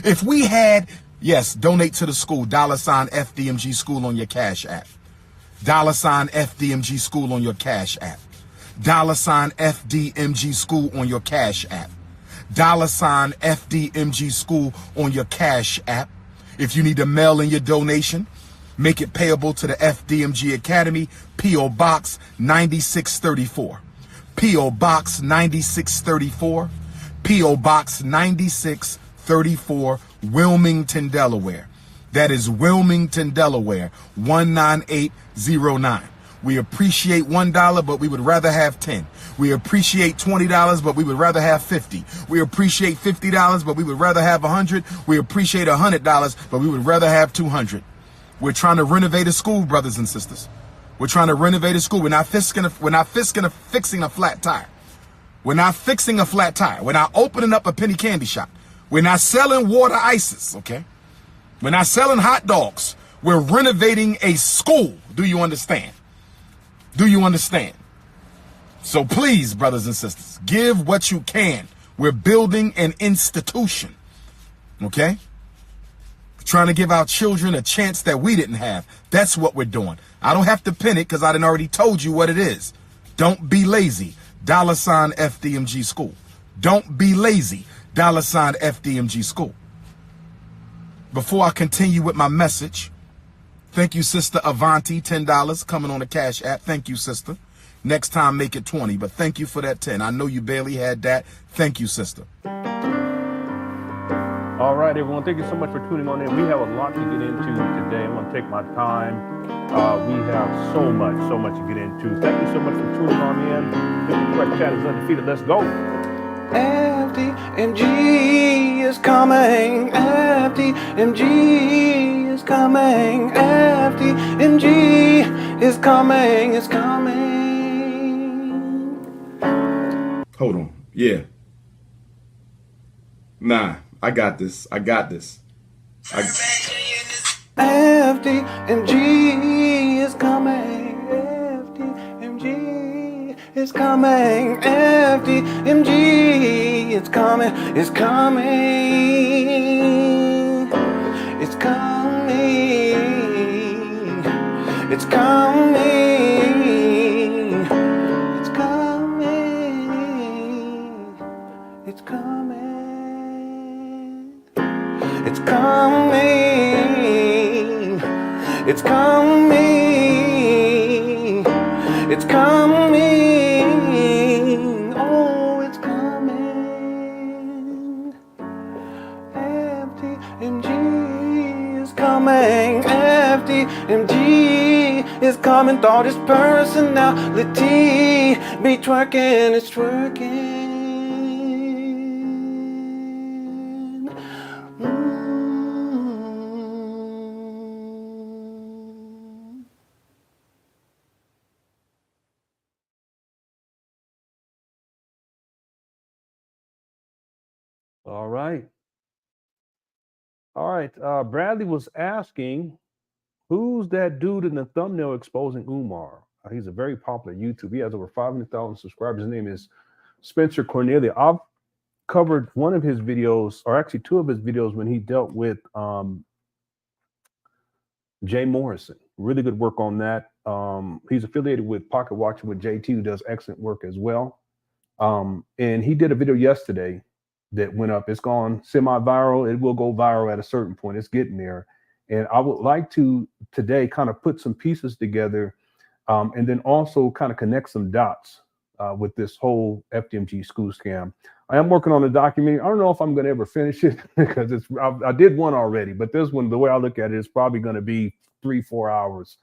If we had, yes, donate to the school, $ FDMG School on your Cash App. $ FDMG School on your Cash App. $ FDMG School on your Cash App. $ FDMG School on your Cash App. If you need to mail in your donation, make it payable to the FDMG Academy, P.O. Box 9634. P.O. Box 9634. P.O. Box 9634, Wilmington, Delaware. That is Wilmington, Delaware, 19809. We appreciate $1, but we would rather have 10. We appreciate $20, but we would rather have 50. We appreciate $50, but we would rather have 100. We appreciate $100, but we would rather have 200. We're trying to renovate a school, brothers and sisters. We're trying to renovate a school. We're not fixing a flat tire. We're not fixing a flat tire. We're not opening up a penny candy shop. We're not selling water ices, okay? We're not selling hot dogs. We're renovating a school. Do you understand? Do you understand? So please, brothers and sisters, give what you can. We're building an institution, okay? We're trying to give our children a chance that we didn't have. That's what we're doing. I don't have to pin it because I done already told you what it is. Don't be lazy. $ FDMG School. Don't be lazy. $ FDMG School. Before I continue with my message, thank you, Sister Avanti, $10 coming on the Cash App. Thank you, sister. Next time, make it 20, but thank you for that 10. I know you barely had that. Thank you, sister. All right, everyone. Thank you so much for tuning on in. We have a lot to get into today. I'm going to take my time. We have so much to get into. Thank you so much for tuning on in. The Correct Chat is undefeated. Let's go. FDMG is coming. FDMG is coming. FDMG is coming. It's coming. Hold on. Yeah. Nah, I got this. I got this. FDMG is coming. FDMG is coming. FDMG is coming. It's coming. It's coming. It's coming. It's coming. It's coming. It's coming. It's coming. It's coming. Oh, it's coming. FDMG is coming. FDMG is coming. Thought his personality be twerking. It's twerking. All right. Bradley was asking, who's that dude in the thumbnail exposing Umar? He's a very popular YouTube. He has over 500,000 subscribers. His name is Spencer Cornelia. I've covered one of his videos, or actually two of his videos, when he dealt with Jay Morrison. Really good work on that. He's affiliated with Pocket Watcher with JT, who does excellent work as well. And he did a video yesterday that went up. It's gone semi-viral. It will go viral at a certain point. It's getting there. And I would like to today kind of put some pieces together and then also kind of connect some dots with this whole FDMG school scam. I am working on a documentary. I don't know if I'm going to ever finish it because I did one already, but this one, the way I look at it, is probably going to be 3-4 hours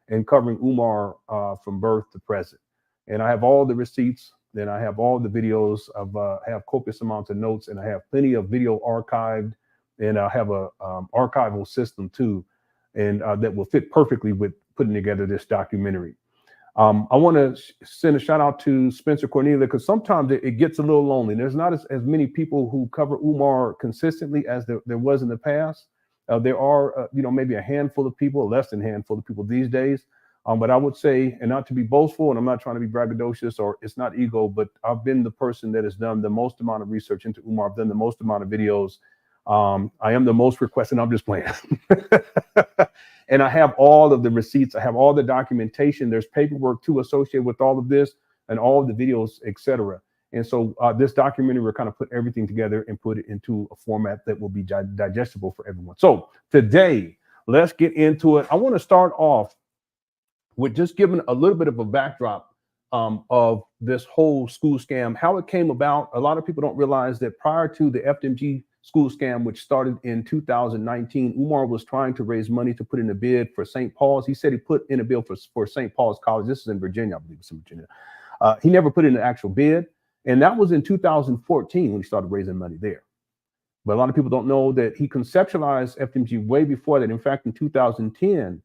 and covering Umar from birth to present. And I have all the receipts. Then I have all the videos. I have copious amounts of notes, and I have plenty of video archived, and I have a archival system too, and that will fit perfectly with putting together this documentary. I want to send a shout out to Spencer Cornelia, because sometimes it gets a little lonely. There's not as many people who cover Umar consistently as there was in the past. There are, maybe a handful of people, less than a handful of people these days. But I would say, and not to be boastful, and I'm not trying to be braggadocious, or it's not ego, but I've been the person that has done the most amount of research into Umar. I've done the most amount of videos. I am the most requested. I'm just playing. And I have all of the receipts. I have all the documentation. There's paperwork too associated with all of this and all of the videos, etc. And so this documentary, we're kind of put everything together and put it into a format that will be digestible for everyone. So today, let's get into it. I want to start off with just giving a little bit of a backdrop of this whole school scam, how it came about. A lot of people don't realize that prior to the FDMG school scam, which started in 2019, Umar was trying to raise money to put in a bid for St. Paul's. He said he put in a bill for St. Paul's College. This is in Virginia, I believe it's in Virginia. He never put in an actual bid. And that was in 2014 when he started raising money there. But a lot of people don't know that he conceptualized FDMG way before that. In fact, in 2010,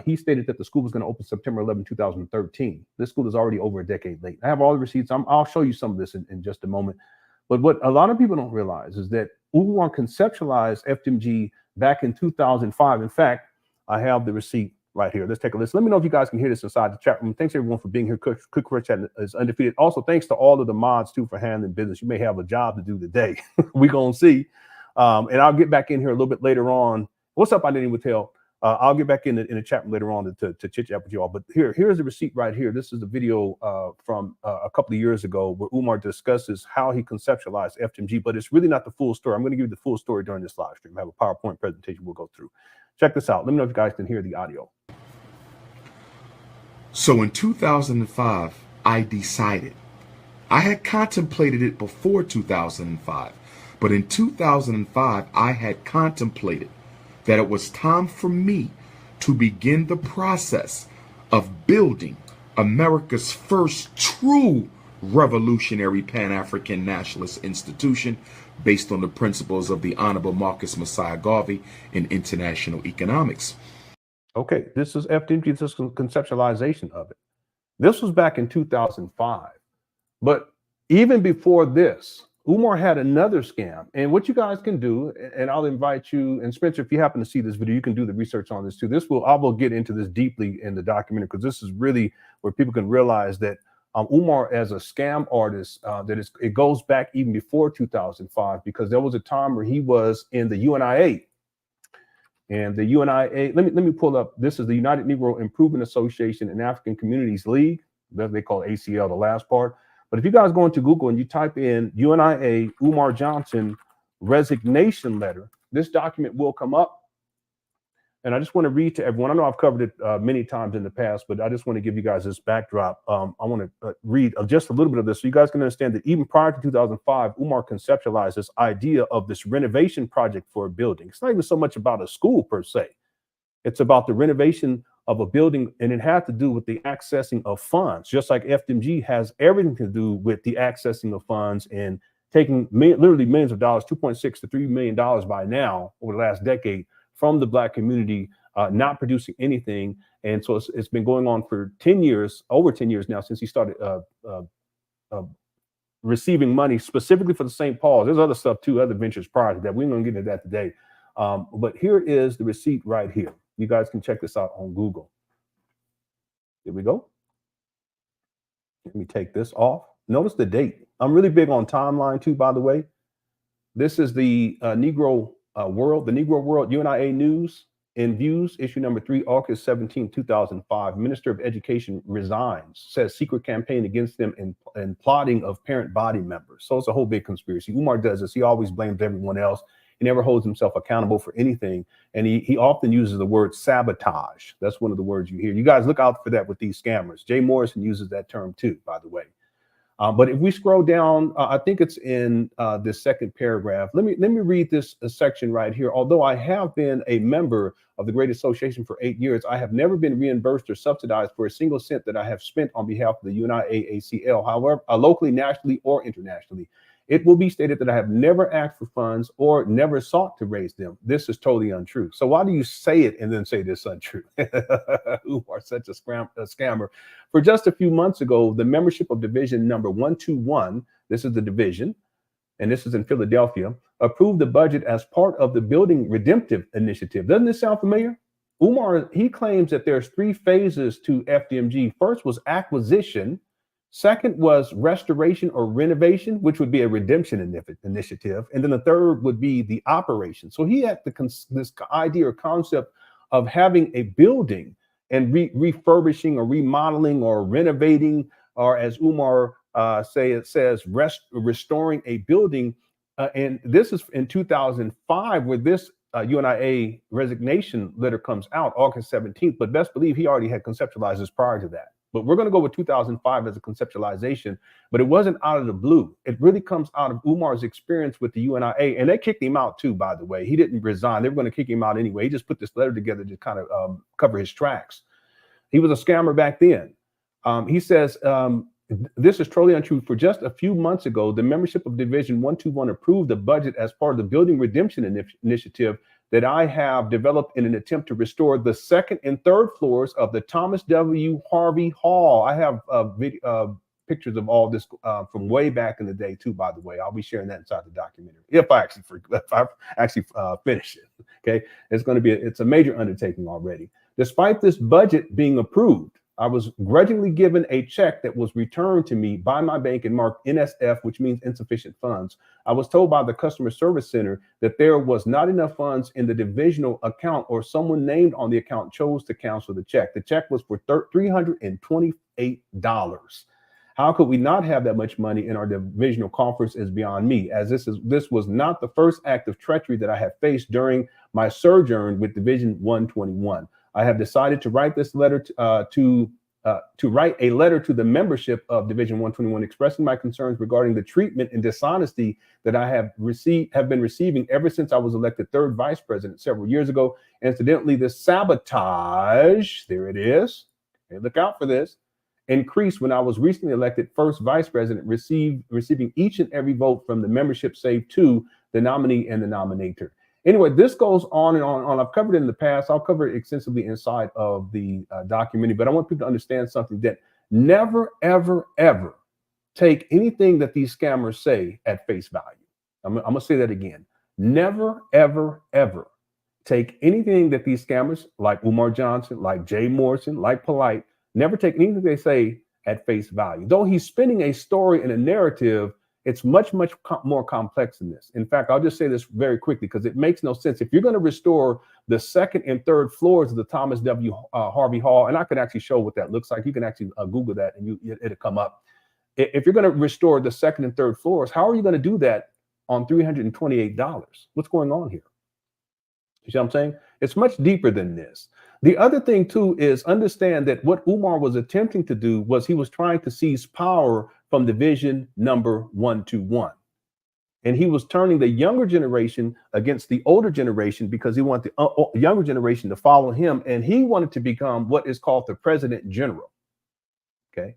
he stated that the school was going to open September 11, 2013. This school is already over a decade late. I have all the receipts. I'll show you some of this in just a moment. But what a lot of people don't realize is that Umar conceptualized FDMG back in 2005. In fact, I have the receipt right here. Let's take a listen. Let me know if you guys can hear this inside the chat room. Thanks everyone for being here. Quick Chat is undefeated. Also, thanks to all of the mods too for handling business. You may have a job to do today. We're going to see. And I'll get back in here a little bit later on. What's up, Identity with Tail? I'll get back in the chat room later on to chit chat with you all. But here's the receipt right here. This is the video from a couple of years ago where Umar discusses how he conceptualized FDMG, but it's really not the full story. I'm going to give you the full story during this live stream. I have a PowerPoint presentation we'll go through. Check this out. Let me know if you guys can hear the audio. So in 2005, I decided. I had contemplated it before 2005, but in 2005, I had contemplated that it was time for me to begin the process of building America's first true revolutionary Pan-African nationalist institution based on the principles of the Honorable Marcus Messiah Garvey in international economics. Okay, this is FDMG, this is conceptualization of it. This was back in 2005. But even before this, Umar had another scam. And what you guys can do, and I'll invite you, and Spencer, if you happen to see this video, you can do the research on this too. I will get into this deeply in the documentary, because this is really where people can realize that Umar as a scam artist, it goes back even before 2005, because there was a time where he was in the UNIA. And the UNIA, let me pull up, this is the United Negro Improvement Association and African Communities League, that they call ACL, the last part. But if you guys go into Google and you type in UNIA Umar Johnson resignation letter, this document will come up. And I just want to read to everyone. I know I've covered it many times in the past, but I just want to give you guys this backdrop. I want to read just a little bit of this so you guys can understand that even prior to 2005, Umar conceptualized this idea of this renovation project for a building. It's not even so much about a school per se. It's about the renovation of a building, and it had to do with the accessing of funds, just like FDMG has everything to do with the accessing of funds and taking literally millions of dollars, $2.6 to $3 million by now over the last decade from the Black community, not producing anything. And so it's been going on for 10 years, over 10 years now, since he started receiving money specifically for the St. Paul's. There's other stuff too, other ventures prior to that. We're going to get into that today. But here is the receipt right here. You guys can check this out on Google. Here we go. Let me take this off. Notice the date. I'm really big on timeline too, by the way. This is the Negro World, the Negro World UNIA News and Views, issue number 3, August 17, 2005. Minister of Education resigns, says secret campaign against them and plotting of parent body members. So it's a whole big conspiracy. Umar does this. He always blames everyone else. He never holds himself accountable for anything. And he often uses the word sabotage. That's one of the words you hear. You guys look out for that with these scammers. Jay Morrison uses that term too, by the way. But if we scroll down, I think it's in this second paragraph. Let me read this section right here. Although I have been a member of the Great Association for 8 years, I have never been reimbursed or subsidized for a single cent that I have spent on behalf of the UNIA ACL, however, locally, nationally, or internationally. It will be stated that I have never asked for funds or never sought to raise them. This is totally untrue. So why do you say it and then say this is untrue? Umar, such a scammer. For just a few months ago, the membership of division number 121, this is the division, and this is in Philadelphia, approved the budget as part of the Building Redemptive Initiative. Doesn't this sound familiar? Umar, he claims that there's 3 phases to FDMG. First was acquisition. Second was restoration or renovation, which would be a redemption initiative. And then the third would be the operation. So he had this idea or concept of having a building and refurbishing or remodeling or renovating, or as Umar restoring a building. And this is in 2005, where this UNIA resignation letter comes out, August 17th. But best believe he already had conceptualized this prior to that. But we're going to go with 2005 as a conceptualization, but it wasn't out of the blue. It really comes out of Umar's experience with the UNIA, and they kicked him out too, by the way. He didn't resign. They were going to kick him out anyway. He just put this letter together to kind of cover his tracks. He was a scammer back then. He says, this is totally untrue. For just a few months ago, the membership of Division 121 approved the budget as part of the Building Redemption Initiative that I have developed in an attempt to restore the second and third floors of the Thomas W. Harvey Hall. I have pictures of all this from way back in the day too, by the way. I'll be sharing that inside the documentary if I actually finish it. Okay, it's a major undertaking already. Despite this budget being approved, I was grudgingly given a check that was returned to me by my bank and marked NSF, which means insufficient funds. I was told by the customer service center that there was not enough funds in the divisional account, or someone named on the account chose to cancel the check. The check was for $328. How could we not have that much money in our divisional conference is beyond me, as this was not the first act of treachery that I have faced during my sojourn with Division 121. I have decided to write this letter to write a letter to the membership of Division 121, expressing my concerns regarding the treatment and dishonesty that I have been receiving ever since I was elected third vice president several years ago. Incidentally, this sabotage, there it is, hey, look out for this, increased when I was recently elected first vice president, receiving each and every vote from the membership, save two, the nominee and the nominator. Anyway, this goes on and on. I've covered it in the past. I'll cover it extensively inside of the documentary, but I want people to understand something, that never, ever, ever take anything that these scammers say at face value. I'm going to say that again. Never, ever, ever take anything that these scammers like Umar Johnson, like Jay Morrison, like Polite, never take anything they say at face value. Though he's spinning a story and a narrative, it's much, much more complex than this. In fact, I'll just say this very quickly because it makes no sense. If you're going to restore the second and third floors of the Thomas W. Harvey Hall, and I could actually show what that looks like. You can actually Google that and it'll come up. If you're going to restore the second and third floors, how are you going to do that on $328? What's going on here? You see what I'm saying? It's much deeper than this. The other thing, too, is understand that what Umar was attempting to do was he was trying to seize power from division number 121. And he was turning the younger generation against the older generation because he wanted the younger generation to follow him. And he wanted to become what is called the president general. Okay.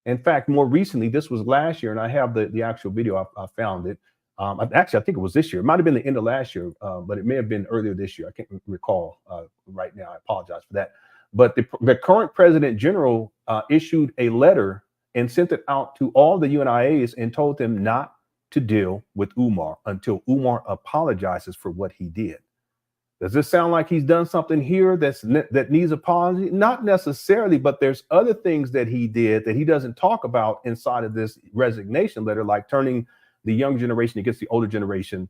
In fact, more recently, this was last year, and I have the actual video. I found it. Actually, I think it was this year. It might have been the end of last year, but it may have been earlier this year. I can't recall right now. I apologize for that. But the current president general issued a letter and sent it out to all the UNIAs and told them not to deal with Umar until Umar apologizes for what he did. Does this sound like he's done something here that needs apology? Not necessarily, but there's other things that he did that he doesn't talk about inside of this resignation letter, like turning the young generation against the older generation,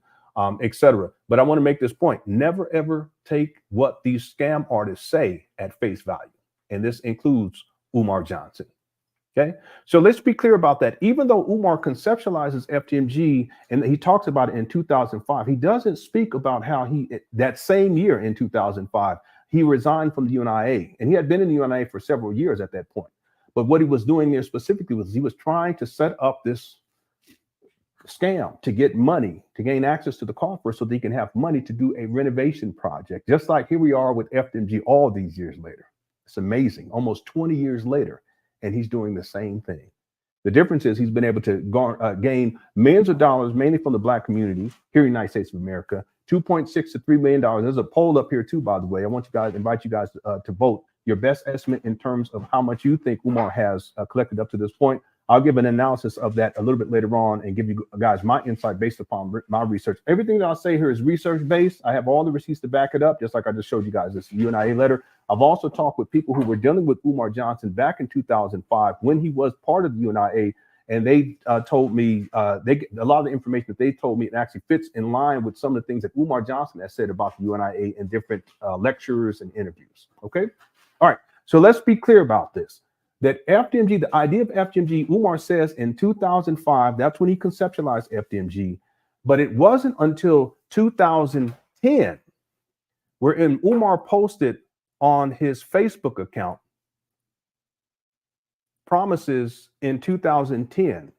etc. But I want to make this point. Never, ever take what these scam artists say at face value. And this includes Umar Johnson. Okay, so let's be clear about that. Even though Umar conceptualizes FDMG and he talks about it in 2005, he doesn't speak about how that same year in 2005, he resigned from the UNIA. And he had been in the UNIA for several years at that point. But what he was doing there specifically was he was trying to set up this scam to get money, to gain access to the coffers so they can have money to do a renovation project. Just like here we are with FDMG all these years later. It's amazing. Almost 20 years later. And he's doing the same thing. The difference is he's been able to gain millions of dollars, mainly from the Black community here in the United States of America, $2.6 to $3 million. There's a poll up here too, by the way. I want you guys, invite you guys to vote your best estimate in terms of how much you think Umar has collected up to this point. I'll give an analysis of that a little bit later on and give you guys my insight based upon my research. Everything that I'll say here is research based. I have all the receipts to back it up, just like I just showed you guys this UNIA letter. I've also talked with people who were dealing with Umar Johnson back in 2005 when he was part of the UNIA, and they told me a lot of the information that they told me it actually fits in line with some of the things that Umar Johnson has said about the UNIA in different lectures and interviews. Okay, all right. So let's be clear about this. That FDMG, the idea of FDMG, Umar says in 2005, that's when he conceptualized FDMG, but it wasn't until 2010 wherein Umar posted on his Facebook account promises in 2010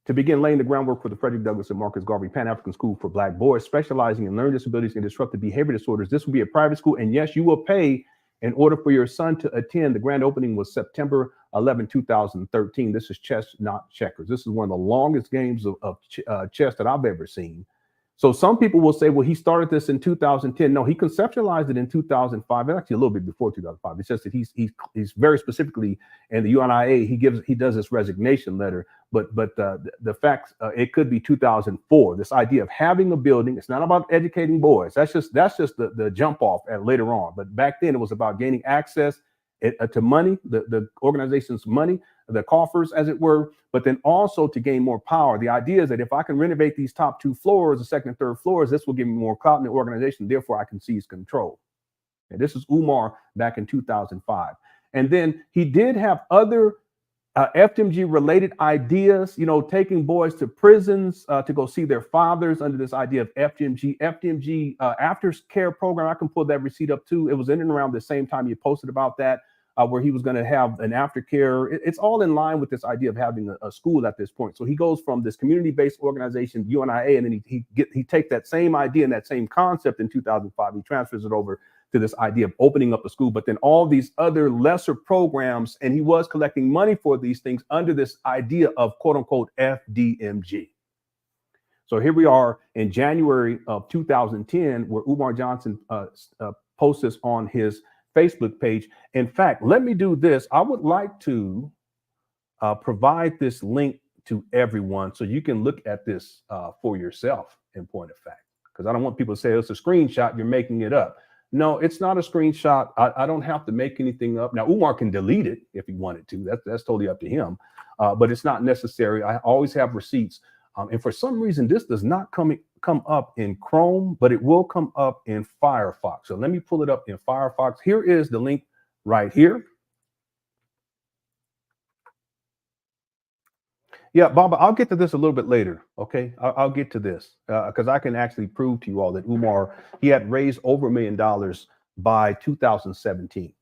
to begin laying the groundwork for the Frederick Douglass and Marcus Garvey Pan African School for Black boys, specializing in learning disabilities and disruptive behavior disorders. This will be a private school, and yes, you will pay in order for your son to attend. The grand opening was September 11, 2013. This is chess, not checkers. This is one of the longest games of chess that I've ever seen. So some people will say, well, he started this in 2010. No, he conceptualized it in 2005, and actually a little bit before 2005. It's just that he's very specifically in the UNIA. He does this resignation letter, but the fact it could be 2004. This idea of having a building. It's not about educating boys. That's just the jump off at later on. But back then it was about gaining access to money, the organization's money, the coffers, as it were, but then also to gain more power. The idea is that if I can renovate these top 2 floors, the second and third floors, this will give me more clout in the organization. Therefore, I can seize control. And this is Umar back in 2005. And then he did have other FDMG related ideas, taking boys to prisons to go see their fathers under this idea of FDMG after care program. I can pull that receipt up too. It was in and around the same time he posted about that, where he was going to have an aftercare. It's all in line with this idea of having a school at this point. So he goes from this community-based organization, UNIA, and then he takes that same idea and that same concept in 2005. He transfers it over to this idea of opening up a school, but then all these other lesser programs, and he was collecting money for these things under this idea of quote unquote FDMG. So here we are in January of 2010, where Umar Johnson posts this on his Facebook page. In fact, let me do this. I would like to provide this link to everyone so you can look at this for yourself in point of fact, because I don't want people to say it's a screenshot, you're making it up. No, it's not a screenshot. I don't have to make anything up. Now, Umar can delete it if he wanted to. That's totally up to him, but it's not necessary. I always have receipts. And for some reason, this does not come up in Chrome, but it will come up in Firefox. So let me pull it up in Firefox. Here is the link right here. Yeah, Baba, I'll get to this a little bit later. Okay, I'll get to this because I can actually prove to you all that Umar, he had raised over $1 million by 2017,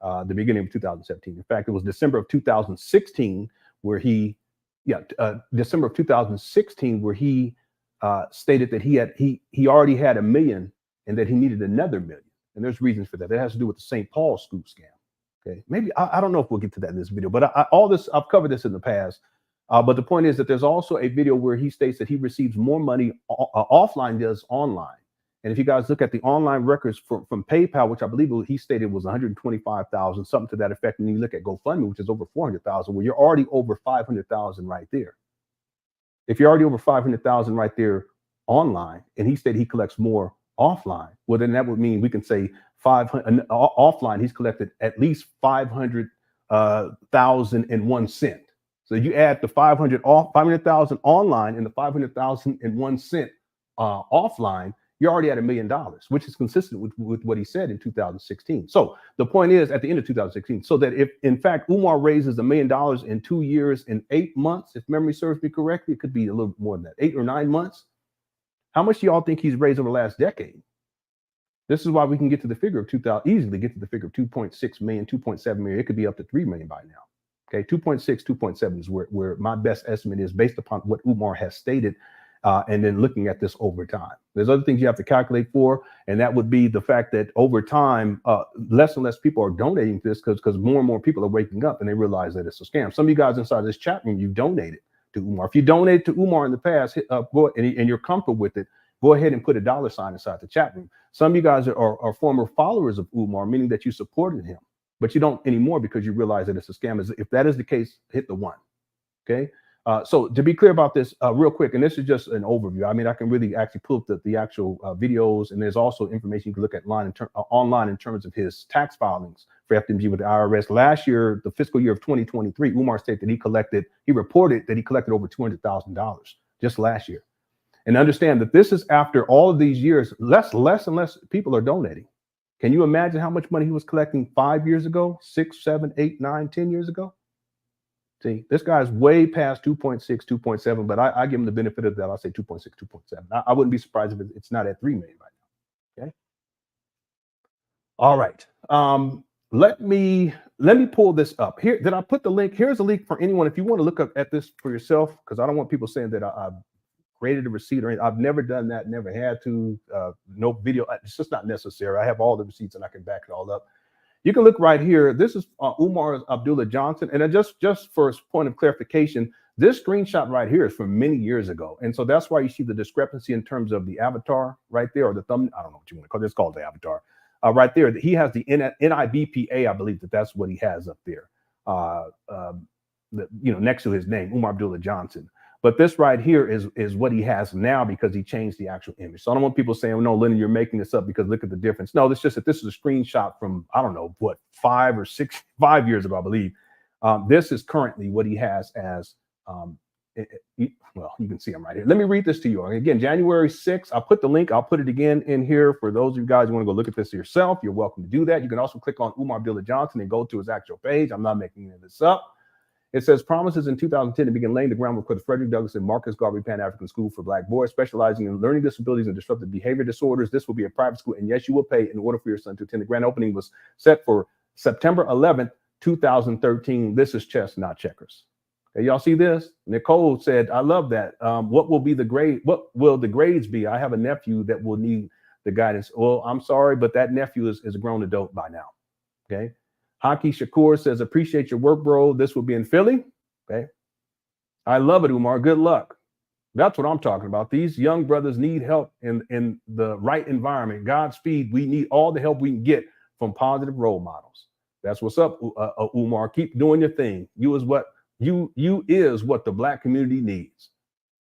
the beginning of 2017. In fact, it was December of 2016 where December of 2016 where he stated that he already had $1 million and that he needed another $1 million. And there's reasons for that. That has to do with the St. Paul school scam. Okay, maybe I don't know if we'll get to that in this video, but I've covered this in the past. But the point is that there's also a video where he states that he receives more money offline than does online. And if you guys look at the online records from PayPal, which I believe he stated was 125,000, something to that effect, and you look at GoFundMe, which is over 400,000, well, you're already over 500,000 right there. If you're already over 500,000 right there online, and he stated he collects more offline, well, then that would mean we can say 500 offline. He's collected at least 500,001 cent. So you add the 500,000 online and the 500,001 cent offline, you're already at $1 million, which is consistent with what he said in 2016. So the point is, at the end of 2016, so that if in fact Umar raises $1 million in 2 years and 8 months, if memory serves me correctly, it could be a little more than that, 8 or 9 months. How much do y'all think he's raised over the last decade? This is why we can get to the figure of 2,000, easily get to the figure of 2.6 million, 2.7 million. It could be up to 3 million by now. Okay, 2.6, 2.7 is where my best estimate is based upon what Umar has stated, and then looking at this over time. There's other things you have to calculate for, and that would be the fact that over time, less and less people are donating to this because more and more people are waking up and they realize that it's a scam. Some of you guys inside this chat room, you've donated to Umar. If you donated to Umar in the past, and you're comfortable with it, go ahead and put a $ inside the chat room. Some of you guys are former followers of Umar, meaning that you supported him, but you don't anymore because you realize that it's a scam. If that is the case, hit the 1. Okay. So to be clear about this, real quick, and this is just an overview. I mean, I can really actually pull up the actual videos, and there's also information you can look at online in terms of his tax filings for FDMG with the IRS. Last year, the fiscal year of 2023, Umar stated that he reported that he collected over $200,000 just last year. And understand that this is after all of these years, less and less people are donating. Can you imagine how much money he was collecting 5 years ago, 6, 7, 8, 9, 10 years ago? See, this guy's way past 2.6, 2.7, but I give him the benefit of that. I'll say 2.6, 2.7. I wouldn't be surprised if it's not at 3 million right now. Okay. All right. Let me pull this up here. Did I put the link? Here's a link for anyone if you want to look up at this for yourself, because I don't want people saying that I've created a receipt or anything. I've never done that, never had to. No video. It's just not necessary. I have all the receipts and I can back it all up. You can look right here. This is Umar Abdullah Johnson. And just for a point of clarification, this screenshot right here is from many years ago. And so that's why you see the discrepancy in terms of the avatar right there, or the thumb. I don't know what you want to call it. It's called the avatar right there. He has the NIBPA. I believe that's what he has up there, next to his name, Umar Abdullah Johnson. But this right here is what he has now because he changed the actual image. So I don't want people saying, well, no, Lenon, you're making this up because look at the difference. No, it's just that this is a screenshot from, I don't know, what, 5 years ago, I believe. This is currently what he has as, well, you can see him right here. Let me read this to you. Again, January 6th, I'll put the link. I'll put it again in here for those of you guys who want to go look at this yourself. You're welcome to do that. You can also click on Umar Abdullah Johnson and go to his actual page. I'm not making any of this up. It says promises in 2010 to begin laying the groundwork for the Frederick Douglass and Marcus Garvey Pan African School for Black boys, specializing in learning disabilities and disruptive behavior disorders. This will be a private school, and yes, you will pay in order for your son to attend. The grand opening was set for September 11th, 2013. This is chess, not checkers. Okay, y'all see this? Nicole said, I love that. What will the grades be? I have a nephew that will need the guidance. Well, I'm sorry, but that nephew is a grown adult by now. Okay. Haki Shakur says, appreciate your work, bro. This will be in Philly. Okay. I love it, Umar. Good luck. That's what I'm talking about. These young brothers need help in the right environment. Godspeed. We need all the help we can get from positive role models. That's what's up, Umar. Keep doing your thing. You is what the Black community needs.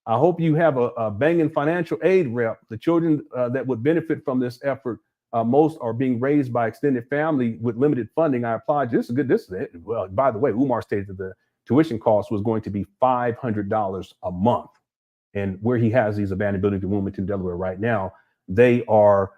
I hope you have a banging financial aid rep. The children that would benefit from this effort most are being raised by extended family with limited funding. I applaud you. This is good. This is it. Well, by the way, Umar stated that the tuition cost was going to be $500 a month. And where he has these abandoned buildings in Wilmington, Delaware right now, they are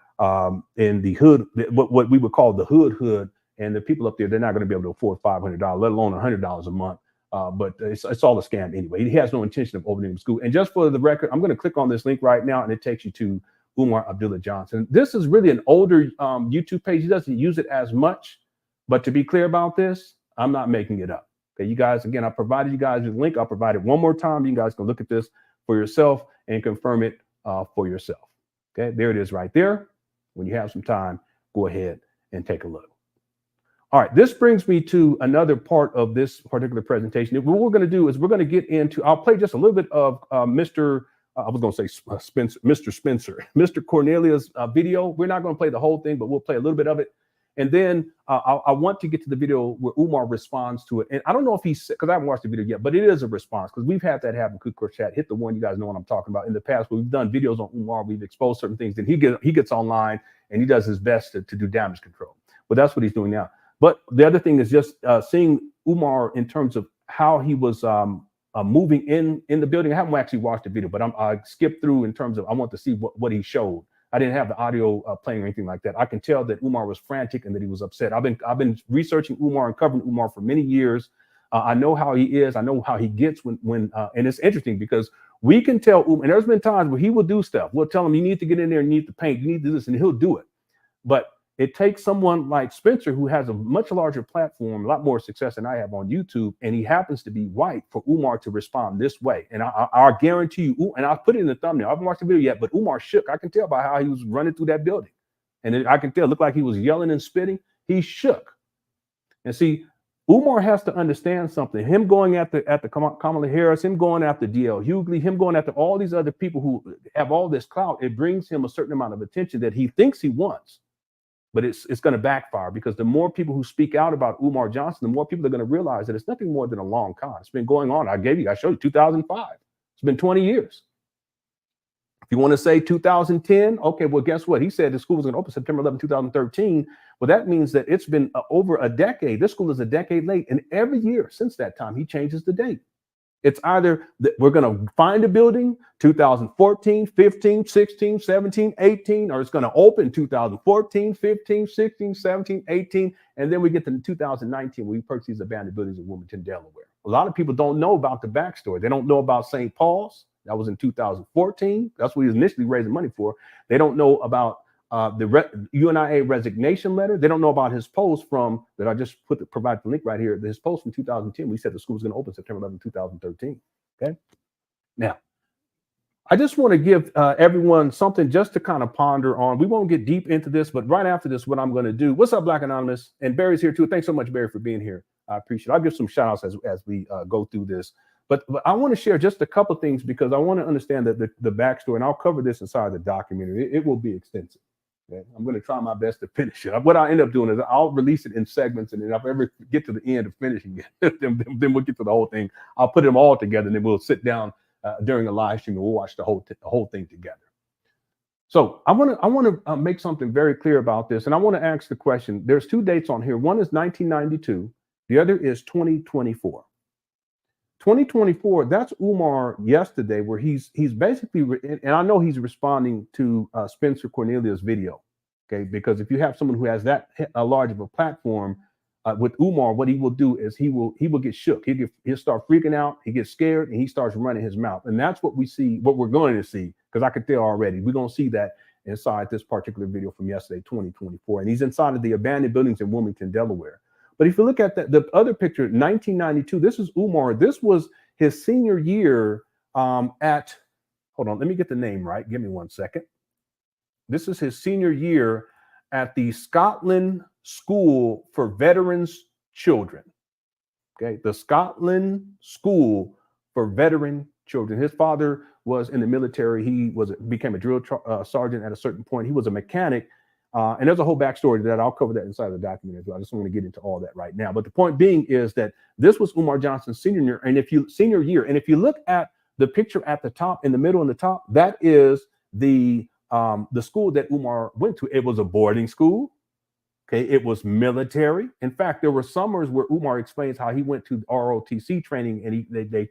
in the hood, what we would call the hood. And the people up there, they're not going to be able to afford $500, let alone $100 a month. But it's all a scam anyway. He has no intention of opening a school. And just for the record, I'm going to click on this link right now, and it takes you to Umar Abdullah Johnson. This is really an older YouTube page. He doesn't use it as much, but to be clear about this, I'm not making it up. Okay, you guys, again, I provided you guys with a link. I'll provide it one more time. You guys can look at this for yourself and confirm it for yourself. Okay, there it is right there. When you have some time, go ahead and take a look. All right, this brings me to another part of this particular presentation. What we're going to do is we're going to get into, I'll play just a little bit of Mr. Cornelia's video. We're not going to play the whole thing, but we'll play a little bit of it. And then I want to get to the video where Umar responds to it. And I don't know if he's, because I haven't watched the video yet, but it is a response, because we've had that happen. Cook Chat, hit the one, you guys know what I'm talking about. In the past, where we've done videos on Umar, we've exposed certain things. Then he gets online and he does his best to do damage control. But that's what he's doing now. But the other thing is just seeing Umar in terms of how he was moving in the building. I haven't actually watched the video, but I skipped through in terms of, I want to see what he showed. I didn't have the audio playing or anything like that. I can tell that Umar was frantic and that he was upset. I've been researching Umar and covering Umar for many years. I know how he is. I know how he gets when and it's interesting because we can tell Umar, and there's been times where he will do stuff. We'll tell him, you need to get in there, you need to paint, you need to do this, and he'll do it. But it takes someone like Spencer, who has a much larger platform, a lot more success than I have on YouTube, and he happens to be white, for Umar to respond this way. And I guarantee you, and I'll put it in the thumbnail. I haven't watched the video yet, but Umar shook. I can tell by how he was running through that building. And I can tell, it looked like he was yelling and spitting. He shook. And see, Umar has to understand something. Him going after Kamala Harris, him going after D.L. Hughley, him going after all these other people who have all this clout, it brings him a certain amount of attention that he thinks he wants. but it's going to backfire, because the more people who speak out about Umar Johnson, the more people are going to realize that it's nothing more than a long con. It's been going on. I showed you 2005. It's been 20 years. If you want to say 2010, okay, well, guess what? He said the school was going to open September 11, 2013. Well, that means that it's been over a decade. This school is a decade late. And every year since that time, he changes the date. It's either that we're going to find a building 2014, 15, 16, 17, 18, or it's going to open 2014, 15, 16, 17, 18. And then we get to 2019 when we purchase these abandoned buildings in Wilmington, Delaware. A lot of people don't know about the backstory. They don't know about St. Paul's. That was in 2014. That's what he was initially raising money for. They don't know about the UNIA resignation letter. They don't know about his post from that I just provided the link right here. His post from 2010. We said the school was going to open September 11, 2013. Okay. Now, I just want to give everyone something just to kind of ponder on. We won't get deep into this, but right after this, what I'm going to do. What's up, Black Anonymous? And Barry's here too. Thanks so much, Barry, for being here. I appreciate it. I'll give some shout outs as we go through this. But I want to share just a couple things because I want to understand that the backstory, and I'll cover this inside the documentary. It will be extensive. Okay? I'm going to try my best to finish it. What I end up doing is I'll release it in segments, and then if I ever get to the end of finishing it, then we'll get to the whole thing. I'll put them all together, and then we'll sit down during a live stream, and we'll watch the whole thing together. So I want to make something very clear about this, and I want to ask the question. There's two dates on here. One is 1992. The other is 2024. 2024, that's Umar yesterday, where he's basically, and I know he's responding to Spencer Cornelia's video, okay? Because if you have someone who has that large of a platform with Umar, what he will do is he will get shook. He'll start freaking out. He gets scared and he starts running his mouth. And that's what we see, what we're going to see, because I could tell already. We're going to see that inside this particular video from yesterday, 2024. And he's inside of the abandoned buildings in Wilmington, Delaware. But if you look at the other picture, 1992, this is Umar. This was his senior year at, hold on, let me get the name right. Give me 1 second. This is his senior year at the Scotland School for Veterans Children. Okay, the Scotland School for Veteran Children. His father was in the military. He became a drill sergeant at a certain point. He was a mechanic. And there's a whole backstory to that. I'll cover that inside of the document as well. I just don't want to get into all that right now. But the point being is that this was Umar Johnson's senior year. And if you look at the picture at the top, in the middle and the top, that is the school that Umar went to. It was a boarding school. Okay, it was military. In fact, there were summers where Umar explains how he went to ROTC training, and they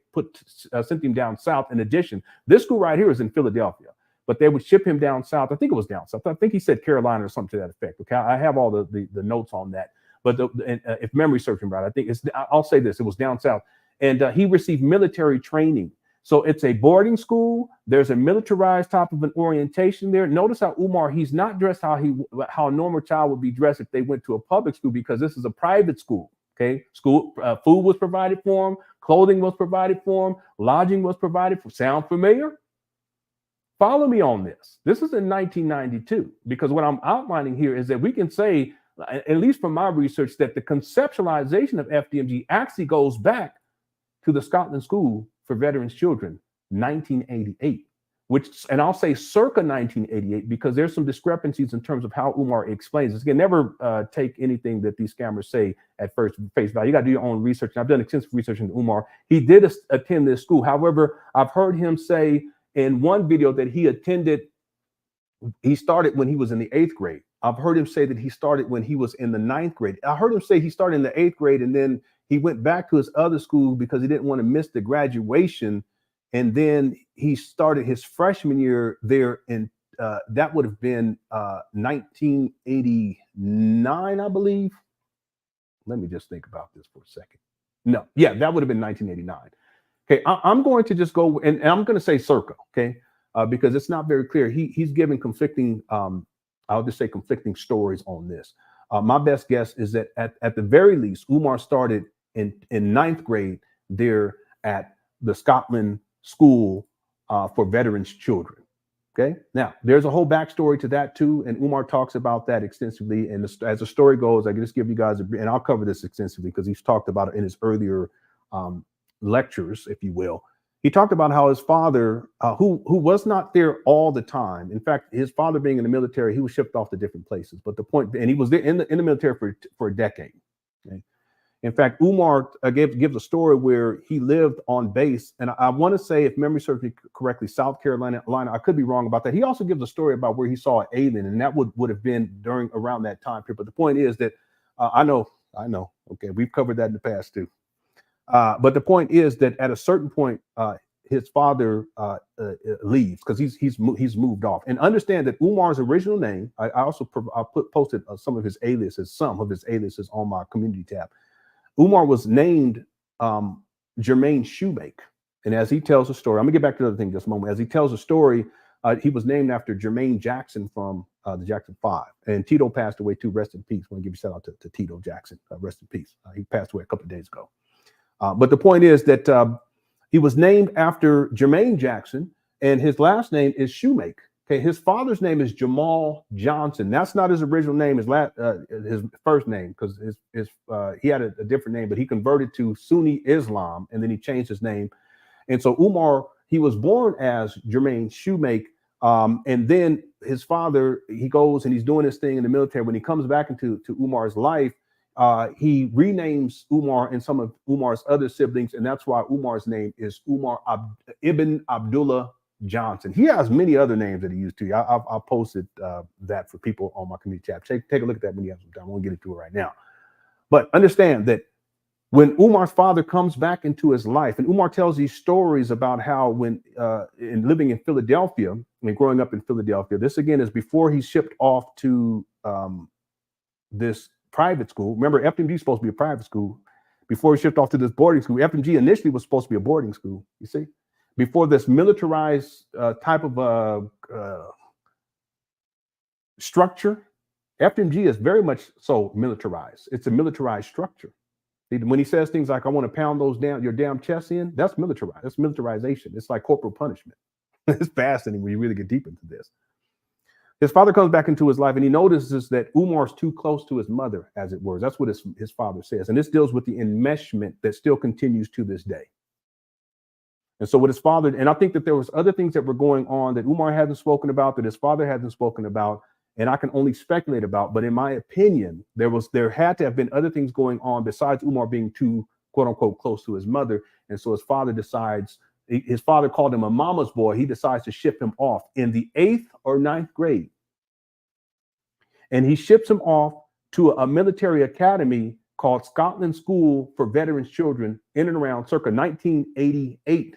sent him down south. In addition, this school right here is in Philadelphia. But they would ship him down south. I think it was down south. I think he said Carolina or something to that effect. Okay, I have all the notes on that. But if memory serves him right, I think I'll say this: it was down south, and he received military training. So it's a boarding school. There's a militarized type of an orientation there. Notice how Umar, he's not dressed how a normal child would be dressed if they went to a public school, because this is a private school. Okay, school food was provided for him, clothing was provided for him, lodging was provided for. Sound familiar? Follow me on this. This is in 1992, because what I'm outlining here is that we can say, at least from my research, that the conceptualization of FDMG actually goes back to the Scotland School for Veterans Children, 1988, and I'll say circa 1988, because there's some discrepancies in terms of how Umar explains this. You can never take anything that these scammers say at face value. You got to do your own research. And I've done extensive research into Umar. He did attend this school. However, I've heard him say in one video that he started when he was in the 8th grade. I've heard him say that he started when he was in the 9th grade. I heard him say he started in the 8th grade, and then he went back to his other school because he didn't want to miss the graduation. And then he started his freshman year there, and that would have been 1989, I believe. Let me just think about this for a second. No, yeah, that would have been 1989. Okay, I'm going to just go, and I'm going to say circa, okay, because it's not very clear. He's giving conflicting, I'll just say conflicting stories on this. My best guess is that at the very least, Umar started in 9th grade there at the Scotland School for Veterans Children. Okay, now there's a whole backstory to that too, and Umar talks about that extensively. And as the story goes, I can just give you guys and I'll cover this extensively because he's talked about it in his earlier lectures, if you will. he talked about how his father, who was not there all the time. In fact, his father being in the military, he was shipped off to different places. But the point, and he was there in the military for a decade. Okay? In fact, Umar gives a story where he lived on base, and I want to say, if memory serves me correctly, South Carolina. I could be wrong about that. He also gives a story about where he saw an alien, and that would have been around that time period. But the point is that I know. Okay, we've covered that in the past too. But the point is that at a certain point, his father leaves because he's moved off. And understand that Umar's original name, I also posted some of his aliases on my community tab. Umar was named Jermaine Shoemake. And as he tells the story, I'm gonna get back to the other thing in just a moment. As he tells the story, he was named after Jermaine Jackson from the Jackson 5. And Tito passed away too. Rest in peace. I want to give a shout out to Tito Jackson. Rest in peace. He passed away a couple of days ago. But the point is that he was named after Jermaine Jackson, and his last name is Shoemake. Okay, his father's name is Umar Johnson. That's not his original name, his first name, because he had a different name, but he converted to Sunni Islam, and then he changed his name. And so Umar, he was born as Jermaine Shoemake, and then his father, he goes and he's doing this thing in the military. When he comes back into Umar's life, he renames Umar and some of Umar's other siblings, and that's why Umar's name is Umar ibn Abdullah Johnson. He has many other names that he used to. I posted that for people on my community chat. Take a look at that when you have some time. I won't get into it right now. But understand that when Umar's father comes back into his life, and Umar tells these stories about how when in living in Philadelphia and growing up in Philadelphia, this again is before he's shipped off to this private school. Remember, FDMG is supposed to be a private school. Before he shipped off to this boarding school, FDMG initially was supposed to be a boarding school, you see? Before this militarized type of structure, FDMG is very much so militarized. It's a militarized structure. When he says things like, I want to pound your damn chest in, that's militarized. That's militarization. It's like corporal punishment. It's fascinating when you really get deep into this. His father comes back into his life and he notices that Umar's too close to his mother, as it were. That's what his father says. And this deals with the enmeshment that still continues to this day. And so with his father, and I think that there was other things that were going on that Umar hasn't spoken about, that his father hasn't spoken about, and I can only speculate about. But in my opinion, there had to have been other things going on besides Umar being too, quote unquote, close to his mother. And so his father his father called him a mama's boy. He decides to ship him off in the 8th or 9th grade. And he ships him off to a military academy called Scotland School for Veterans Children in and around circa 1988.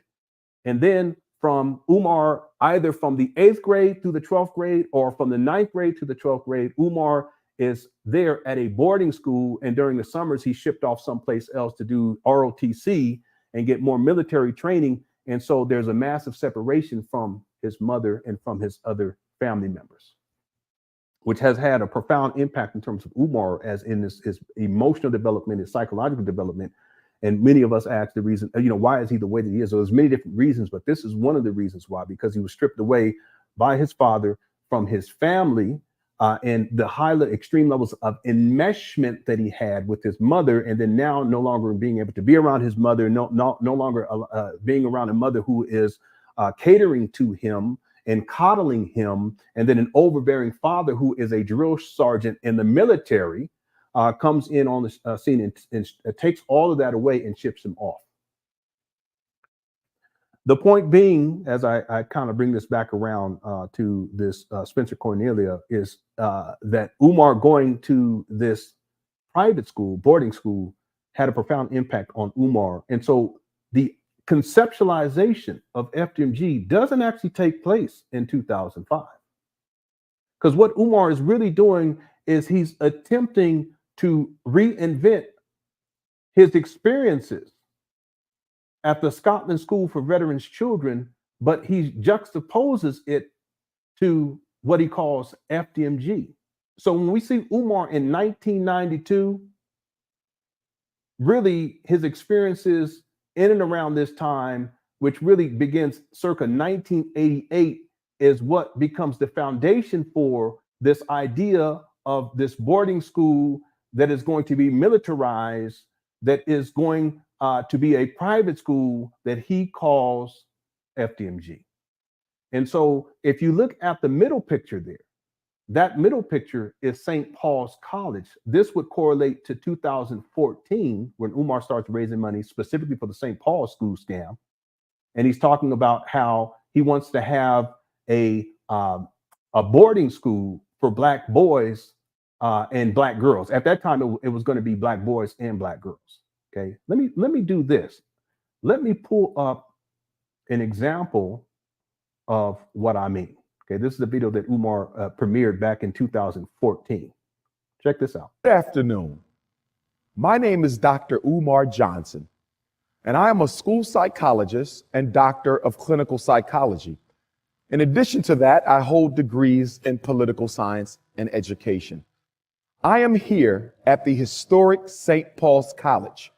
And then from Umar, either from the 8th grade through the 12th grade or from the 9th grade to the 12th grade, Umar is there at a boarding school. And during the summers, he's shipped off someplace else to do ROTC and get more military training. And so there's a massive separation from his mother and from his other family members, which has had a profound impact in terms of Umar, as in his emotional development, his psychological development. And many of us ask the reason, why is he the way that he is? So there's many different reasons, but this is one of the reasons why, because he was stripped away by his father from his family and the extreme levels of enmeshment that he had with his mother. And then now no longer being able to be around his mother, no longer being around a mother who is catering to him and coddling him, and then an overbearing father who is a drill sergeant in the military comes in on the scene and takes all of that away and ships him off. The point being, as I kind of bring this back around to this Spencer Cornelia, is that Umar going to this private school, boarding school, had a profound impact on Umar. And so the conceptualization of FDMG doesn't actually take place in 2005. Because what Umar is really doing is he's attempting to reinvent his experiences at the Scotland School for Veterans Children, but he juxtaposes it to what he calls FDMG. So when we see Umar in 1992, really his experiences in and around this time, which really begins circa 1988, is what becomes the foundation for this idea of this boarding school that is going to be militarized, that is going to be a private school that he calls FDMG. And so if you look at the middle picture there, that middle picture is St. Paul's College. This would correlate to 2014 when Umar starts raising money specifically for the St. Paul's school scam. And he's talking about how he wants to have a boarding school for Black boys and Black girls. At that time, it was going to be Black boys and Black girls. Okay, let me do this. Let me pull up an example of what I mean. Okay, this is a video that Umar premiered back in 2014. Check this out. Good afternoon. My name is Dr. Umar Johnson, and I am a school psychologist and doctor of clinical psychology. In addition to that, I hold degrees in political science and education. I am here at the historic St. Paul's College,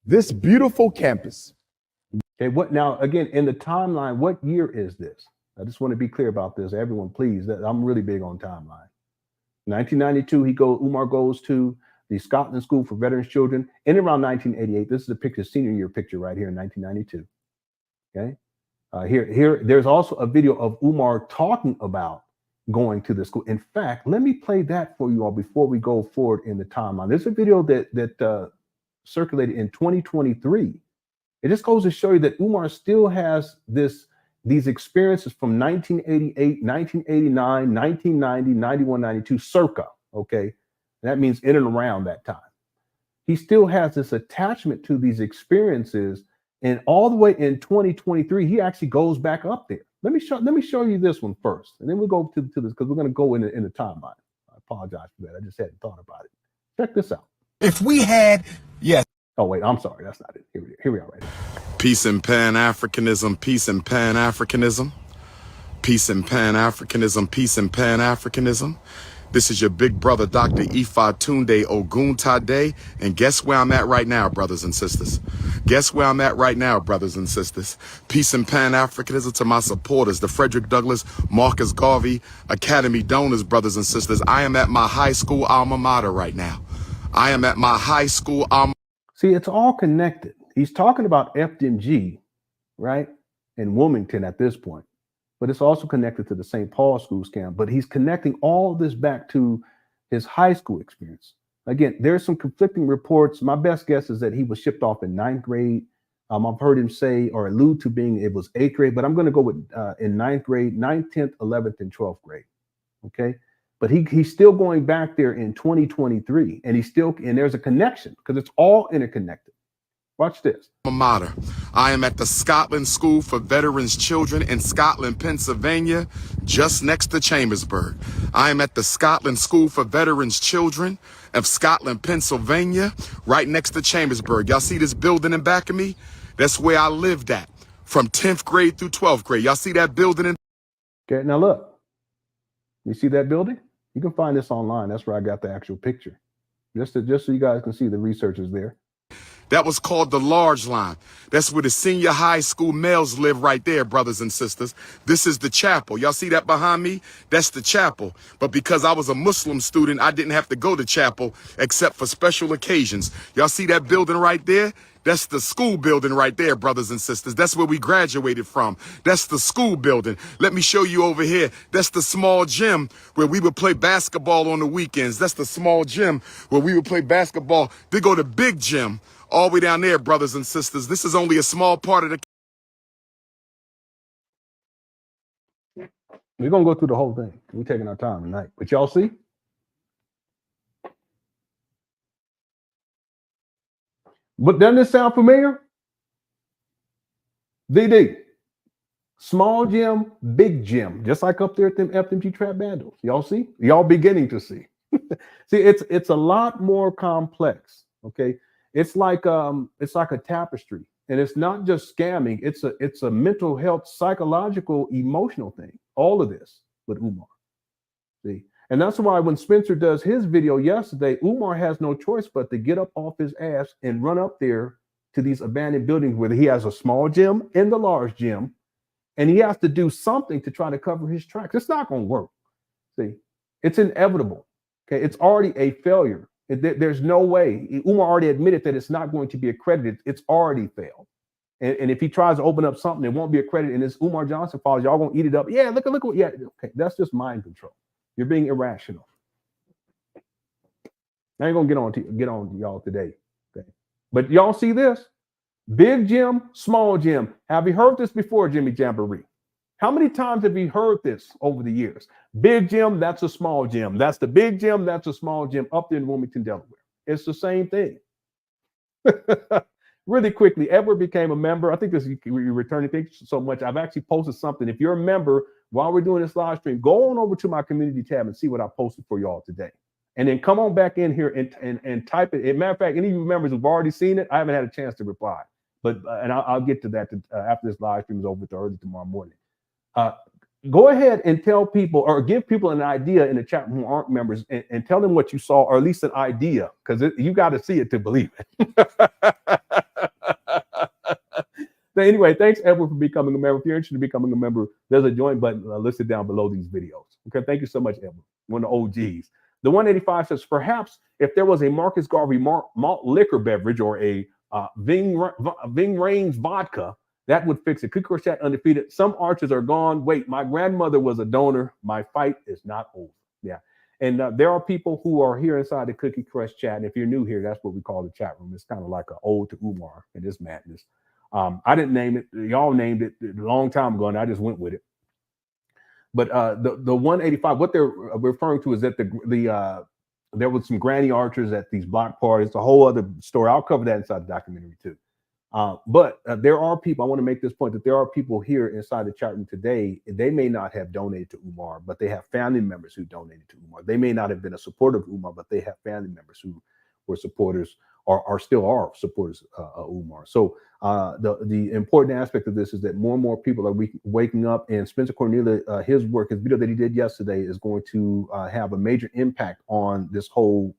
this beautiful campus. Okay, what now, again, in the timeline, what year is this? I just want to be clear about this. Everyone, please, I'm really big on timeline. 1992, Umar goes to the Scotland School for Veterans Children in around 1988. This is a picture, senior year picture right here in 1992. Okay, here, there's also a video of Umar talking about going to the school. In fact, let me play that for you all before we go forward in the timeline. There's a video that circulated in 2023. It just goes to show you that Umar still has these experiences from 1988, 1989, 1990, 91, 92, circa, okay? That means in and around that time. He still has this attachment to these experiences, and all the way in 2023, he actually goes back up there. Let me show you this one first, and then we'll go to this, because we're going to go in the timeline. I apologize for that. I just hadn't thought about it. Check this out. If we had, yes. Oh, wait, I'm sorry. That's not it. Here we are right here. Peace and Pan Africanism, peace and Pan Africanism, peace and Pan Africanism, peace and Pan Africanism. This is your big brother, Dr. Ifatunde Oguntade. And guess where I'm at right now, brothers and sisters? Guess where I'm at right now, brothers and sisters? Peace and Pan Africanism to my supporters, the Frederick Douglass Marcus Garvey Academy donors, brothers and sisters. I am at my high school alma mater right now. I am at my high school alma. See, it's all connected. He's talking about FDMG, right? In Wilmington at this point, but it's also connected to the St. Paul school scam. But he's connecting all of this back to his high school experience. Again, there's some conflicting reports. My best guess is that he was shipped off in 9th grade. I've heard him say or allude to being it was 8th grade, but I'm going to go with in 9th grade, 9th, 10th, 11th, and 12th grade. Okay. But he's still going back there in 2023, and there's a connection because it's all interconnected. Watch this. Mater. I am at the Scotland School for Veterans Children in Scotland, Pennsylvania, just next to Chambersburg. I am at the Scotland School for Veterans Children of Scotland, Pennsylvania, right next to Chambersburg. Y'all see this building in back of me? That's where I lived at from 10th grade through 12th grade. Y'all see that building? Okay, now look. You see that building? You can find this online. That's where I got the actual picture. Just so you guys can see the researchers there. That was called the Large Line. That's where the senior high school males live right there, brothers and sisters. This is the chapel. Y'all see that behind me? That's the chapel. But because I was a Muslim student, I didn't have to go to chapel except for special occasions. Y'all see that building right there? That's the school building right there, brothers and sisters. That's where we graduated from. That's the school building. Let me show you over here. That's the small gym where we would play basketball on the weekends. That's the small gym where we would play basketball. They go to big gym all the way down there, brothers and sisters. This is only a small part of the... We're going to go through the whole thing. We're taking our time tonight. But y'all see? But doesn't this sound familiar? DD. Small gym, big gym. Just like up there at them FDMG trap bandles. Y'all see? Y'all beginning to see. See, it's a lot more complex. Okay. It's like a tapestry. And it's not just scamming. It's a mental health, psychological, emotional thing. All of this with Umar. See? And that's why when Spencer does his video yesterday, Umar has no choice but to get up off his ass and run up there to these abandoned buildings where he has a small gym and the large gym, and he has to do something to try to cover his tracks. It's not going to work. See, it's inevitable. Okay, it's already a failure There's no way. Umar already admitted that it's not going to be accredited. It's already failed. And if he tries to open up something, it won't be accredited. And this Umar Johnson follows, y'all gonna eat it up. Yeah, look what. Yeah, okay, that's just mind control. You're being irrational. I ain't gonna get on to y'all today. Okay, but y'all see this? Big Jim, small Jim. Have you heard this before, Jimmy Jamboree? How many times have you heard this over the years? Big Jim, that's a small Jim. That's the big Jim, that's a small Jim up there in Wilmington, Delaware. It's the same thing. Really quickly, Edward became a member. I think this is returning. Thank you so much. I've actually posted something. If you're a member, while we're doing this live stream, go on over to my community tab and see what I posted for y'all today. And then come on back in here and type it. As a matter of fact, any of you members who've already seen it, I haven't had a chance to reply. But and I'll get to that after this live stream is over early tomorrow morning. Go ahead and tell people or give people an idea in the chat room who aren't members and tell them what you saw, or at least an idea, because you got to see it to believe it. So anyway, thanks, Edward, for becoming a member. If you're interested in becoming a member, there's a join button listed down below these videos. Okay, thank you so much, Edward, one of the OGs. The 185 says, perhaps if there was a Marcus Garvey malt liquor beverage or a Ving Rains vodka, that would fix it. Cookie Crush Chat undefeated. Some archers are gone. Wait, my grandmother was a donor. My fight is not over. Yeah. And there are people who are here inside the Cookie Crush Chat. And if you're new here, that's what we call the chat room. It's kind of like an ode to Umar and this madness. I didn't name it. Y'all named it a long time ago, and I just went with it. But the 185, what they're referring to is that there was some granny archers at these block parties. A whole other story. I'll cover that inside the documentary too. But there are people, I want to make this point, that there are people here inside the chat room today. They may not have donated to Umar, but they have family members who donated to Umar. They may not have been a supporter of Umar, but they have family members who were supporters or still are supporters of Umar. So the important aspect of this is that more and more people are waking up, and Spencer Cornelia, his work, his video that he did yesterday is going to have a major impact on this whole,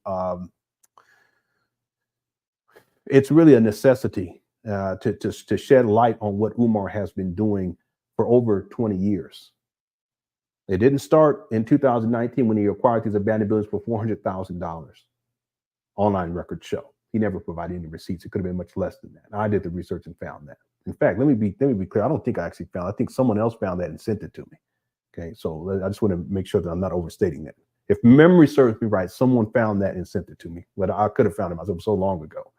it's really a necessity to shed light on what Umar has been doing for over 20 years. It didn't start in 2019 when he acquired these abandoned buildings for $400,000. Online records show. He never provided any receipts. It could have been much less than that. I did the research and found that. In fact, let me be clear. I don't think I actually found it. I think someone else found that and sent it to me. Okay, so I just want to make sure that I'm not overstating that. If memory serves me right, someone found that and sent it to me. But I could have found it myself so long ago.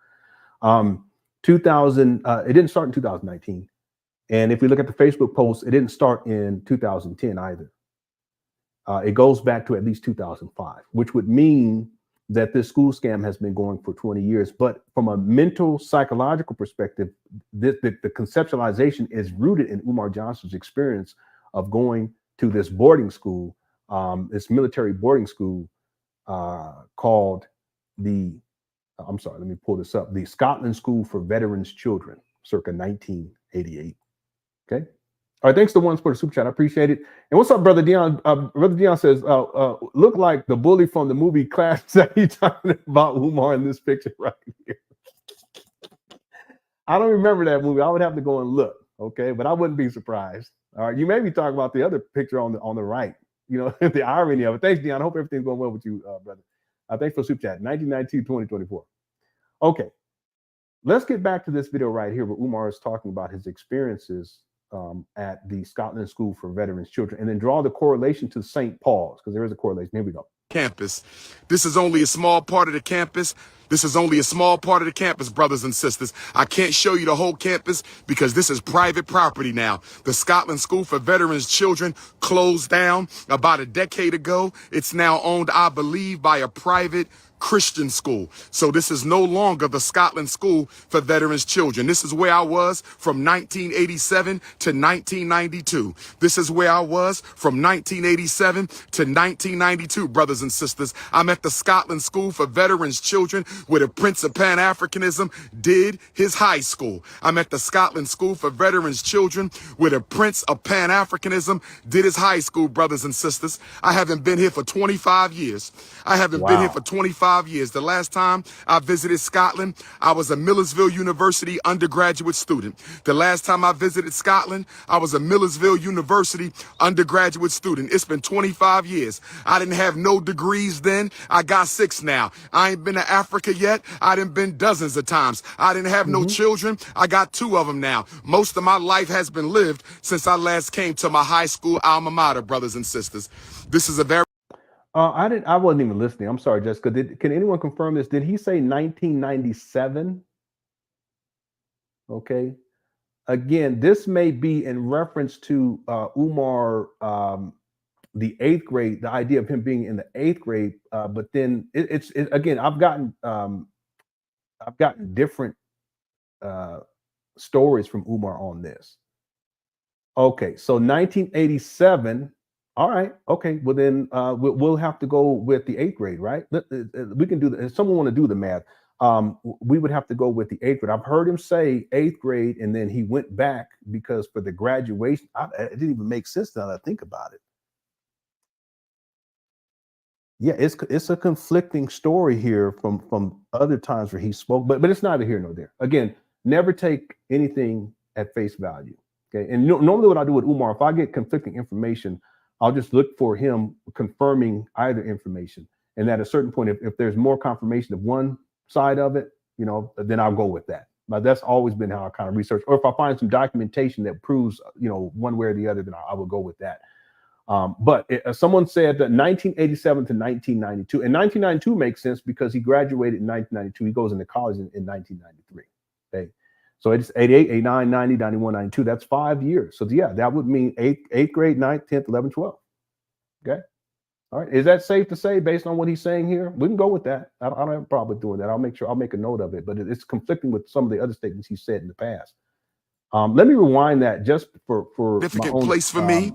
It didn't start in 2019. And if we look at the Facebook post, it didn't start in 2010 either. It goes back to at least 2005, which would mean that this school scam has been going for 20 years. But from a mental, psychological perspective, the conceptualization is rooted in Umar Johnson's experience of going to this boarding school, this military boarding school called the Scotland School for Veterans Children, circa 1988. Okay. All right, thanks to ones for the super chat. I appreciate it. And what's up, Brother Dion? Brother Dion says, look like the bully from the movie Class. He's talking about Umar in this picture right here. I don't remember that movie. I would have to go and look, okay? But I wouldn't be surprised. All right, you may be talking about the other picture on the right, you know, the irony of it. Thanks, Dion. I hope everything's going well with you, brother. Thanks for the super chat. 1992-2024. Okay, let's get back to this video right here where Umar is talking about his experiences at the Scotland School for Veterans Children, and then draw the correlation to St. Paul's, because there is a correlation. Here we go. Campus. This is only a small part of the campus. This is only a small part of the campus, brothers and sisters. I can't show you the whole campus because this is private property now. The Scotland School for Veterans Children closed down about a decade ago. It's now owned, I believe, by a private Christian school. So this is no longer the Scotland School for Veterans Children. This is where I was from 1987 to 1992. This is where I was from 1987 to 1992, brothers and sisters. I'm at the Scotland School for Veterans Children, where the Prince of Pan Africanism did his high school. I'm at the Scotland School for Veterans Children, where the Prince of Pan Africanism did his high school, brothers and sisters. I haven't been here for 25 years. I haven't been here for 25 years. The last time I visited Scotland, I was a Millersville University undergraduate student. The last time I visited Scotland, I was a Millersville University undergraduate student. It's been 25 years. I didn't have no degrees then. I got 6 now. I ain't been to Africa yet. I done been dozens of times. I didn't have no children. I got 2 of them now. Most of my life has been lived since I last came to my high school alma mater, brothers and sisters. This is a very I wasn't even listening. I'm sorry, Jessica. Can anyone confirm this? Did he say 1997? Okay. Again, this may be in reference to Umar, the 8th grade, the idea of him being in the 8th grade. But then it's again, I've gotten different stories from Umar on this. Okay, so 1987. All right. Okay. Well, then we'll have to go with the 8th grade, right? We can do that. If someone want to do the math, we would have to go with the 8th grade. I've heard him say 8th grade, and then he went back because for the graduation, it didn't even make sense now that I think about it. Yeah, it's a conflicting story here from other times where he spoke, but it's neither here nor there. Again, never take anything at face value. Okay. And normally what I do with Umar, if I get conflicting information, I'll just look for him confirming either information. And at a certain point, if there's more confirmation of one side of it, then I'll go with that. But that's always been how I kind of research. Or if I find some documentation that proves, one way or the other, then I will go with that. But someone said that 1987 to 1992, and 1992 makes sense because he graduated in 1992. He goes into college in 1993. Okay. So it's 88, 89, 90, 91, 92. That's 5 years. So yeah, that would mean 8th grade, 9th, 10th, 11th, 12th. Okay. All right. Is that safe to say based on what he's saying here? We can go with that. I don't have a problem with doing that. I'll make a note of it, but it's conflicting with some of the other statements he said in the past. Let me rewind that just for significant place for me.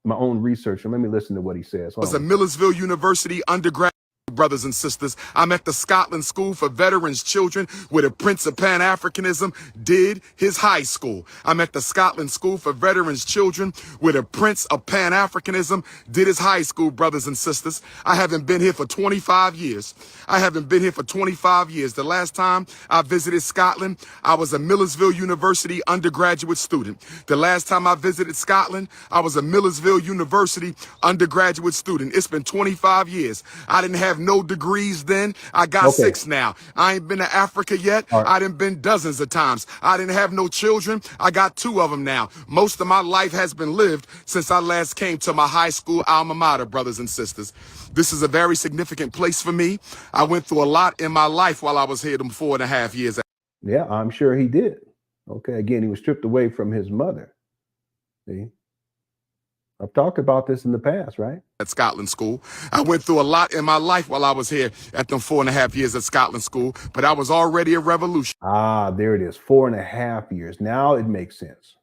My own research, and let me listen to what he says. I was a Millersville University undergrad. Brothers and sisters, I'm at the Scotland School for Veterans Children, where the Prince of Pan Africanism did his high school. I'm at the Scotland School for Veterans Children, where the Prince of Pan Africanism did his high school, brothers and sisters. I haven't been here for 25 years. I haven't been here for 25 years. The last time I visited Scotland, I was a Millersville University undergraduate student. The last time I visited Scotland, I was a Millersville University undergraduate student. It's been 25 years. I didn't have no degrees then. I got 6 now. I ain't been to Africa yet. Right. I done been dozens of times. I didn't have no children. I got 2 of them now. Most of my life has been lived since I last came to my high school alma mater, brothers and sisters. This is a very significant place for me. I went through a lot in my life while I was here them 4.5 years. Yeah, I'm sure he did. Okay, again, he was stripped away from his mother. See? I've talked about this in the past, right? At Scotland School. I went through a lot in my life while I was here at them 4.5 years at Scotland School, but I was already a revolution. Ah, there it is. 4.5 years. Now it makes sense.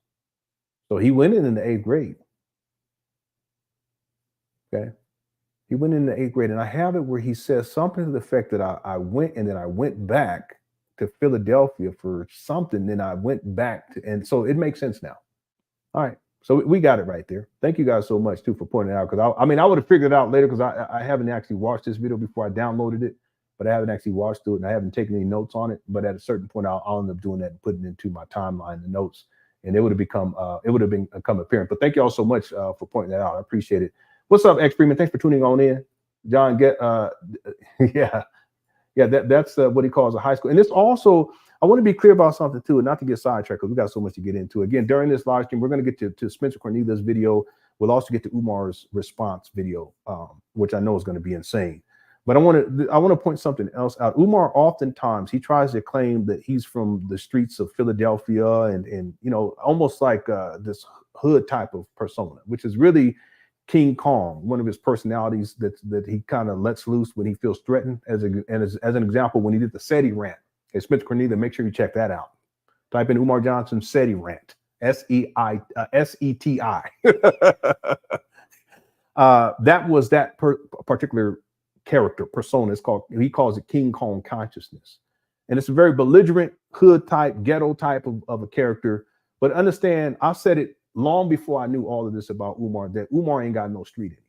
So he went in the 8th grade. Okay. He went in the 8th grade, and I have it where he says something to the effect that I went and then I went back to Philadelphia for something. Then I went back to, and so it makes sense now. All right. So we got it right there. Thank you guys so much too for pointing it out. Because I would have figured it out later because I haven't actually watched this video before I downloaded it, but I haven't actually watched it and I haven't taken any notes on it. But at a certain point, I'll end up doing that and putting it into my timeline, the notes, and it would have become apparent. But thank you all so much for pointing that out. I appreciate it. What's up, X Freeman? Thanks for tuning on in. John, that's what he calls a high school. And this also, I want to be clear about something too, and not to get sidetracked because we got so much to get into. Again, during this live stream, we're going to get to Spencer Cornelia's video. We'll also get to Umar's response video, which I know is going to be insane. But I want to point something else out. Umar oftentimes he tries to claim that he's from the streets of Philadelphia and almost like this hood type of persona, which is really King Kong, one of his personalities that he kind of lets loose when he feels threatened. As an example, when he did the SETI rant. Hey, Spencer Cornelia, make sure you check that out. Type in Umar Johnson SETI rant, S-E-T-I. That was that particular character persona. He calls it King Kong consciousness. And it's a very belligerent hood type, ghetto type of a character. But understand, I said it long before I knew all of this about Umar, that Umar ain't got no street in him.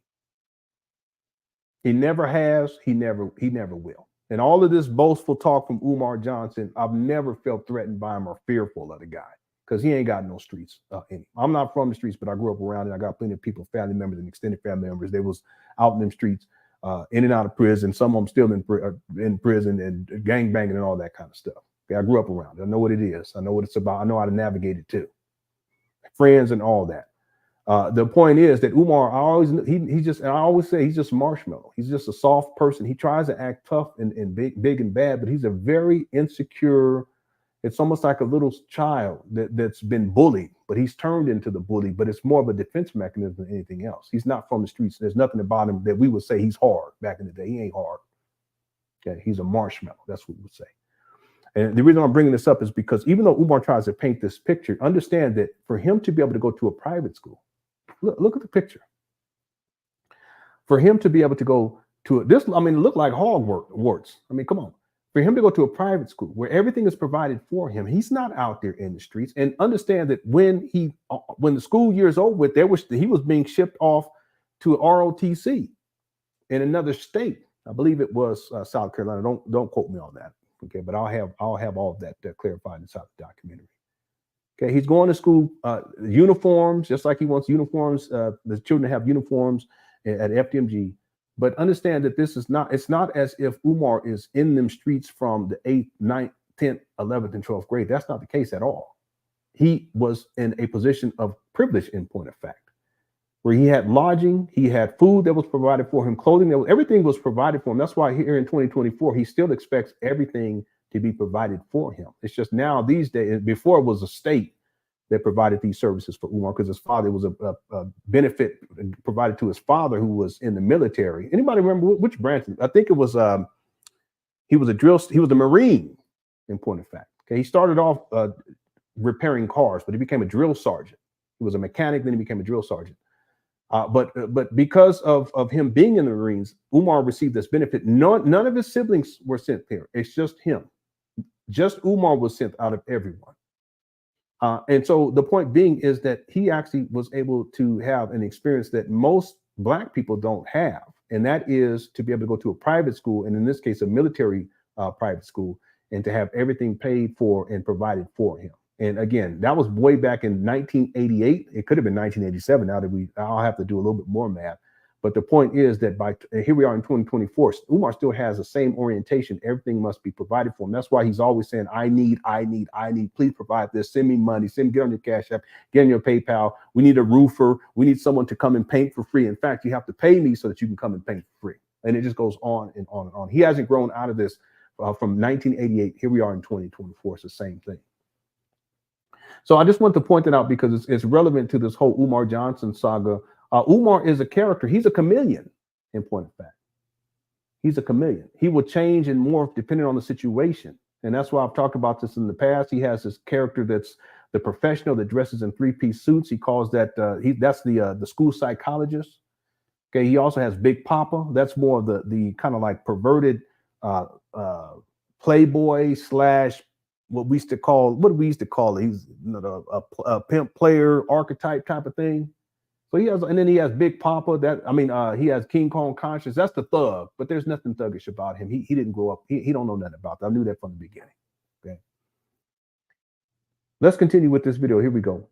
He never has, he never will. And all of this boastful talk from Umar Johnson, I've never felt threatened by him or fearful of the guy, because he ain't got no streets in him. I'm not from the streets, but I grew up around it. I got plenty of people, family members and extended family members. They was out in them streets, in and out of prison. Some of them still in prison and gangbanging and all that kind of stuff. Okay, I grew up around it. I know what it is. I know what it's about. I know how to navigate it too. Friends and all that. The point is that Umar, I always say he's just marshmallow. He's just a soft person. He tries to act tough and big and bad, but he's a very insecure. It's almost like a little child that's been bullied, but he's turned into the bully, but it's more of a defense mechanism than anything else. He's not from the streets. There's nothing about him that we would say he's hard back in the day. He ain't hard. Okay, he's a marshmallow. That's what we would say. And the reason I'm bringing this up is because even though Umar tries to paint this picture, understand that for him to be able to go to a private school, look at the picture. For him to be able to go to this, I mean, it looked like Hogwarts. I mean, come on. For him to go to a private school where everything is provided for him, he's not out there in the streets. And understand that when the school year is over with, he was being shipped off to ROTC in another state. I believe it was South Carolina. Don't quote me on that. Okay, but I'll have all of that clarified inside the documentary. Okay, he's going to school, uniforms, just like he wants uniforms, the children to have uniforms at FDMG. But understand that it's not as if Umar is in them streets from the 8th, 9th, 10th, 11th, and 12th grade. That's not the case at all. He was in a position of privilege, in point of fact, where he had lodging, he had food that was provided for him, clothing, everything was provided for him. That's why here in 2024, he still expects everything to be provided for him. It's just now these days, before it was a state that provided these services for Umar, because his father was a benefit provided to his father who was in the military. Anybody remember which branch? I think it was, he was a Marine, in point of fact. Okay, he started off repairing cars, but he became a drill sergeant. He was a mechanic, then he became a drill sergeant. But because of him being in the Marines, Umar received this benefit. None of his siblings were sent there. It's just him. Just Umar was sent out of everyone. And so the point being is that he actually was able to have an experience that most Black people don't have. And that is to be able to go to a private school, and in this case, a military private school, and to have everything paid for and provided for him. And again, that was way back in 1988. It could have been 1987. Now that I'll have to do a little bit more math. But the point is that here we are in 2024, Umar still has the same orientation. Everything must be provided for him. That's why he's always saying, I need, please provide this. Send me money, get on your Cash App, get on your PayPal. We need a roofer. We need someone to come and paint for free. In fact, you have to pay me so that you can come and paint for free. And it just goes on and on and on. He hasn't grown out of this from 1988. Here we are in 2024. It's the same thing. So I just want to point that out because it's relevant to this whole Umar Johnson saga. Umar is a character. He's a chameleon, in point of fact. He's a chameleon. He will change and morph depending on the situation. And that's why I've talked about this in the past. He has this character that's the professional that dresses in three-piece suits. He calls that, that's the school psychologist. Okay, he also has Big Papa. That's more of the kind of like perverted playboy / what we used to call it. He's a pimp player archetype type of thing. So then he has Big Papa. He has King Kong conscience. That's the thug, but there's nothing thuggish about him. He didn't grow up. He don't know nothing about that. I knew that from the beginning. Okay. Let's continue with this video. Here we go.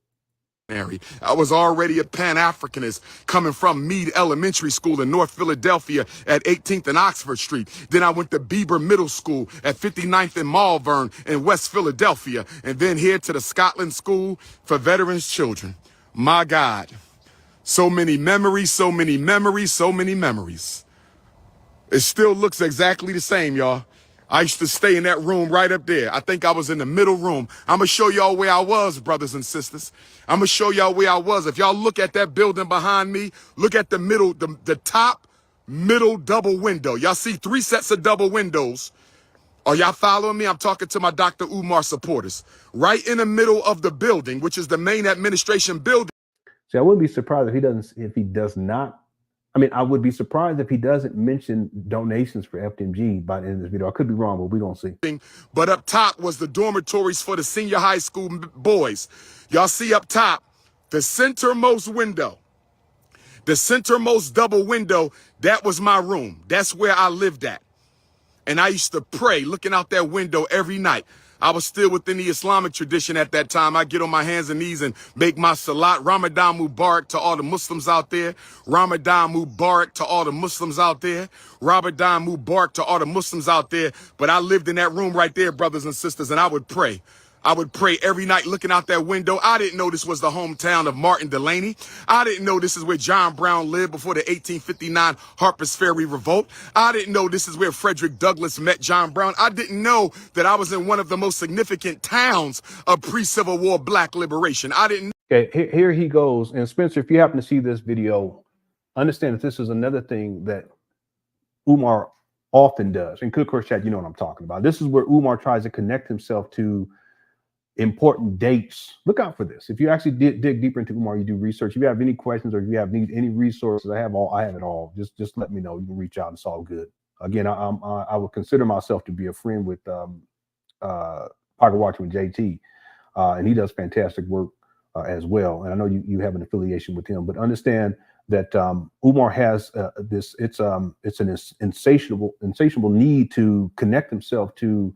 I was already a Pan Africanist coming from Meade Elementary School in North Philadelphia at 18th and Oxford Street. Then I went to Bieber Middle School at 59th and Malvern in West Philadelphia. And then here to the Scotland School for Veterans Children. My God, so many memories, so many memories, so many memories. It still looks exactly the same, y'all. I used to stay in that room right up there. I think I was in the middle room. I'm going to show y'all where I was, brothers and sisters. I'm going to show y'all where I was. If y'all look at that building behind me, look at the middle, the top middle double window. Y'all see 3 sets of double windows. Are y'all following me? I'm talking to my Dr. Umar supporters. Right in the middle of the building, which is the main administration building. See, I wouldn't be surprised if he does not. mean, I would be surprised if he doesn't mention donations for FDMG by the end of this video. I could be wrong, but we're going to see. But up top was the dormitories for the senior high school boys. Y'all see up top, the centermost window, the centermost double window, that was my room. That's where I lived at. And I used to pray looking out that window every night. I was still within the Islamic tradition at that time. I get on my hands and knees and make my salat. Ramadan Mubarak to all the Muslims out there. Ramadan Mubarak to all the Muslims out there. Ramadan Mubarak to all the Muslims out there. But I lived in that room right there, brothers and sisters, and I would pray. I would pray every night looking out that window. I didn't know this was the hometown of Martin Delany. I didn't know this is where John Brown lived before the 1859 Harper's Ferry Revolt. I didn't know this is where Frederick Douglass met John Brown. I didn't know that I was in one of the most significant towns of pre-Civil War black liberation. I didn't. Okay, here he goes. And Spencer, if you happen to see this video, understand that this is another thing that Umar often does. And of course, Chad, you know what I'm talking about. This is where Umar tries to connect himself to important dates. Look out for this. If you actually dig deeper into Umar, you do research. If you have any questions or if you have any resources, I have it all. Just let me know. You can reach out. It's all good. Again, I would consider myself to be a friend with Pocket Watchman JT, and he does fantastic work as well. And I know you have an affiliation with him. But understand that Umar has this. It's an insatiable need to connect himself to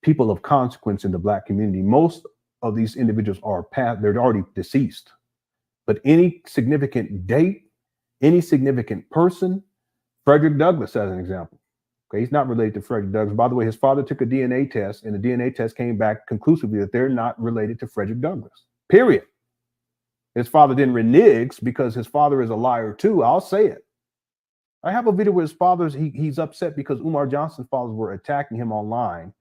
people of consequence in the black community. Most of these individuals they're already deceased. But any significant date, any significant person, Frederick Douglass as an example. Okay, he's not related to Frederick Douglass. By the way, his father took a DNA test, and the DNA test came back conclusively that they're not related to Frederick Douglass. Period. His father didn't renege because his father is a liar too. I'll say it. I have a video where his father's he's upset because Umar Johnson's fathers were attacking him online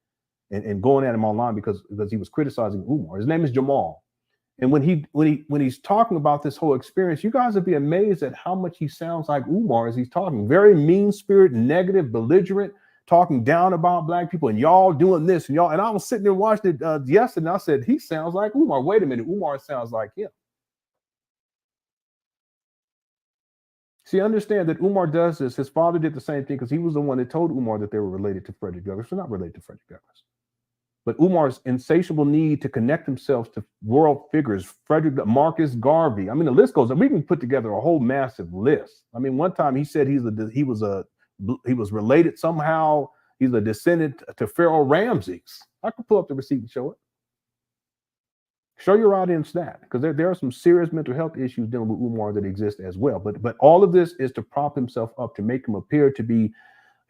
and going at him online because he was criticizing Umar. His name is Jamal. And when he's talking about this whole experience, you guys would be amazed at how much he sounds like Umar as he's talking. Very mean-spirited, negative, belligerent, talking down about black people, and y'all doing this, and I was sitting there watching it yesterday, and I said, he sounds like Umar. Wait a minute, Umar sounds like him. See, understand that Umar does this. His father did the same thing because he was the one that told Umar that they were related to Frederick Douglass. They're not related to Frederick Douglass. But Umar's insatiable need to connect himself to world figures, Frederick, Marcus Garvey. I mean, the list goes on. We can put together a whole massive list. I mean, one time he said he was related somehow. He's a descendant to Pharaoh Ramses. I could pull up the receipt and show it. Show your audience that, because there are some serious mental health issues dealing with Umar that exist as well. But all of this is to prop himself up, to make him appear to be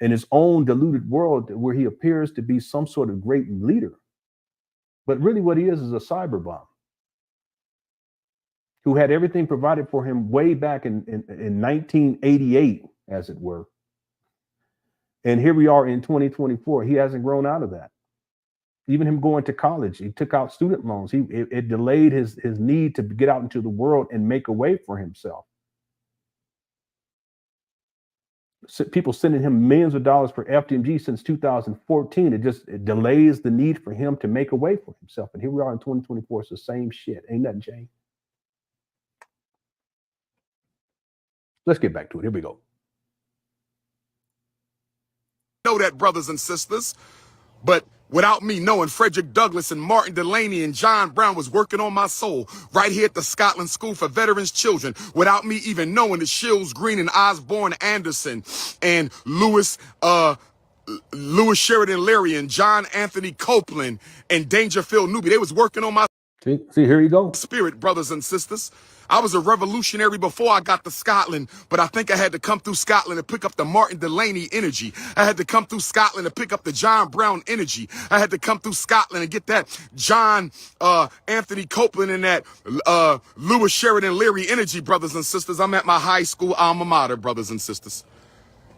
in his own deluded world where he appears to be some sort of great leader. But really what he is a cyber bomb who had everything provided for him way back in 1988, as it were. And here we are in 2024. He hasn't grown out of that. Even him going to college, he took out student loans. It delayed his need to get out into the world and make a way for himself. People sending him millions of dollars for FDMG since 2014. It delays the need for him to make a way for himself. And here we are in 2024. It's the same shit. Ain't nothing changed. Let's get back to it. Here we go. Know that, brothers and sisters, but without me knowing, Frederick Douglass and Martin Delany and John Brown was working on my soul right here at the Scotland School for Veterans Children, without me even knowing that Shields Green and Osborne Anderson and Lewis Sheridan Leary and John Anthony Copeland and Dangerfield Newby, they was working on my See, here you go. spirit, brothers and sisters. I was a revolutionary before I got to Scotland, but I think I had to come through Scotland to pick up the Martin Delany energy. I had to come through Scotland to pick up the John Brown energy. I had to come through Scotland and get that John Anthony Copeland and that Lewis Sheridan Leary energy, brothers and sisters. I'm at my high school alma mater, brothers and sisters.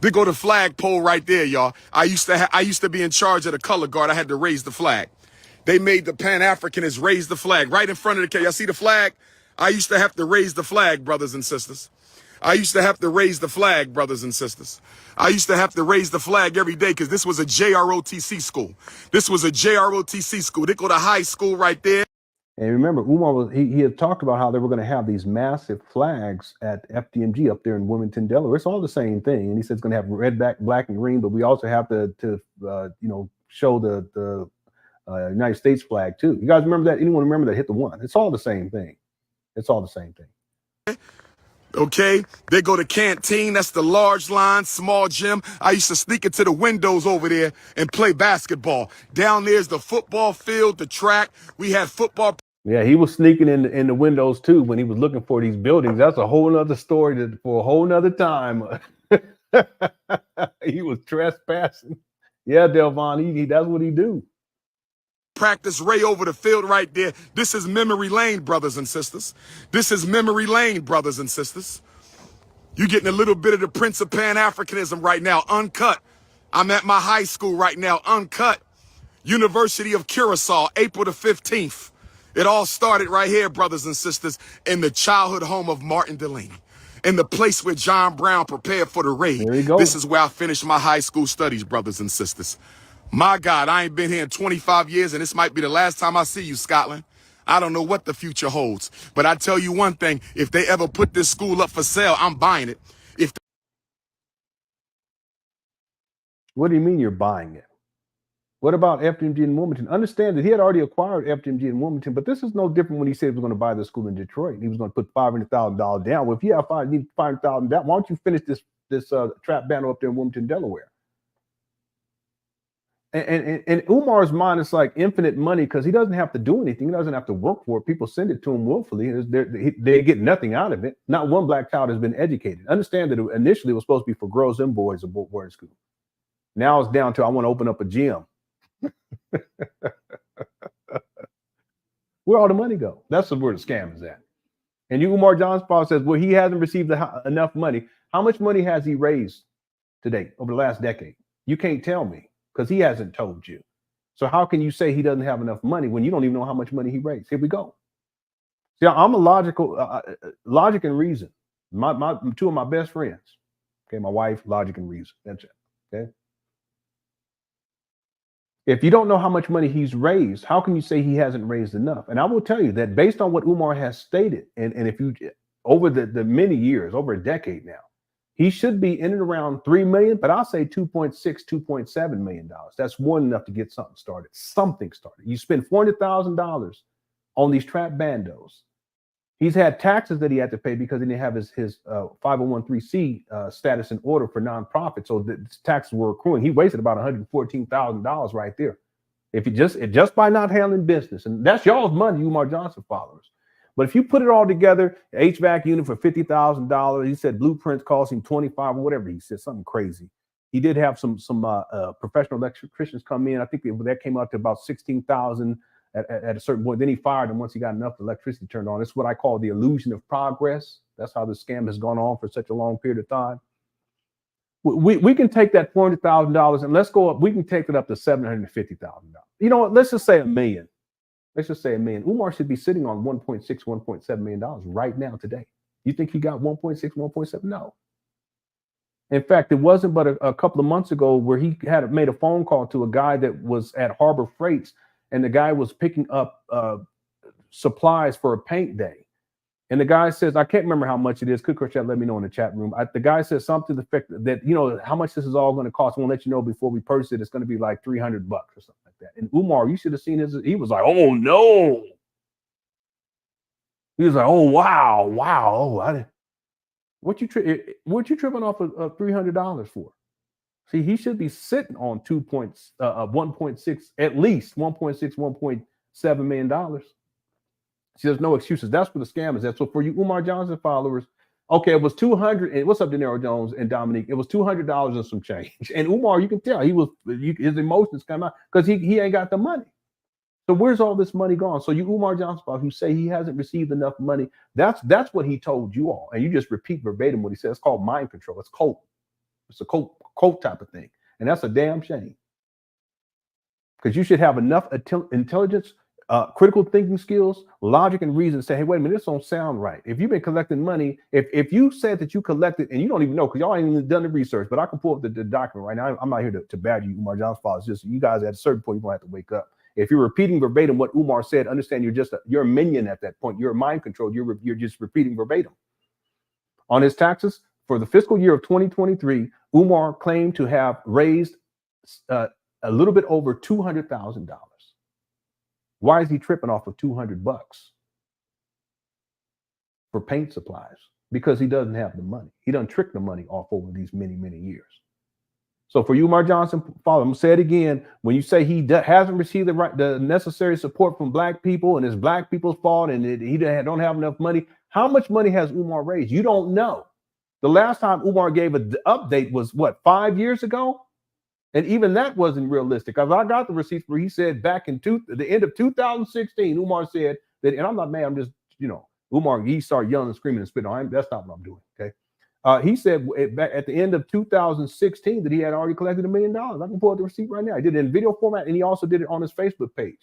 They go to flagpole right there, y'all. I used to be in charge of the color guard. I had to raise the flag. They made the Pan Africanists raise the flag right in front of the. Y'all see the flag? I used to have to raise the flag, brothers and sisters. I used to have to raise the flag, brothers and sisters. I used to have to raise the flag every day because this was a JROTC school. This was a JROTC school. They go to high school right there. And remember, Umar was he had talked about how they were going to have these massive flags at FDMG up there in Wilmington, Delaware. It's all the same thing. And he said it's going to have red, black, and green, but we also have to show the United States flag too. You guys remember that? Anyone remember that? Hit the one. It's all the same thing. It's all the same thing. Okay, they go to canteen. That's the large line, small gym. I used to sneak into the windows over there and play basketball. Down there's the football field, the track. We had football. Yeah, he was sneaking in the windows too when he was looking for these buildings. That's a whole nother story for a whole nother time. He was trespassing. Yeah, Delvon, that's what he do. Practice Ray over the field right there. This is memory lane, brothers and sisters. This is memory lane, brothers and sisters. You're getting a little bit of the Prince of Pan Africanism right now, uncut. I'm at my high school right now, uncut. University of Curacao, April the 15th. It all started right here, brothers and sisters, in the childhood home of Martin Delaney, in the place where John Brown prepared for the raid. There you go. This is where I finished my high school studies, brothers and sisters. My God, I ain't been here in 25 years, and this might be the last time I see you, Scotland. I don't know what the future holds, but I tell you one thing, if they ever put this school up for sale, I'm buying it. What do you mean you're buying it? What about FDMG in Wilmington? Understand that he had already acquired FDMG in Wilmington, but this is no different when he said he was going to buy the school in Detroit. He was going to put $500,000 down. Well, if you have $500,000 down, why don't you finish this trap battle up there in Wilmington, Delaware? And Umar's mind is like infinite money because he doesn't have to do anything. He doesn't have to work for it. People send it to him willfully. They get nothing out of it. Not one black child has been educated. Understand that initially it was supposed to be for girls and boys at boarding school. Now it's down to I want to open up a gym. Where all the money go? That's where the scam is at. And Umar Johnson's father says, well, he hasn't received enough money. How much money has he raised to date over the last decade? You can't tell me because he hasn't told you. So how can you say he doesn't have enough money when you don't even know how much money he raised? Here we go. See, I'm a logic and reason. My two of my best friends. Okay, my wife, logic and reason. That's it. Okay. If you don't know how much money he's raised, how can you say he hasn't raised enough? And I will tell you that based on what Umar has stated, and if you over the many years, over a decade now, he should be in and around 3 million, but I'll say 2.6, $2.7 million. That's more than enough to get something started. You spend $400,000 on these trap bandos. He's had taxes that he had to pay because he didn't have his 501(c) status in order for nonprofit. So the taxes were accruing. He wasted about $114,000 right there. If you just by not handling business, and that's y'all's money, Umar Johnson followers. But if you put it all together, HVAC unit for $50,000, he said blueprints cost him 25 or whatever. He said something crazy. He did have some professional electricians come in. I think that came out to about 16,000 at a certain point. Then he fired them once he got enough electricity turned on. It's what I call the illusion of progress. That's how the scam has gone on for such a long period of time. We can take that $400,000 and let's go up. We can take it up to $750,000. You know what? Let's just say $1 million. Let's just say $1 million. Umar should be sitting on $1.6, $1.7 million right now today. You think he got 1.6, 1.7? No. In fact, it wasn't but a couple of months ago where he had made a phone call to a guy that was at Harbor Freights, and the guy was picking up supplies for a paint day. And the guy says, I can't remember how much it is. Could Chat let me know in the chat room. The guy says something to the effect that, you know, how much this is all going to cost. We'll let you know before we purchase it. It's going to be like $300 or something like that. And Umar, you should have seen his. He was like, oh no. He was like, oh wow. Oh, what you tripping off of $300 for? See, he should be sitting on 1.6, at least $1.6, $1.7 million. See, there's no excuses. That's what the scam is at. So for you Umar Johnson followers, okay, it was 200. And what's up, De Niro Jones and Dominique? It was $200 and some change. And Umar, you can tell his emotions come out because he ain't got the money. So where's all this money gone? So you Umar Johnson followers who say he hasn't received enough money, that's what he told you all, and you just repeat verbatim what he said. It's called mind control. It's cult. It's a cult type of thing, and that's a damn shame. Because you should have enough intelligence, critical thinking skills, logic, and reason to say, hey, wait a minute, this don't sound right. If you've been collecting money, if you said that you collected, and you don't even know because y'all ain't even done the research, but I can pull up the document right now. I'm not here to badger you, Umar Johnson followers. Just you guys at a certain point, you're gonna have to wake up If you're repeating verbatim what Umar said, understand you're a minion at that point. You're mind controlled. You're just repeating verbatim. On his taxes for the fiscal year of 2023, Umar claimed to have raised a little bit over $200,000. Why is he tripping off of $200 for paint supplies? Because he doesn't have the money. He done tricked the money off over these many, many years. So for you, Umar Johnson, follow, I'm gonna say it again. When you say he hasn't received the necessary support from black people and it's black people's fault and he don't have enough money, how much money has Umar raised? You don't know. The last time Umar gave an update was what, 5 years ago? And even that wasn't realistic. I got the receipts where he said back in the end of 2016, Umar said that, and I'm not mad, I'm just, Umar, he started yelling and screaming and spitting on him. That's not what I'm doing, okay? He said at the end of 2016 that he had already collected $1 million. I can pull up the receipt right now. He did it in video format, and he also did it on his Facebook page.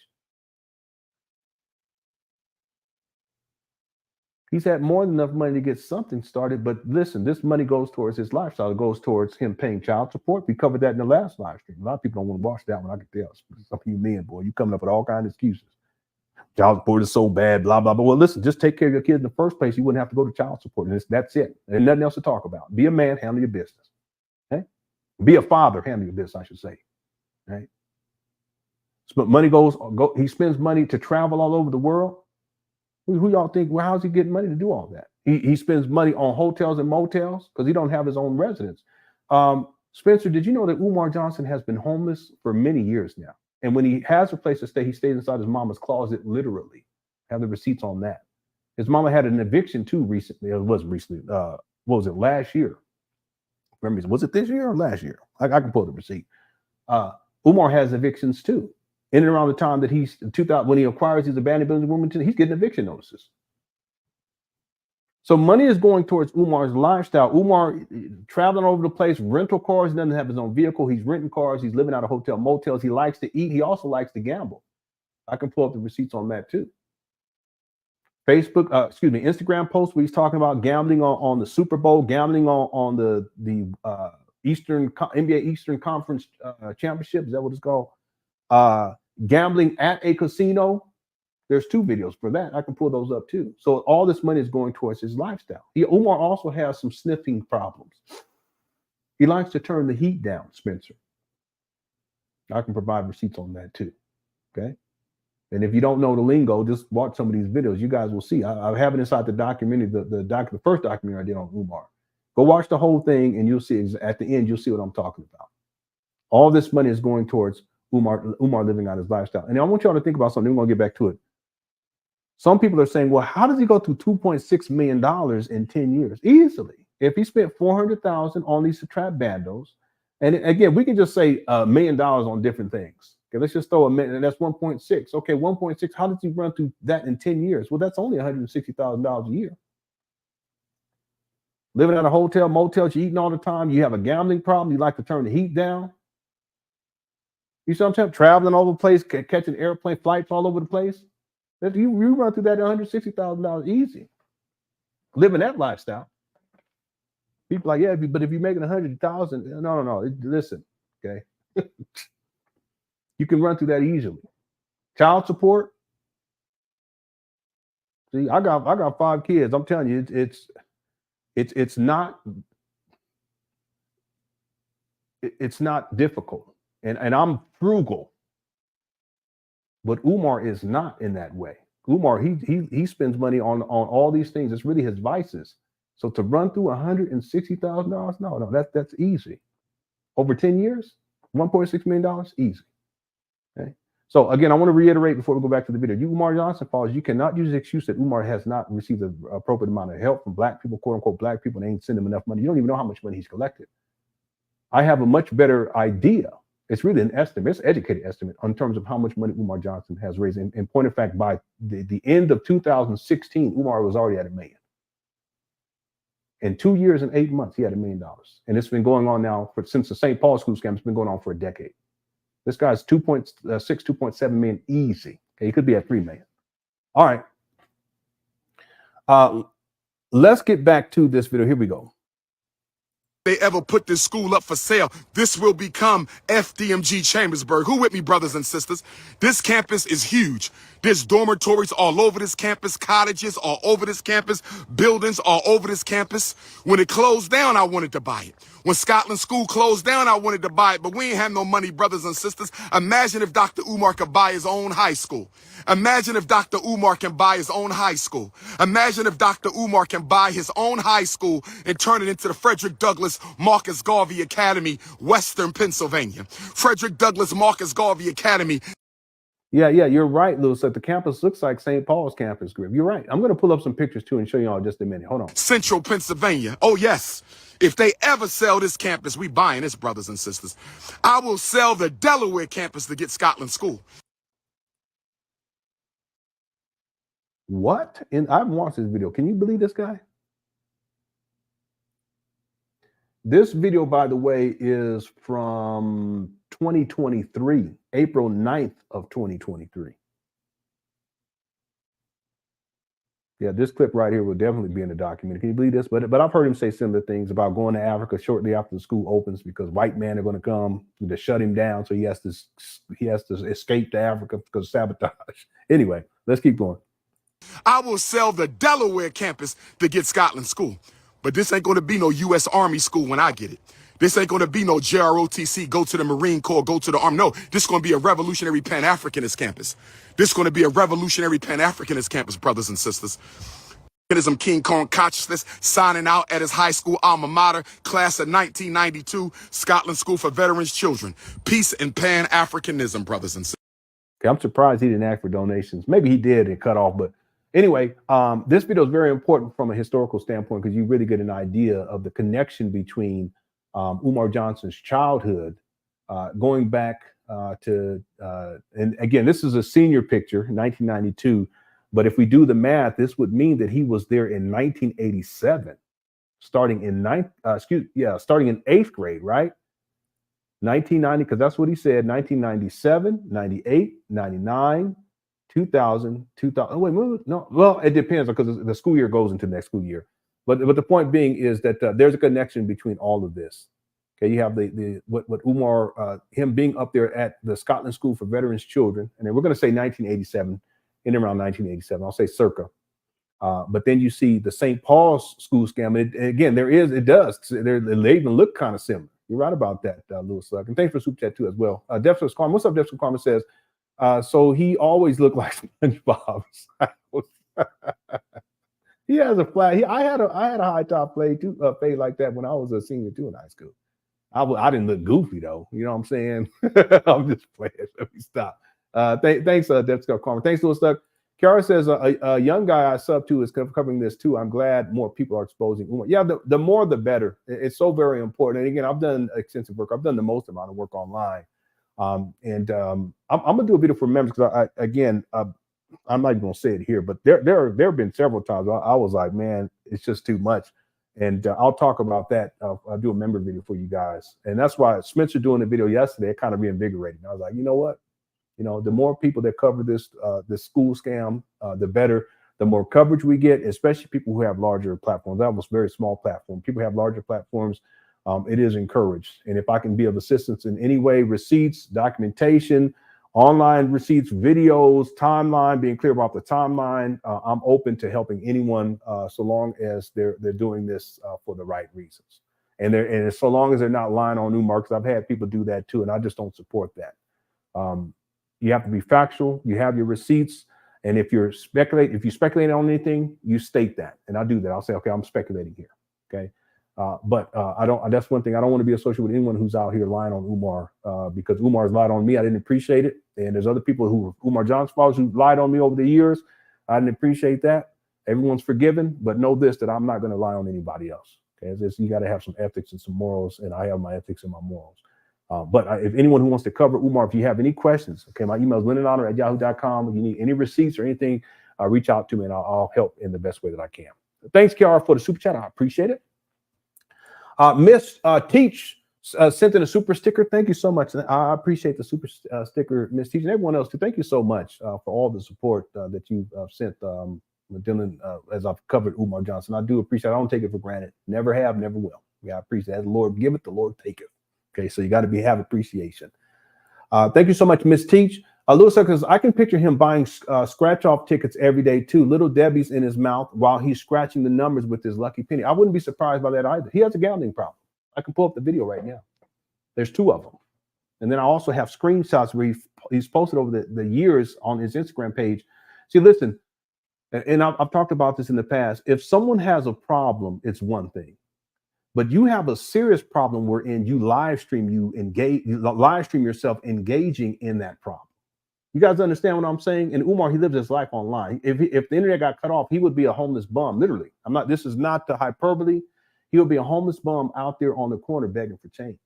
He's had more than enough money to get something started, but listen, this money goes towards his lifestyle. It goes towards him paying child support. We covered that in the last live stream. A lot of people don't want to watch that one. I can tell. Some of you men, boy, you coming up with all kinds of excuses. Child support is so bad, blah, blah, blah. Well, listen, just take care of your kids in the first place. You wouldn't have to go to child support. And that's it. There's nothing else to talk about. Be a man, handle your business. Okay? Be a father, handle your business, I should say. Right? But money he spends money to travel all over the world. Who y'all think, well, how's he getting money to do all that? He spends money on hotels and motels because he don't have his own residence. Spencer, did you know that Umar Johnson has been homeless for many years now? And when he has a place to stay, he stays inside his mama's closet, literally. Have the receipts on that. His mama had an eviction too recently. It wasn't recently. What was it, last year? Remember, was it this year or last year? I can pull the receipt. Umar has evictions too. In and around the time that when he acquires these abandoned buildings in Wilmington, he's getting eviction notices. So money is going towards Umar's lifestyle. Umar traveling all over the place, rental cars. He doesn't have his own vehicle. He's renting cars. He's living out of hotel motels. He likes to eat. He also likes to gamble. I can pull up the receipts on that too. Instagram post where he's talking about gambling on the Super Bowl, gambling on the NBA Eastern Conference Championship. Is that what it's called? Gambling at a casino. There's 2 videos for that. I can pull those up too. So all this money is going towards his lifestyle. Umar also has some sniffing problems. He likes to turn the heat down, Spencer. I can provide receipts on that too. Okay. And if you don't know the lingo, just watch some of these videos. You guys will see. I have it inside the documentary, the first documentary I did on Umar. Go watch the whole thing and you'll see at the end, you'll see what I'm talking about. All this money is going towards Umar living out his lifestyle. And I want y'all to think about something. We're going to get back to it. Some people are saying, well, how does he go through $2.6 million in 10 years? Easily. If he spent $400,000 on these trap bandos, and again, we can just say $1 million on different things. Okay, let's just throw a million, and that's 1.6. Okay, 1.6. How does he run through that in 10 years? Well, that's only $160,000 a year. Living at a hotel, motels, you're eating all the time. You have a gambling problem. You like to turn the heat down. You see what I'm saying? Traveling all over the place, catching airplane flights all over the place. You run through that $160,000 easy. Living that lifestyle. People are like, yeah, but if you're making $100,000, no. Listen, okay. You can run through that easily. Child support. See, I got 5 kids. I'm telling you, it's not difficult. And I'm frugal. But Umar is not in that way. Umar, he spends money on all these things. It's really his vices. So to run through $160,000, no, that's easy. Over 10 years, $1.6 million, easy. Okay. So again, I want to reiterate before we go back to the video. You, Umar Johnson, followers, you cannot use the excuse that Umar has not received the appropriate amount of help from black people, quote unquote black people, and they ain't sending him enough money. You don't even know how much money he's collected. I have a much better idea. It's really an estimate. It's an educated estimate in terms of how much money Umar Johnson has raised. In point of fact, by the end of 2016, Umar was already at $1 million. In 2 years and 8 months, he had $1 million. And it's been going on now since the St. Paul school scam. It's been going on for a decade. This guy's 2.7 million easy. Okay, he could be at 3 million. All right. Let's get back to this video. Here we go. they ever put this school up for sale, this will become FDMG Chambersburg. Who with me, brothers and sisters? This campus is huge. There's dormitories all over this campus, cottages all over this campus, buildings all over this campus. When it closed down, I wanted to buy it. When Scotland School closed down, I wanted to buy it, but we ain't have no money, brothers and sisters. Imagine if Dr. Umar could buy his own high school. Imagine if Dr. Umar can buy his own high school. Imagine if Dr. Umar can buy his own high school and turn it into the Frederick Douglass Marcus Garvey Academy, Western Pennsylvania. Frederick Douglass Marcus Garvey Academy. Yeah, you're right, Lewis. Like the campus looks like St. Paul's campus, Griff. You're right. I'm going to pull up some pictures too and show you all in just a minute. Hold on. Central Pennsylvania. Oh, yes. If they ever sell this campus, we buying this, brothers and sisters. I will sell the Delaware campus to get Scotland School. What? And I haven't watched this video. Can you believe this guy? This video, by the way, is from 2023, April 9th of 2023. Yeah, this clip right here will definitely be in the document. Can you believe this? But I've heard him say similar things about going to Africa shortly after the school opens because white men are going to come to shut him down. So he has to escape to Africa because of sabotage. Anyway, let's keep going. I will sell the Delaware campus to get Scotland School. But this ain't going to be no U.S. Army school when I get it. This ain't going to be no JROTC, go to the Marine Corps, go to the Army. No, this is going to be a revolutionary Pan Africanist campus. This is going to be a revolutionary Pan Africanist campus, brothers and sisters. King Kong consciousness signing out at his high school alma mater, class of 1992, Scotland School for Veterans Children. Peace and Pan Africanism, brothers and sisters. Okay, I'm surprised he didn't ask for donations. Maybe he did and cut off, but anyway, this video is very important from a historical standpoint because you really get an idea of the connection between Umar Johnson's childhood, going back to, and again, this is a senior picture, 1992. But if we do the math, this would mean that he was there in 1987, starting in starting in 8th grade, right? 1990, because that's what he said, 1997, 98, 99, 2000, 2000. Oh, wait, no, well, it depends because the school year goes into the next school year. But the point being is that there's a connection between all of this. Okay, you have what Umar, him being up there at the Scotland School for Veterans Children, and then we're going to say 1987, in around 1987. I'll say circa. But then you see the St. Paul's school scam, and again, they even look kind of similar. You're right about that, Lewis. And thanks for super chat too as well. Defson Carmen, what's up, Defson Carmen says, so he always looked like SpongeBob. He has a flat. I had a high top fade like that when I was a senior too in high school. I didn't look goofy though. You know what I'm saying? I'm just playing. Let me stop. Thanks, Defson Carmen. Thanks, Lewis. Kiara says a young guy I sub to is covering this too. I'm glad more people are exposing Umar. Yeah, the more the better. It's so very important. And again, I've done extensive work. I've done the most amount of work online. I'm gonna do a video for members because I'm not even gonna say it here, but there have been several times I was like, man, it's just too much. And I'll talk about that. I'll do a member video for you guys. And that's why Spencer doing the video yesterday, it kind of reinvigorated. I was like, you know what? You know, the more people that cover this school scam, the better. The more coverage we get, especially people who have larger platforms. That was a very small platform. People who have larger platforms. It is encouraged. And if I can be of assistance in any way, receipts, documentation, online receipts, videos, timeline, being clear about the timeline, I'm open to helping anyone so long as they're doing this for the right reasons. And so long as they're not lying on Umar, because I've had people do that too, and I just don't support that. You have to be factual. You have your receipts. And if you speculate on anything, you state that. And I do that. I'll say, okay, I'm speculating here. Okay. But that's one thing. I don't want to be associated with anyone who's out here lying on Umar because Umar's lied on me. I didn't appreciate it. And there's other people who Umar Johnson followers who lied on me over the years. I didn't appreciate that. Everyone's forgiven, but know this, that I'm not going to lie on anybody else. Okay. You got to have some ethics and some morals, and I have my ethics and my morals. But if anyone who wants to cover Umar, if you have any questions, okay, my email is LenonHonor@yahoo.com. If you need any receipts or anything, reach out to me and I'll help in the best way that I can. Thanks, Kiara, for the super chat. I appreciate it. Miss Teach sent in a super sticker. Thank you so much. I appreciate the super sticker, Miss Teach, and everyone else too. Thank you so much for all the support that you've sent Dylan as I've covered Umar Johnson. I do appreciate it. I don't take it for granted. Never have, never will. I appreciate that. The Lord give it, the Lord take it. Okay, so you got to have appreciation. Thank you so much, Miss Teach. Louis, because I can picture him buying scratch-off tickets every day too. Little Debbie's in his mouth while he's scratching the numbers with his lucky penny. I wouldn't be surprised by that either. He has a gambling problem. I can pull up the video right now. There's 2 of them. And then I also have screenshots where he's posted over the years on his Instagram page. See, listen, and I've talked about this in the past. If someone has a problem, it's one thing. But you have a serious problem wherein you live stream yourself engaging in that problem. You guys understand what I'm saying? And Umar, he lives his life online. If the internet got cut off, he would be a homeless bum, literally. This is not the hyperbole. He would be a homeless bum out there on the corner begging for change.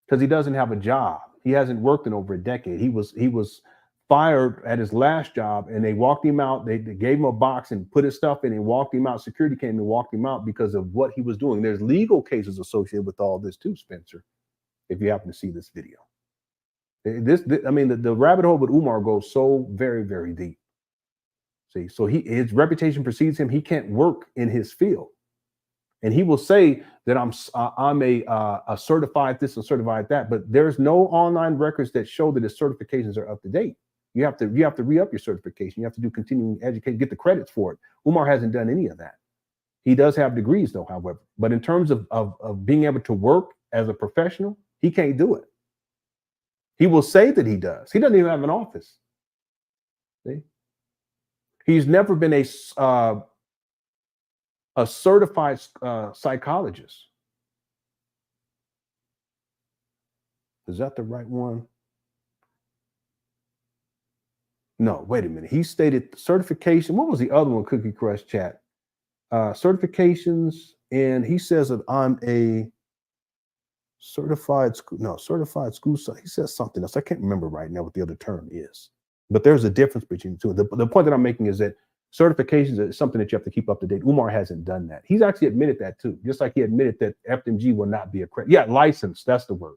Because he doesn't have a job. He hasn't worked in over a decade. He was fired at his last job, and they walked him out. They gave him a box and put his stuff in and walked him out. Security came and walked him out because of what he was doing. There's legal cases associated with all this too, Spencer, if you happen to see this video. The rabbit hole with Umar goes so very, very deep. See, so his reputation precedes him. He can't work in his field. And he will say that I'm a certified this and certified that, but there's no online records that show that his certifications are up to date. You have to re-up your certification. You have to do continuing education, get the credits for it. Umar hasn't done any of that. He does have degrees though, however. But in terms of being able to work as a professional, he can't do it. He will say that he does. He doesn't even have an office. See? He's never been a certified psychologist. Is that the right one? No, wait a minute. He stated certification. What was the other one, Cookie Crush chat? Certifications, and he says that I'm a certified school. He says something else. I can't remember right now what the other term is. But there's a difference between the two. The point that I'm making is that certifications is something that you have to keep up to date. Umar hasn't done that. He's actually admitted that too, just like he admitted that FDMG will not be accredited. Yeah, licensed, that's the word.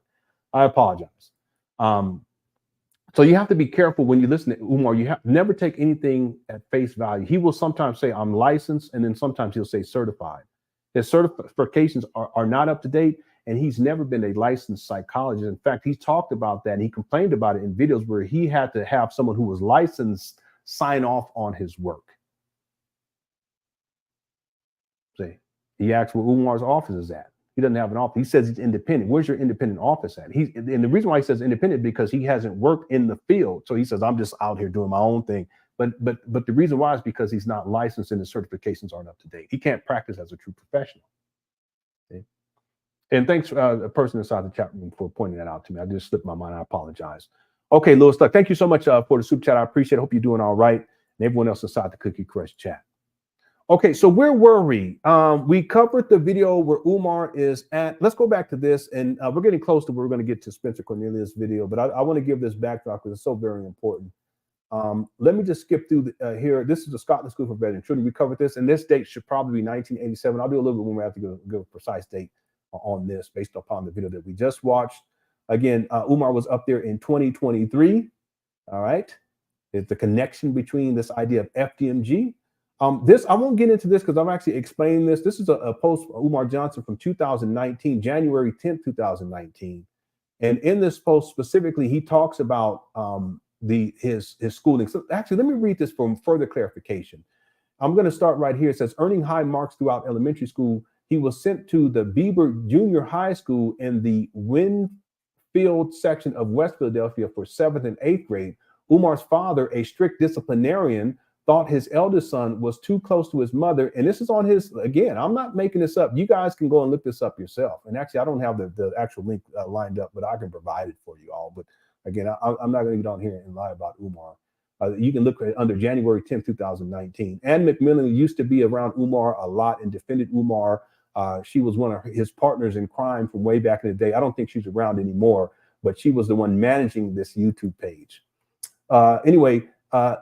I apologize. So you have to be careful when you listen to Umar. You have never take anything at face value. He will sometimes say, I'm licensed, and then sometimes he'll say certified. His certifications are not up to date, and he's never been a licensed psychologist. In fact, he talked about that, and he complained about it in videos where he had to have someone who was licensed sign off on his work. See, he asked where Umar's office is at. He doesn't have an office. He says he's independent. Where's your independent office at? And the reason why he says independent is because he hasn't worked in the field. So he says, I'm just out here doing my own thing. But the reason why is because he's not licensed and his certifications aren't up to date. He can't practice as a true professional. Okay? And thanks the person inside the chat room for pointing that out to me. I just slipped my mind. I apologize. Okay, Louis, thank you so much for the super chat. I appreciate it. Hope you're doing all right. And everyone else inside the Cookie Crush chat. Okay, so where were we? We covered the video where Umar is at. Let's go back to this, and we're getting close to where we're going to get to Spencer Cornelia's video, but I want to give this backdrop because it's so very important. Let me just skip through here. This is the Scotland School for Veterans Children. We covered this, and this date should probably be 1987. I'll do a little bit when we have to give a precise date on this based upon the video that we just watched. Again, Umar was up there in 2023. All right. It's the connection between this idea of FDMG. I won't get into this because I've actually explained this. This is a post from Umar Johnson from 2019, January 10th, 2019. And in this post specifically, he talks about his schooling. So actually, let me read this for further clarification. I'm going to start right here. It says, earning high marks throughout elementary school, he was sent to the Bieber Junior High School in the Winfield section of West Philadelphia for 7th and 8th grade. Umar's father, a strict disciplinarian, thought his eldest son was too close to his mother. And this is on his, again, I'm not making this up. You guys can go and look this up yourself. And actually, I don't have the actual link lined up, but I can provide it for you all. But again, I'm not going to get on here and lie about Umar. You can look at under January 10th, 2019. Ann McMillan used to be around Umar a lot and defended Umar. She was one of his partners in crime from way back in the day. I don't think she's around anymore, but she was the one managing this YouTube page. Anyway,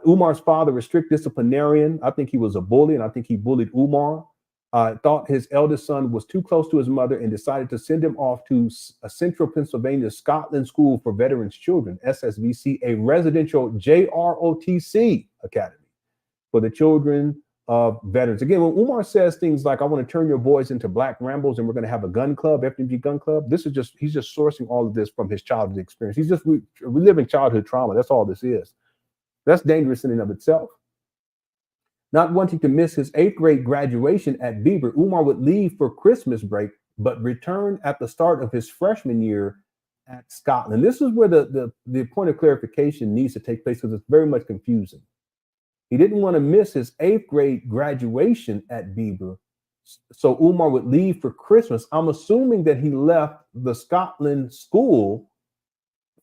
Umar's father, a strict disciplinarian. I think he was a bully, and I think he bullied Umar. Thought his eldest son was too close to his mother and decided to send him off to a Central Pennsylvania Scotland School for Veterans Children, SSVC, a residential JROTC academy for the children of veterans. Again, when Umar says things like, I want to turn your boys into black Rambos and we're going to have a gun club, FDMG gun club, he's just sourcing all of this from his childhood experience. He's just reliving childhood trauma. That's all this is. That's dangerous in and of itself. Not wanting to miss his 8th grade graduation at Beaver, Umar would leave for Christmas break, but return at the start of his freshman year at Scotland. This is where the point of clarification needs to take place, because it's very much confusing. He didn't want to miss his 8th grade graduation at Beaver, so Umar would leave for Christmas. I'm assuming that he left the Scotland school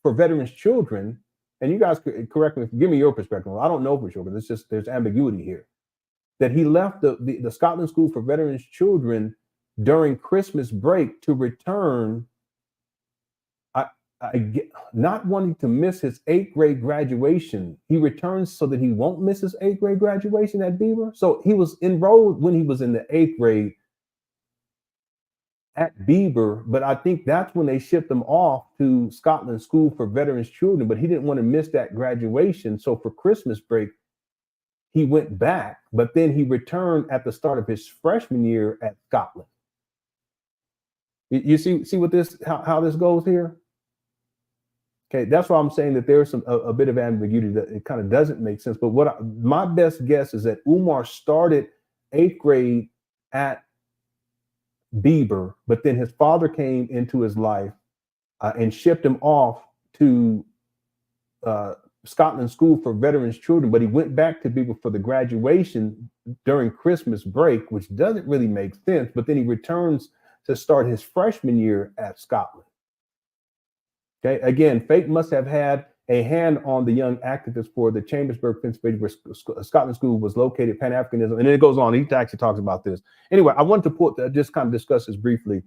for veterans children, and you guys correct me, give me your perspective. I don't know for sure, but it's just, there's ambiguity here. That he left the Scotland School for Veterans Children during Christmas break to return, not wanting to miss his 8th grade graduation. He returns so that he won't miss his 8th grade graduation at Beaver. So he was enrolled when he was in the 8th grade at Beaver, but I think that's when they shipped him off to Scotland School for Veterans Children, but he didn't want to miss that graduation. So for Christmas break, he went back, but then he returned at the start of his freshman year at Scotland. You see what how this goes here? Okay, that's why I'm saying that there's a bit of ambiguity, that it kind of doesn't make sense. But my best guess is that Umar started 8th grade at Beaver, but then his father came into his life and shipped him off to Scotland School for Veterans Children, but he went back to Beaver for the graduation during Christmas break, which doesn't really make sense. But then he returns to start his freshman year at Scotland. Okay, again, fate must have had a hand on the young activist for the Chambersburg, Pennsylvania, where Scotland School was located, Pan Africanism, and then it goes on. He actually talks about this. Anyway, I wanted to just kind of discuss this briefly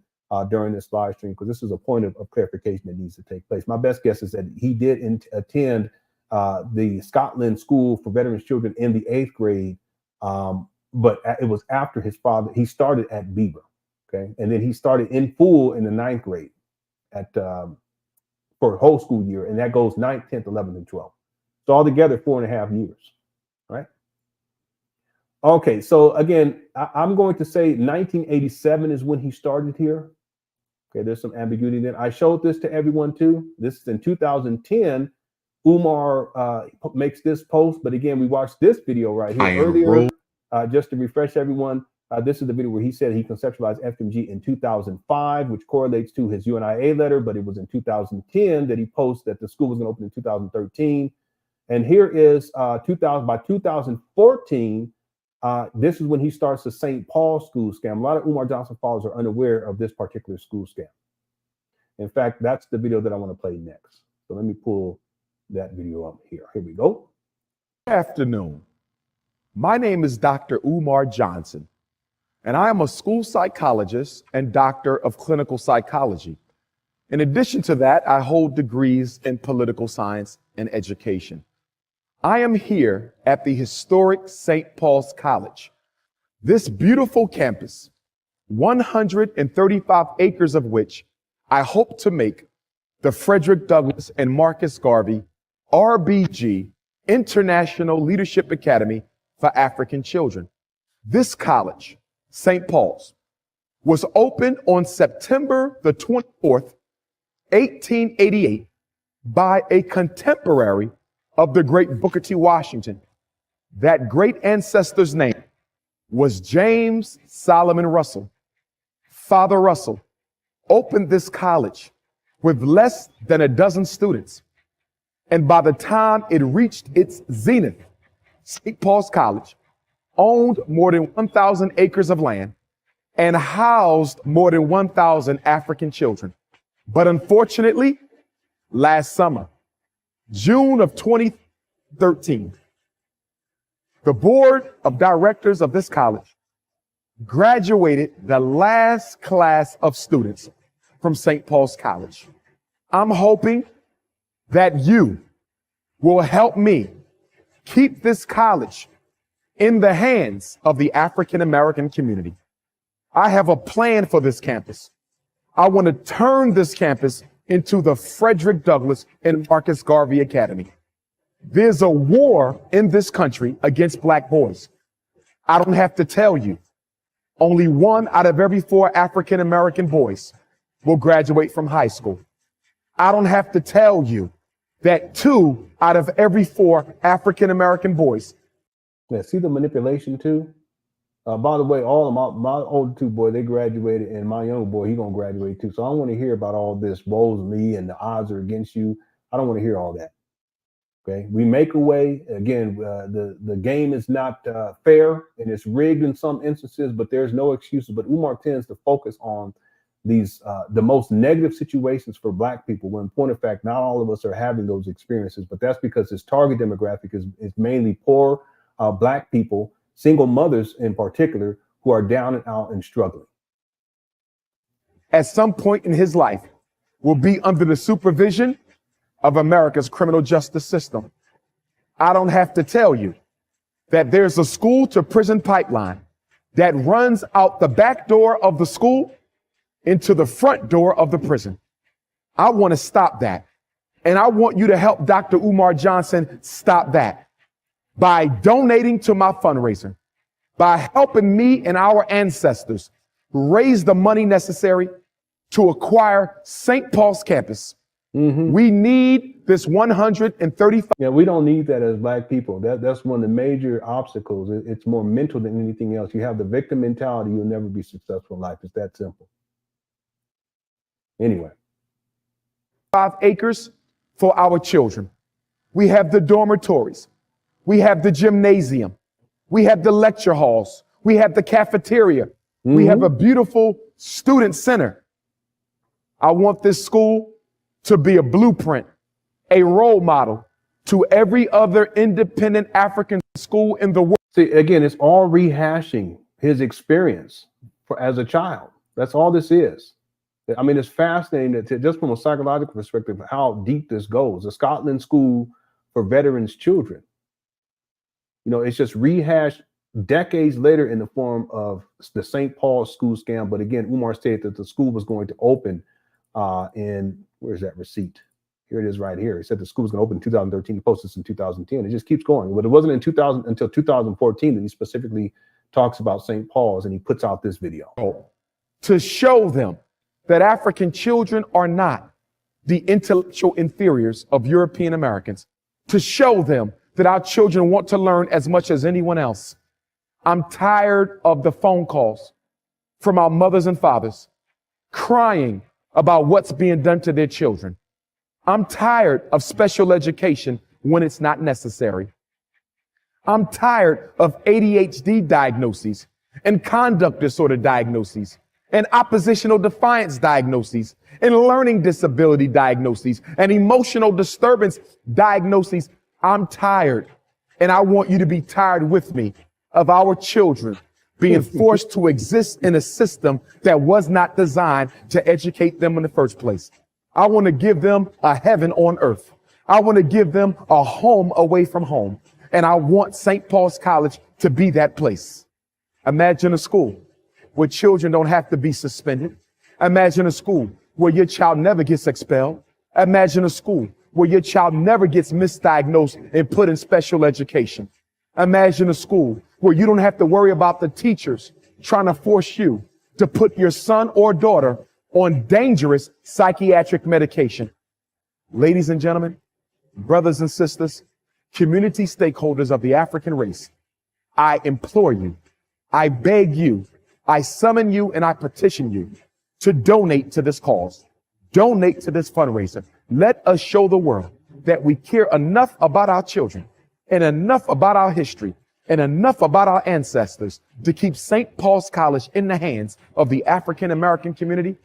during this live stream, because this is a point of clarification that needs to take place. My best guess is that he did attend the Scotland School for Veterans Children in the 8th grade, but it was after his father. He started at Beaver, okay, and then he started in full in the 9th grade at for a whole school year, and that goes 9th, 10th, 11th, and 12th. So altogether 4.5 years, right? Okay, so again, I'm going to say 1987 is when he started here. Okay, there's some ambiguity then. I showed this to everyone too. This is in 2010. Umar makes this post, but again, we watched this video right here earlier. Just to refresh everyone, this is the video where he said he conceptualized FDMG in 2005, which correlates to his UNIA letter, but it was in 2010 that he posted that the school was going to open in 2013. And here is by 2014, this is when he starts the St. Paul school scam. A lot of Umar Johnson followers are unaware of this particular school scam. In fact, that's the video that I want to play next. So let me pull that video up here. Here we go. Good afternoon. My name is Dr. Umar Johnson, and I am a school psychologist and doctor of clinical psychology. In addition to that, I hold degrees in political science and education. I am here at the historic St. Paul's College. This beautiful campus, 135 acres of which I hope to make the Frederick Douglass and Marcus Garvey RBG International Leadership Academy for African Children. This college, St. Paul's, was opened on September the 24th, 1888 by a contemporary of the great Booker T. Washington. That great ancestor's name was James Solomon Russell. Father Russell opened this college with less than a dozen students. And by the time it reached its zenith, St. Paul's College owned more than 1,000 acres of land and housed more than 1,000 African children. But unfortunately, last summer, June of 2013, the board of directors of this college graduated the last class of students from St. Paul's College. I'm hoping that you will help me keep this college in the hands of the African American community. I have a plan for this campus. I want to turn this campus into the Frederick Douglass and Marcus Garvey Academy. There's a war in this country against Black boys. I don't have to tell you, only 1 out of every 4 African American boys will graduate from high school. I don't have to tell you that 2 out of every 4 African American boys. Yeah, see the manipulation too? By the way, all of my older 2 boys, they graduated, and my younger boy, he gonna graduate too. So I don't want to hear about all this, woe's me and the odds are against you. I don't want to hear all that. Okay, we make a way. Again, the game is not fair and it's rigged in some instances, but there's no excuses. But Umar tends to focus on these the most negative situations for Black people, when in point of fact, not all of us are having those experiences. But that's because his target demographic is mainly poor Black people, single mothers in particular, who are down and out and struggling. At some point in his life, will be under the supervision of America's criminal justice system. I don't have to tell you that there's a school to prison pipeline that runs out the back door of the school into the front door of the prison. I want to stop that. And I want you to help Dr. Umar Johnson stop that by donating to my fundraiser, by helping me and our ancestors raise the money necessary to acquire St. Paul's campus. We need this 135. Yeah, we don't need that as Black people. That's one of the major obstacles. It's more mental than anything else. You have the victim mentality, you'll never be successful in life. It's that simple. Anyway. 5 acres for our children. We have the dormitories. We have the gymnasium. We have the lecture halls. We have the cafeteria. We have a beautiful student center. I want this school to be a blueprint, a role model to every other independent African school in the world. See, again, it's all rehashing his experience as a child. That's all this is. I mean, it's fascinating that just from a psychological perspective, how deep this goes. The Scotland School for Veterans Children. You know, it's just rehashed decades later in the form of the St. Paul's school scam. But again, Umar stated that the school was going to open where's that receipt? Here it is right here. He said the school was going to open in 2013. He posted this in 2010. It just keeps going. But it wasn't until 2014 that he specifically talks about St. Paul's, and he puts out this video. To show them that African children are not the intellectual inferiors of European Americans. To show them that our children want to learn as much as anyone else. I'm tired of the phone calls from our mothers and fathers crying about what's being done to their children. I'm tired of special education when it's not necessary. I'm tired of ADHD diagnoses and conduct disorder diagnoses and oppositional defiance diagnoses and learning disability diagnoses and emotional disturbance diagnoses. I'm tired, and I want you to be tired with me, of our children being forced to exist in a system that was not designed to educate them in the first place. I want to give them a heaven on earth. I want to give them a home away from home. And I want St. Paul's College to be that place. Imagine a school where children don't have to be suspended. Imagine a school where your child never gets expelled. Imagine a school where your child never gets misdiagnosed and put in special education. Imagine a school where you don't have to worry about the teachers trying to force you to put your son or daughter on dangerous psychiatric medication. Ladies and gentlemen, brothers and sisters, community stakeholders of the African race, I implore you, I beg you, I summon you, and I petition you to donate to this cause. Donate to this fundraiser. Let us show the world that we care enough about our children and enough about our history and enough about our ancestors to keep St. Paul's College in the hands of the African American community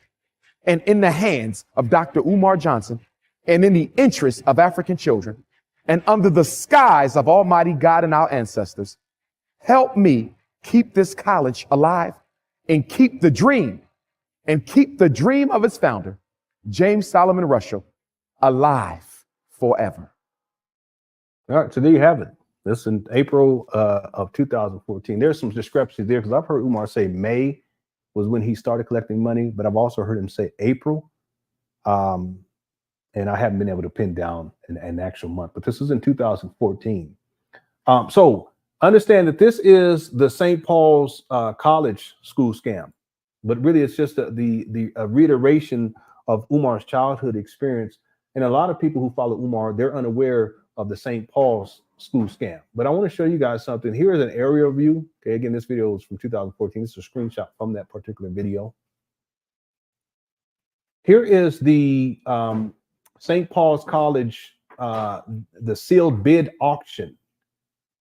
and in the hands of Dr. Umar Johnson and in the interest of African children and under the skies of Almighty God and our ancestors. Help me keep this college alive and keep the dream of its founder, James Solomon Russell, alive forever. All right, so there you have it. This is in April of 2014. There's some discrepancies there because I've heard Umar say May was when he started collecting money, but I've also heard him say April. And I haven't been able to pin down an actual month, but this is in 2014. So Understand that this is the St. Paul's College school scam, but really it's just the reiteration of Umar's childhood experience. And a lot of people who follow Umar, they're unaware of the St. Paul's school scam. But I want to show you guys something. Here is an aerial view. Okay, again, this video is from 2014. This is a screenshot from that particular video. Here is the St. Paul's College, the sealed bid auction.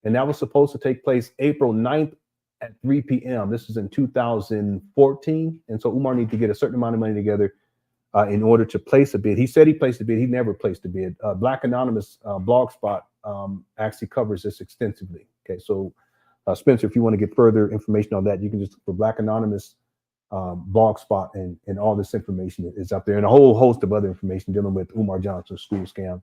And that was supposed to take place April 9th at 3 p.m. This is in 2014. And so Umar needed to get a certain amount of money together in order to place a bid. He said he placed a bid. He never placed a bid. Black Anonymous blogspot actually covers this extensively. Okay, so Spencer, if you want to get further information on that, you can just look for Black Anonymous blogspot, and all this information is up there, and a whole host of other information dealing with Umar Johnson's school scam.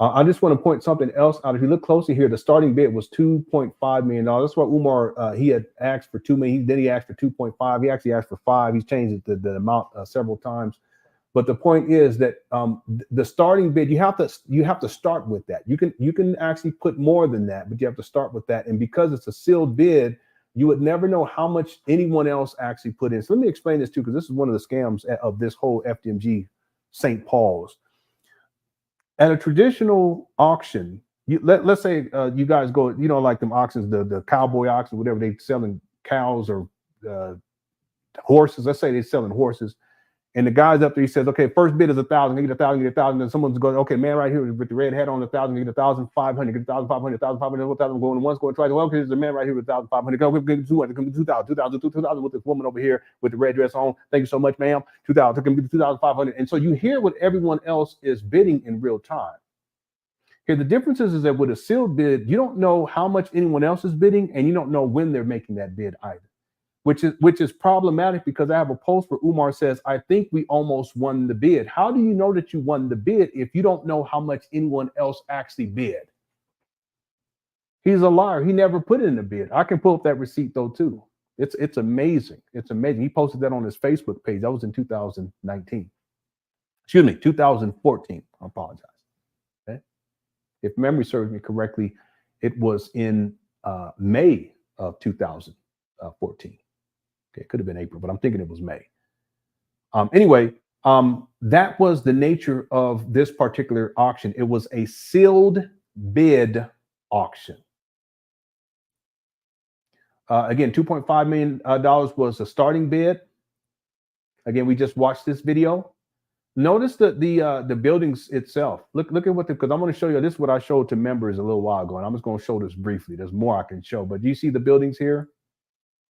I just want to point something else out. If you look closely here, the starting bid was $2.5 million. That's what Umar, he had asked for $2 million. Then he asked for 2.5. He actually asked for 5. He's changed the amount several times. But the point is that the starting bid, you have to start with that. You can actually put more than that, but you have to start with that. And because it's a sealed bid, you would never know how much anyone else actually put in. So let me explain this too, because this is one of the scams of this whole FDMG St. Paul's. At a traditional auction, let's say you guys go, like them auctions, the cowboy auction, whatever, they selling cows or horses. Let's say they're selling horses. And the guy's up there, he says, okay, first bid is 1,000, get 1,000, get 1,000. Then someone's going, okay, man, right here with the red hat on, 1,000, get 1,500, get 1,500, 1,500, 1,000, going once, going twice. Well, okay, there's a man right here with 1,500, go get 200, come get 2,000, 2,000 with this woman over here with the red dress on. Thank you so much, ma'am. 2,000, come get 2,500. And so you hear what everyone else is bidding in real time. Here, the difference is that with a sealed bid, you don't know how much anyone else is bidding, and you don't know when they're making that bid either. Which is problematic, because I have a post where Umar says, I think we almost won the bid. How do you know that you won the bid if you don't know how much anyone else actually bid? He's a liar. He never put in the bid. I can pull up that receipt though too. It's amazing. It's amazing. He posted that on his Facebook page. That was in 2019. Excuse me, 2014. I apologize. Okay. If memory serves me correctly, it was in May of 2014. Okay, it could have been April, but I'm thinking it was May. Anyway, that was the nature of this particular auction. It was a sealed bid auction. Again, $2.5 million was a starting bid. Again, we just watched this video. Notice the buildings itself. Look at what because I'm going to show you. This is what I showed to members a little while ago, and I'm just going to show this briefly. There's more I can show, but do you see the buildings here?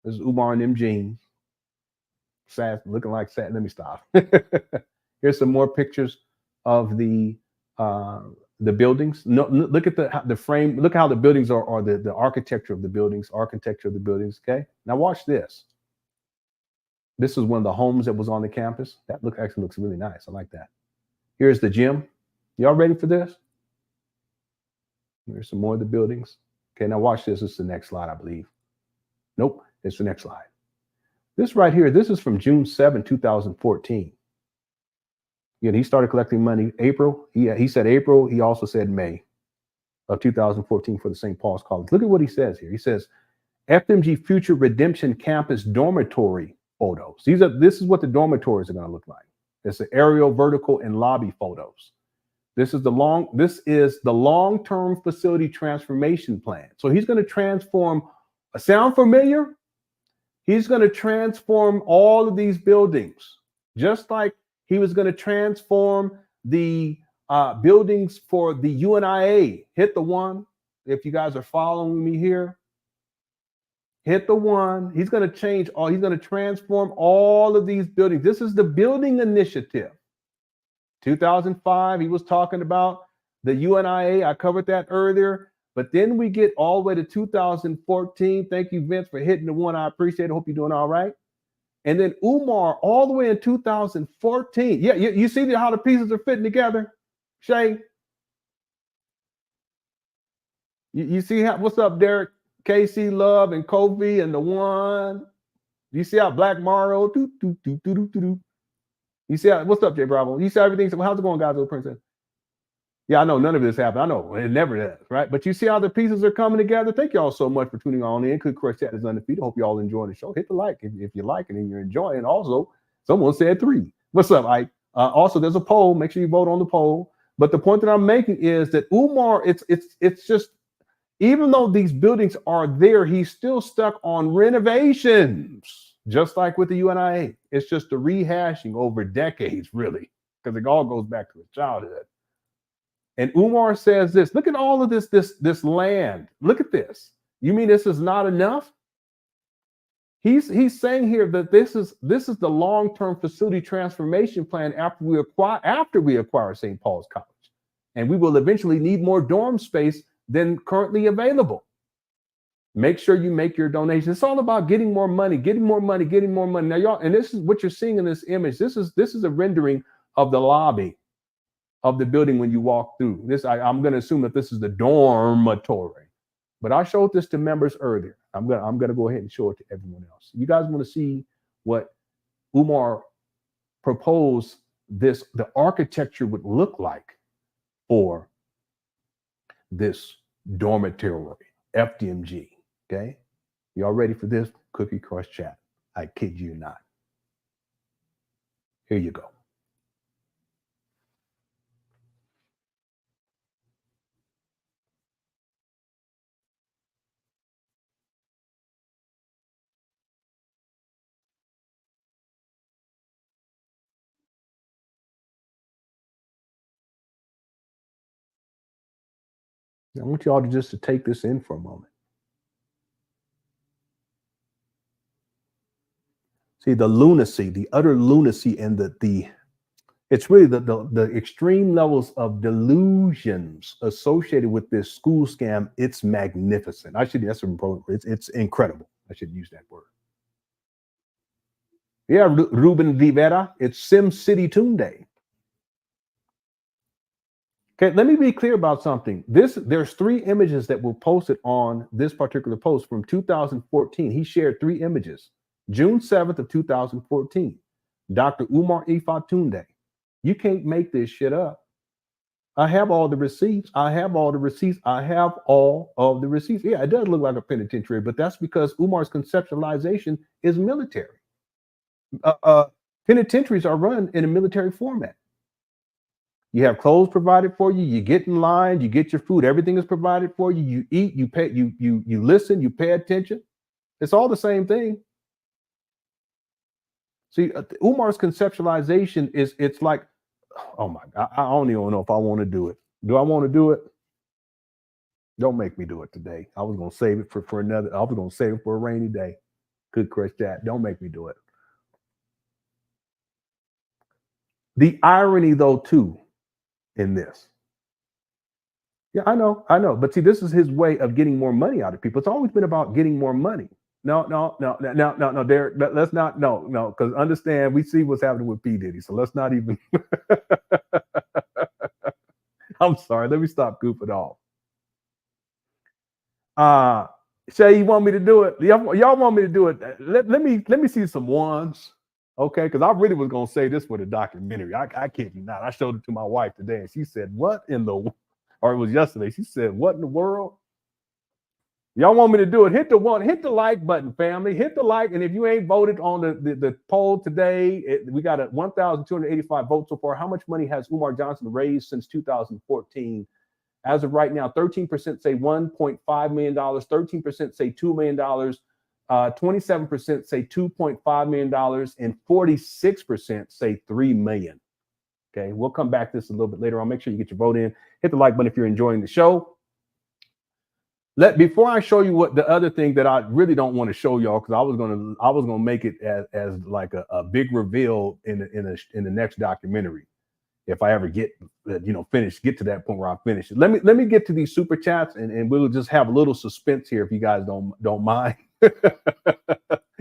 This is Umar and them jeans. Sad, looking like sad. Let me stop. Here's some more pictures of the buildings. No, look at the frame. Look how the buildings are the architecture of the buildings. Okay. Now watch this. This is one of the homes that was on the campus. That actually looks really nice. I like that. Here's the gym. Y'all ready for this? Here's some more of the buildings. Okay. Now watch this. This is the next slide, I believe. Nope. It's the next slide. This right here, this is from June 7, 2014. Yeah, he started collecting money April. He said April. He also said May of 2014 for the St. Paul's College. Look at what he says here. He says, FDMG Future Redemption Campus Dormitory photos. This is what the dormitories are going to look like. It's the aerial, vertical, and lobby photos. This is the long-term facility transformation plan. So he's going to transform. Sound familiar? He's going to transform all of these buildings, just like he was going to transform the buildings for the UNIA. Hit the one. If you guys are following me here, hit the one. He's going to change all. He's going to transform all of these buildings. This is the building initiative. 2005, he was talking about the UNIA. I covered that earlier. But then we get all the way to 2014. Thank you, Vince, for hitting the one. I appreciate it. Hope you're doing all right. And then Umar all the way in 2014. Yeah, you see how the pieces are fitting together, Shay? You see what's up, Derek? KC Love and Kobe and the one. You see how Black Mario? You see how, what's up, Jay Bravo? You see everything. So how's it going, guys? Little Princess. Yeah, I know none of this happened. I know it never does, right? But you see how the pieces are coming together. Thank y'all so much for tuning on in. Could Crush Chat is undefeated. Hope you all enjoying the show. Hit the like if you like it and you're enjoying. Also, someone said 3. What's up, Ike? Also, there's a poll. Make sure you vote on the poll. But the point that I'm making is that Umar, it's just, even though these buildings are there, he's still stuck on renovations, just like with the UNIA. It's just the rehashing over decades, really, because it all goes back to his childhood. And Umar says this, look at all of this land. Look at this. You mean this is not enough? He's saying here that this is the long-term facility transformation plan after we acquire St. Paul's College. And we will eventually need more dorm space than currently available. Make sure you make your donation. It's all about getting more money, getting more money, getting more money. Now, y'all, and this is what you're seeing in this image. This is a rendering of the lobby of the building when you walk through. I'm going to assume that this is the dormitory, but I showed this to members earlier. I'm gonna go ahead and show it to everyone else. You guys want to see what Umar proposed the architecture would look like for this dormitory, FDMG. Okay, y'all ready for this? Cookie Crush Chat. I kid you not. Here you go. I want you all to take this in for a moment. See the lunacy, the utter lunacy, and it's really the extreme levels of delusions associated with this school scam. It's magnificent. It's incredible. I should use that word. Yeah, Ruben Rivera. It's Sim City Tunde. Okay, let me be clear about something. There's 3 images that were posted on this particular post from 2014. He shared 3 images. June 7th of 2014. Dr. Umar Tunde. You can't make this shit up. I have all the receipts. I have all the receipts. Yeah, it does look like a penitentiary, but that's because Umar's conceptualization is military. Penitentiaries are run in a military format. You have clothes provided for you. You get in line. You get your food. Everything is provided for you. You eat. You pay. You listen. You pay attention. It's all the same thing. See, Umar's conceptualization it's like, oh my God, I don't even know if I want to do it. Do I want to do it? Don't make me do it today. I was gonna save it for another. I was gonna save it for a rainy day. Good Crush Chat. Don't make me do it. The irony, though, too, in this. Yeah, I know. But see, this is his way of getting more money out of people. It's always been about getting more money. No, Derek, let's not, no, because understand, we see what's happening with P. Diddy, so let's not even, I'm sorry, let me stop goofing off. Shay, you want me to do it? Y'all want me to do it? Let me see some ones, okay? Because I really was going to say this for the documentary. I kid you not. I showed it to my wife today, and she said, what in the, or it was yesterday, she said, what in the world? Y'all want me to do it? Hit the like button, family. Hit the like. And if you ain't voted on the poll today, we got 1,285 votes so far. How much money has Umar Johnson raised since 2014? As of right now, 13% say $1.5 million, 13% say $2 million, 27% say $2.5 million, and 46% say $3 million. Okay, we'll come back to this a little bit later on. Make sure you get your vote in. Hit the like button if you're enjoying the show. Before I show you what the other thing that I really don't want to show y'all, because I was gonna make it as like a big reveal in the next documentary, if I ever get to that point where I finish it. Let me get to these super chats and we'll just have a little suspense here if you guys don't mind.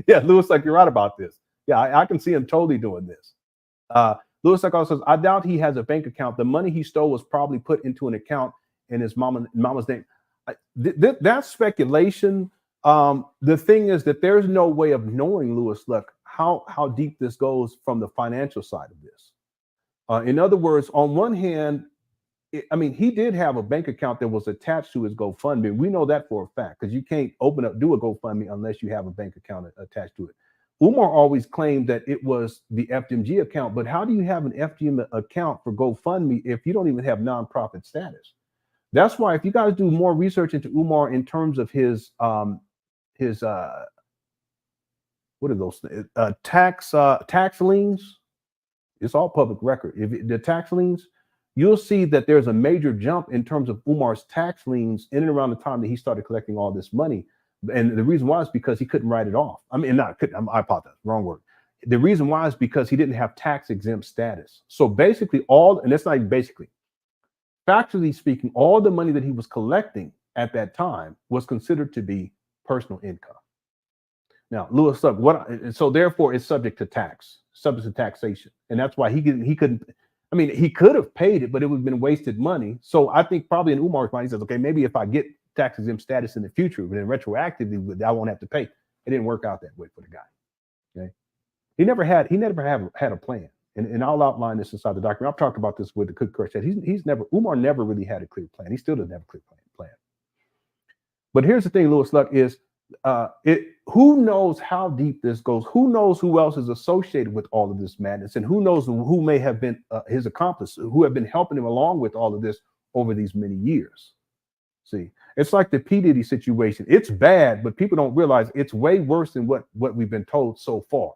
Yeah, Lewis, like, you're right about this. Yeah, I can see him totally doing this. Lewis like also says, I doubt he has a bank account. The money he stole was probably put into an account in his mama's name. That's speculation. The thing is that there's no way of knowing, Lewis Luck, how deep this goes from the financial side of this. In other words, on one hand, I mean, he did have a bank account that was attached to his GoFundMe. We know that for a fact because you can't do a GoFundMe unless you have a bank account attached to it. Umar always claimed that it was the FDMG account, but how do you have an FDMG account for GoFundMe if you don't even have nonprofit status? That's why if you guys do more research into Umar in terms of his what are those tax liens, it's all public record. If the tax liens, you'll see that there's a major jump in terms of Umar's tax liens in and around the time that he started collecting all this money. And the reason why is because he couldn't write it off. I mean, I apologize, wrong word. The reason why is because he didn't have tax exempt status. So basically and that's not even basically, factually speaking, all the money that he was collecting at that time was considered to be personal income. Now, Lewis, so therefore it's subject to taxation. And that's why he couldn't, I mean, he could have paid it, but it would have been wasted money. So I think probably in Umar's mind, he says, okay, maybe if I get tax exempt status in the future, but then retroactively, I won't have to pay. It didn't work out that way for the guy. Okay. He never had a plan. And I'll outline this inside the document. I've talked about this with the Cook Court. Umar never really had a clear plan. He still doesn't have a clear plan. But here's the thing, Lewis Luck, is who knows how deep this goes? Who knows who else is associated with all of this madness? And who knows who may have been his accomplice, who have been helping him along with all of this over these many years? See, it's like the P. Diddy situation. It's bad, but people don't realize it's way worse than what we've been told so far.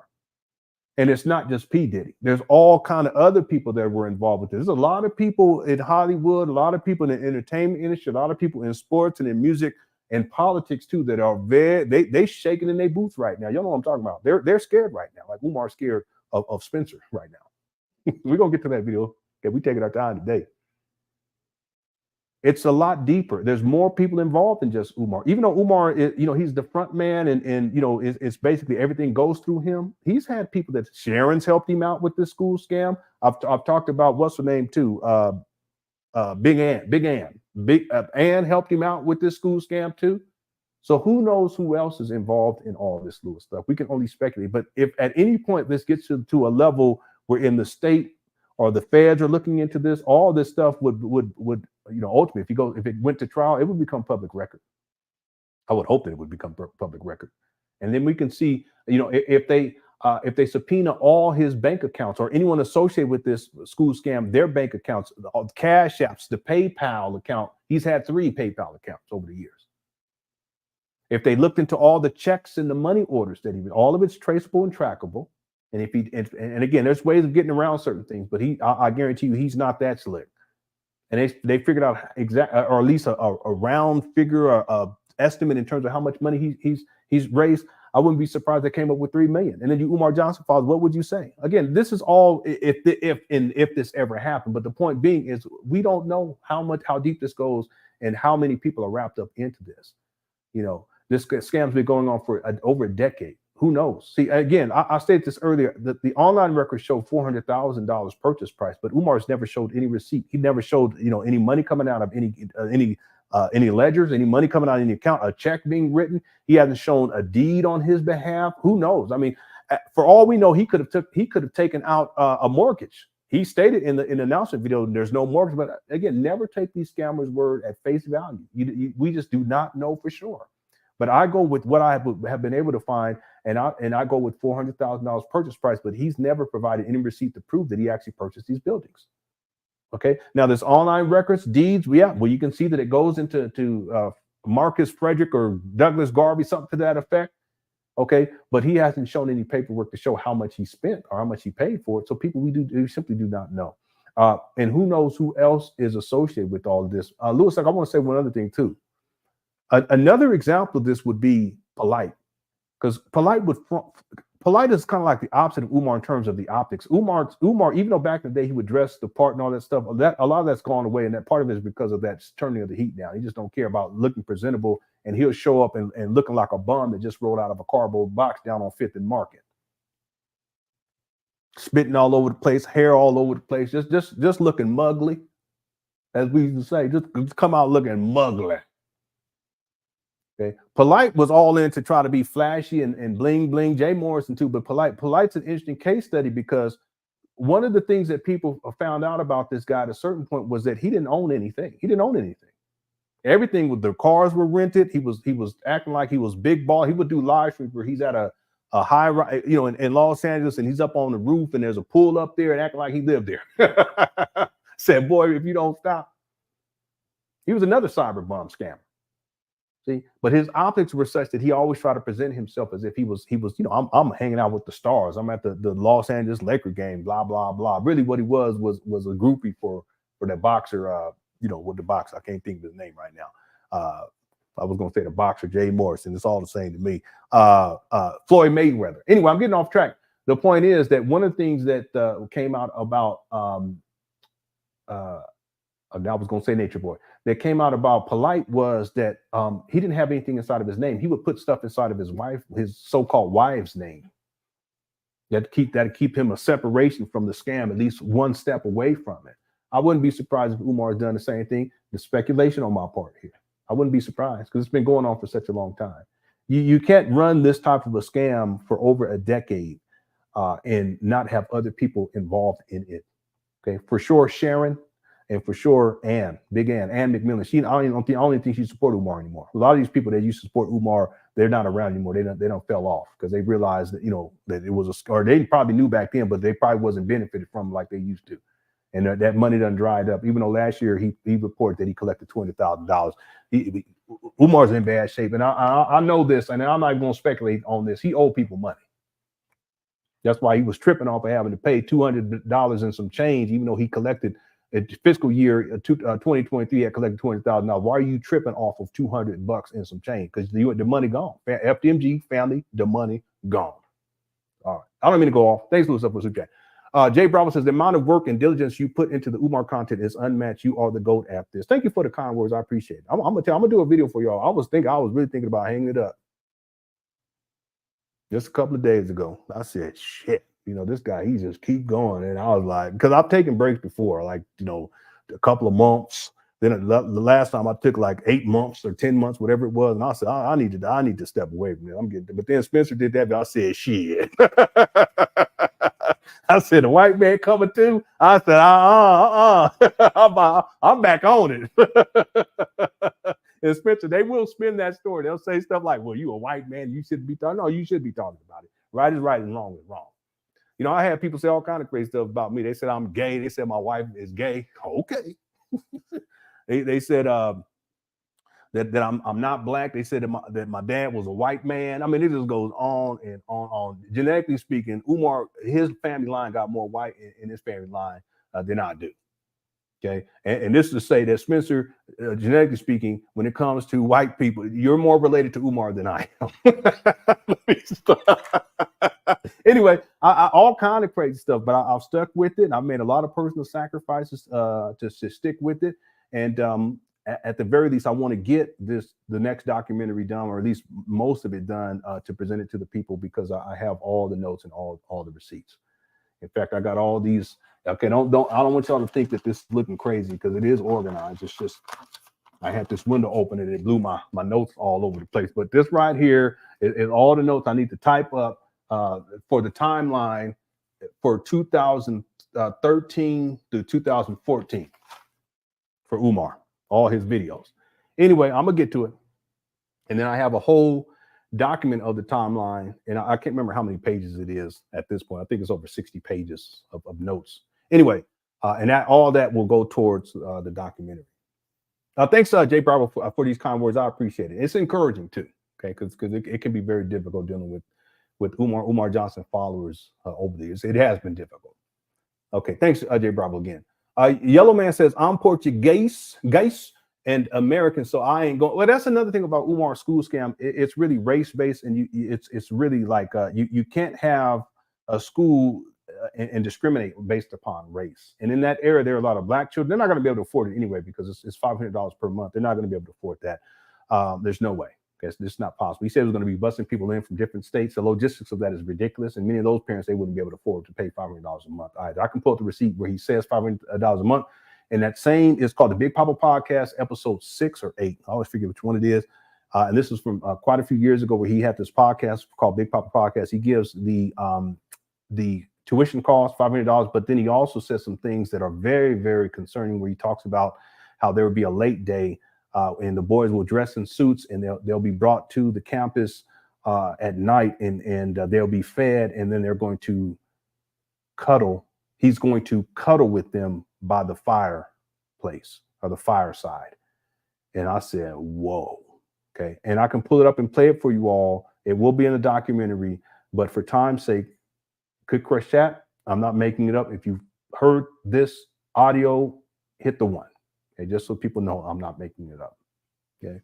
And it's not just P. Diddy. There's all kind of other people that were involved with this. There's a lot of people in Hollywood, a lot of people in the entertainment industry, a lot of people in sports and in music and politics too that are they shaking in their boots right now. Y'all know what I'm talking about. They're scared right now. Like Umar's scared of Spencer right now. We're gonna get to that video. Okay, we taking our time today. It's a lot deeper. There's more people involved than just Umar. Even though Umar is, he's the front man and it's basically everything goes through him. He's had people that Sharon's helped him out with this school scam. I've talked about what's her name too. Big Ann helped him out with this school scam too. So who knows who else is involved in all this Lewis stuff? We can only speculate. But if at any point this gets to a level where in the state or the feds are looking into this, all this stuff would ultimately, if it went to trial, it would become public record. I would hope that it would become public record, and then we can see, if they subpoena all his bank accounts or anyone associated with this school scam, their bank accounts, the Cash Apps, the PayPal account. He's had 3 PayPal accounts over the years. If they looked into all the checks and the money orders that all of it's traceable and trackable. And if and again, there's ways of getting around certain things, but I guarantee you, he's not that slick. And they figured out or at least a round figure, a estimate in terms of how much money he's raised. I wouldn't be surprised they came up with 3 million. And then Umar Johnson files, what would you say? Again, this is all if this ever happened. But the point being is we don't know how deep this goes and how many people are wrapped up into this. This scam's been going on for over a decade. Who knows? See, again, I stated this earlier, that the online records show $400,000 purchase price, but Umar's never showed any receipt. He never showed, any money coming out of any ledgers, any money coming out of any account, a check being written. He hasn't shown a deed on his behalf. Who knows? I mean, for all we know, he could have taken out a mortgage. He stated in the announcement video, there's no mortgage, but again, never take these scammers' word at face value. We just do not know for sure. But I go with what I have been able to find, and I go with $400,000 purchase price, but he's never provided any receipt to prove that he actually purchased these buildings. Okay, now there's online records, deeds, well, you can see that it goes into Marcus Frederick or Douglas Garvey, something to that effect. Okay, but he hasn't shown any paperwork to show how much he spent or how much he paid for it. So people, we simply do not know. And who knows who else is associated with all of this. Lewis, I want to say one other thing too. Another example of this would be Polite, because Polite is kind of like the opposite of Umar in terms of the optics. Umar, even though back in the day he would dress the part and all that stuff, a lot of that's gone away, and that part of it is because of that turning of the heat down. He just don't care about looking presentable, and he'll show up and looking like a bum that just rolled out of a cardboard box down on 5th and Market, spitting all over the place, hair all over the place, just looking muggly, as we used to say, just come out looking muggly. Okay, Polite was all in to try to be flashy and bling bling. Jay Morrison too, but Polite's an interesting case study because one of the things that people found out about this guy at a certain point was that he didn't own anything. He didn't own anything. Everything with the cars were rented. He was acting like he was big ball. He would do live streams where he's at a high rise, you know, in Los Angeles, and he's up on the roof and there's a pool up there and acting like he lived there. Said, boy, if you don't stop. He was another cyber bomb scammer. See, but his optics were such that he always tried to present himself as if he was, you know, I'm hanging out with the stars. I'm at the Los Angeles Laker game, blah, blah, blah. Really what he was a groupie for that boxer, you know, with the boxer. I can't think of his name right now. I was going to say the boxer, Jay Morrison. It's all the same to me. Floyd Mayweather. Anyway, I'm getting off track. The point is that one of the things that came out about, I was going to say Nature Boy, that came out about Polite was that he didn't have anything inside of his name. He would put stuff inside of his wife, his so-called wife's name. That'd keep him a separation from the scam, at least one step away from it. I wouldn't be surprised if Umar has done the same thing. The speculation on my part here. I wouldn't be surprised because it's been going on for such a long time. You can't run this type of a scam for over a decade and not have other people involved in it. Okay, for sure, Sharon. And for sure, Ann McMillan. I don't think she supports Umar anymore. A lot of these people that used to support Umar, they're not around anymore. They don't fell off because they realized that, you know, that it was or they probably knew back then, but they probably wasn't benefited from like they used to. And that money done dried up. Even though last year he reported that he collected $200,000. Umar's in bad shape, and I know this, and I'm not going to speculate on this. He owed people money. That's why he was tripping off of having to pay $200 and some change, even though he collected. Fiscal year 2023 had collected $200,000. Why are you tripping off of $200 and some change? Because the money gone. FDMG family, the money gone. All right. I don't mean to go off. Thanks, Louis. Okay. Jay Bravo says the amount of work and diligence you put into the Umar content is unmatched. You are the GOAT at this. Thank you for the kind words. I appreciate it. I'm gonna do a video for y'all. I was really thinking about hanging it up just a couple of days ago. I said, shit. You know, this guy, he just keep going. And I was like, because I've taken breaks before, like, you know, a couple of months. Then the last time I took like 8 months or 10 months, whatever it was. And I said, I need to step away from it. But then Spencer did that. But I said, shit. I said, the white man coming too. I said, I'm back on it. And Spencer, they will spin that story. They'll say stuff like, well, you a white man. You shouldn't be talking. No, you should be talking about it. Right is right and wrong is wrong. You know, I had people say all kind of crazy stuff about me. They said I'm gay. They said my wife is gay. Okay. they said that I'm not black. They said that my dad was a white man. I mean, it just goes on and on. Genetically speaking, Umar, his family line got more white in his family line than I do. Okay, and this is to say that Spencer, genetically speaking, when it comes to white people, you're more related to Umar than I am. Anyway, I all kind of crazy stuff, but I've stuck with it. I've made a lot of personal sacrifices to stick with it, and at the very least, I want to get the next documentary done, or at least most of it done, to present it to the people because I have all the notes and all the receipts. In fact, I got all these. Okay, I don't want y'all to think that this is looking crazy because it is organized. It's just I had this window open and it blew my notes all over the place. But this right here is all the notes I need to type up for the timeline for 2013 to 2014 for Umar, all his videos. Anyway, I'm gonna get to it, and then I have a whole document of the timeline, and I can't remember how many pages it is at this point. I think it's over 60 pages of notes. Anyway, and all that will go towards the documentary. Thanks, Jay Bravo, for these kind words. I appreciate it. It's encouraging too, okay? Because it can be very difficult dealing with Umar Johnson followers over the years. It has been difficult. Okay, thanks, Jay Bravo again. Yellow Man says I'm Portuguese, and American, so I ain't going. Well, that's another thing about Umar's school scam. It's really race based, and it's really like you can't have a school and discriminate based upon race. And in that era, there are a lot of black children. They're not going to be able to afford it anyway because it's $500 per month. They're not going to be able to afford that. There's no way. Okay, it's not possible. He said it was going to be busing people in from different states. The logistics of that is ridiculous, and many of those parents, they wouldn't be able to afford to pay $500 a month either. I can pull up the receipt where he says $500 a month. And that same is called the Big Papa Podcast, episode 6 or 8. I always forget which one it is. And this is from quite a few years ago where he had this podcast called Big Papa Podcast. He gives the tuition costs, $500. But then he also says some things that are very, very concerning, where he talks about how there will be a late day and the boys will dress in suits and they'll be brought to the campus at night and they'll be fed, and then they're going to cuddle. He's going to cuddle with them by the fireplace or the fireside. And I said, whoa. Okay. And I can pull it up and play it for you all. It will be in a documentary, but for time's sake, could crush chat. I'm not making it up. If you've heard this audio, hit the 1. Okay. Just so people know I'm not making it up. Okay.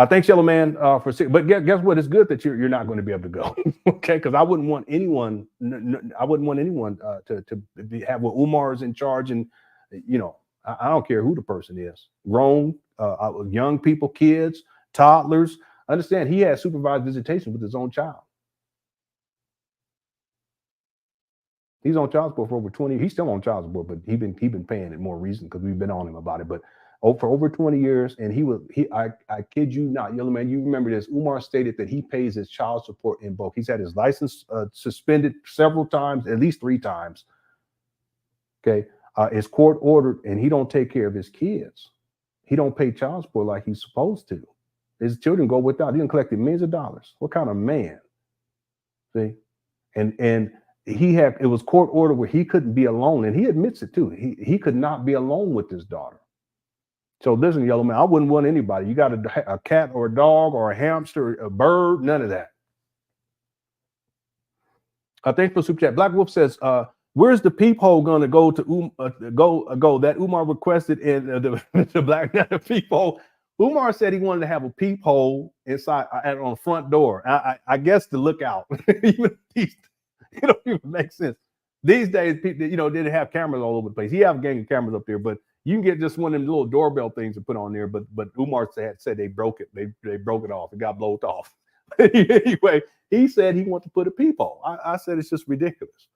Thanks, Yellow Man, for. But guess what? It's good that you're not going to be able to go. Okay, because I wouldn't want anyone. I wouldn't want anyone to have what Umar is in charge, and you know, I don't care who the person is. Grown, young people, kids, toddlers. Understand? He has supervised visitation with his own child. He's on child support for over 20. He's still on child support, but he been paying it more recent because we've been on him about it. But for over 20 years, and I kid you not, Yellow Man, you remember this. Umar stated that he pays his child support in bulk. He's had his license suspended several times, at least 3 times. Okay, it's court ordered, and he don't take care of his kids. He don't pay child support like he's supposed to. His children go without. He done collected millions of dollars. What kind of man? See, and it was court order where he couldn't be alone, and he admits it too. He could not be alone with his daughter. So listen, Yellow Man, I wouldn't want anybody. You got a cat or a dog or a hamster, a bird, none of that. Thanks for super chat. Black Wolf says, "Where's the peephole going to go to go that Umar requested in the Black peephole?" Umar said he wanted to have a peephole inside on the front door. I guess to look out. Even it don't even make sense. These days, people, you know, they have cameras all over the place. He have a gang of cameras up there, but you can get just one of them little doorbell things to put on there. But Umar said they broke it. They broke it off. It got blown off. Anyway, he said he wanted to put a peephole. I said it's just ridiculous.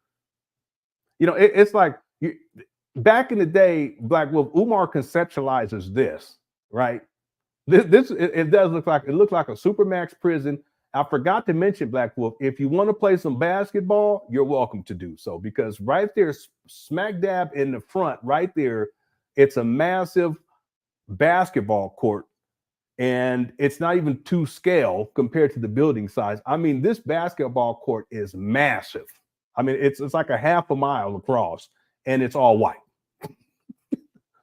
You know, it's like back in the day, Black Wolf, Umar conceptualizes this, right? It does look like a Supermax prison. I forgot to mention, Black Wolf, if you want to play some basketball, you're welcome to do so, because right there, smack dab in the front, right there, it's a massive basketball court, and it's not even to scale compared to the building size. I mean, this basketball court is massive. I mean, it's like a half a mile across, and it's all white.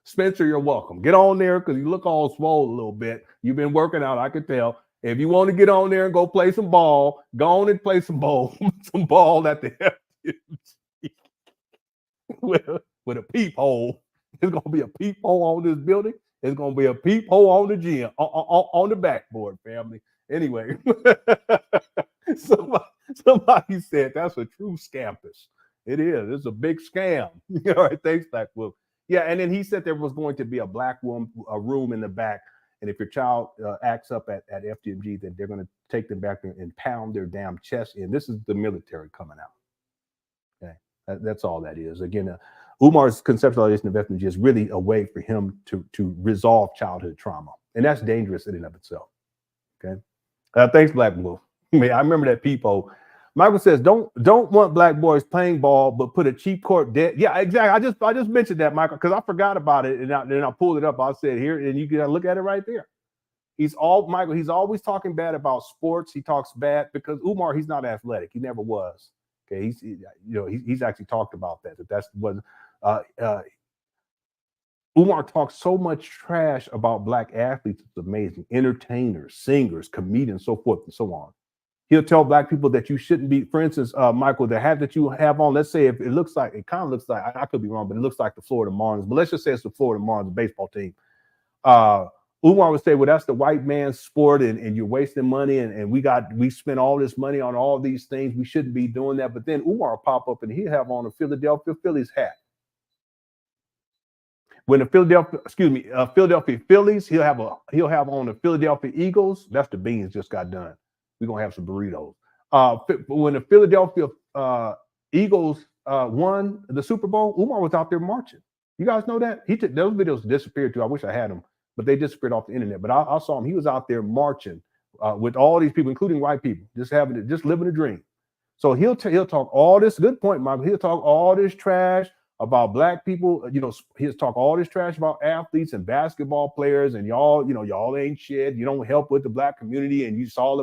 Spencer, you're welcome. Get on there because you look all swole a little bit. You've been working out, I could tell. If you want to get on there and go play some ball, go on and play some ball, at the FDMG with a peephole. There's gonna be a peephole on this building. There's gonna be a peephole on the gym, on the backboard, family. Anyway, somebody said that's a true scampus. It is. It's a big scam. All right, thanks, Black Wolf. Yeah, and then he said there was going to be a room in the back, and if your child acts up at FDMG, then they're going to take them back there and pound their damn chest in. This is the military coming out. Okay, that's all that is. Again, Umar's conceptualization of FDMG is really a way for him to resolve childhood trauma, and that's dangerous in and of itself. Okay, thanks, Black Wolf. I remember that peephole. Michael says, don't want black boys playing ball, but put a cheap court dead. Yeah, exactly. I just mentioned that, Michael, because I forgot about it, and then I pulled it up. I said here, and you can look at it right there. He's always talking bad about sports. He talks bad because Umar, he's not athletic. He never was. Okay, he's actually talked about that. That's what Umar talks so much trash about black athletes. It's amazing. Entertainers, singers, comedians, so forth and so on. He'll tell black people that you shouldn't be, for instance, Michael, the hat that you have on, let's say if it looks like, it kind of looks like, I could be wrong, but it looks like the Florida Marlins, but let's just say it's the Florida Marlins baseball team. Umar would say, well, that's the white man's sport and you're wasting money and we spent all this money on all these things. We shouldn't be doing that. But then Umar will pop up and he'll have on a Philadelphia Phillies hat. When the Philadelphia Phillies, he'll have on the Philadelphia Eagles. That's the beans just got done. We're going to have some burritos. When the Philadelphia Eagles won the Super Bowl, Umar was out there marching. You guys know that? Those videos disappeared too. I wish I had them, but they disappeared off the internet. But I saw him. He was out there marching with all these people, including white people, just living a dream. So he'll talk all this, good point, Michael. He'll talk all this trash about black people. You know, he'll talk all this trash about athletes and basketball players, and y'all, you know, y'all ain't shit. You don't help with the black community, and he talk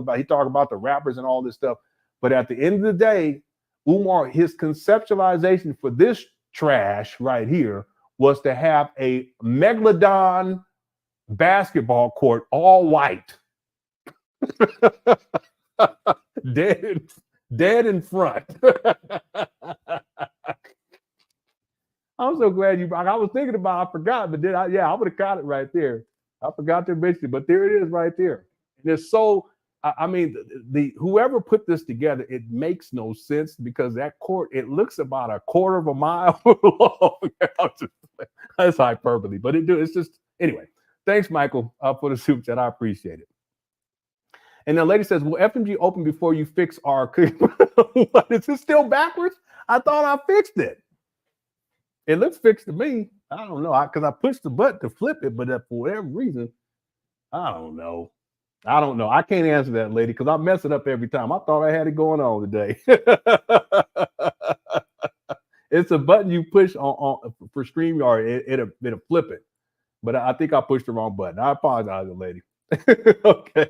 about the rappers and all this stuff. But at the end of the day, Umar, his conceptualization for this trash right here was to have a megalodon basketball court, all white, dead in front. I'm so glad you. I was thinking about. I forgot, but then I would have got it right there. I forgot to mention it, but there it is right there. And it's so. I mean, the whoever put this together, it makes no sense because that court, it looks about a quarter of a mile long. That's hyperbole, but it's just anyway. Thanks, Michael, for the super chat. I appreciate it. And the lady says, "Will FDMG open before you fix our?" What, is it still backwards? I thought I fixed it. It looks fixed to me. I don't know, because I pushed the button to flip it, but for whatever reason, I don't know. I can't answer that, lady, because I mess it up every time. I thought I had it going on today. It's a button you push on for StreamYard. It'll flip it. But I think I pushed the wrong button. I apologize, lady. Okay.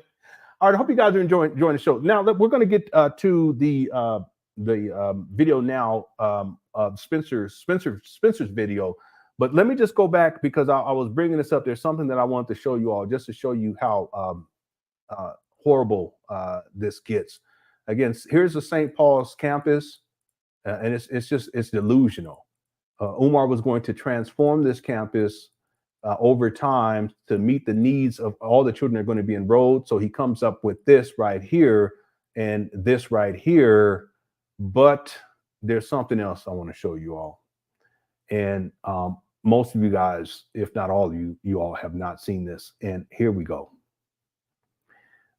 All right. I hope you guys are enjoying the show. Now we're going to get to the video now of Spencer's video. But let me just go back because I was bringing this up. There's something that I wanted to show you all, just to show you how horrible this gets. Again, here's the St. Paul's campus, and it's delusional. Umar was going to transform this campus over time to meet the needs of all the children that are going to be enrolled. So he comes up with this right here and this right here. But there's something else I want to show you all. And most of you guys, if not all of you, you all have not seen this. And here we go.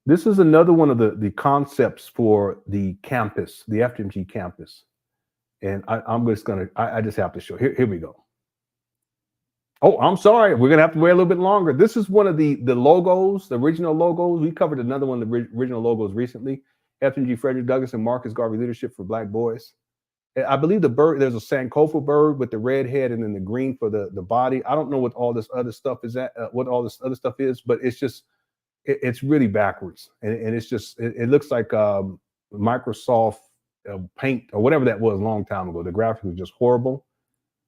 This is another one of the concepts for the campus, the FDMG campus. And I just have to show. Here we go. Oh, I'm sorry. We're going to have to wait a little bit longer. This is one of the logos, the original logos. We covered another one of the original logos recently. FDMG Frederick Douglass and Marcus Garvey Leadership for Black Boys. I believe the bird, there's a Sankofa bird with the red head and then the green for the body. I don't know what all this other stuff is what all this other stuff is, but it's just, it's really backwards. And it's just, it looks like Microsoft Paint or whatever that was a long time ago. The graphics was just horrible.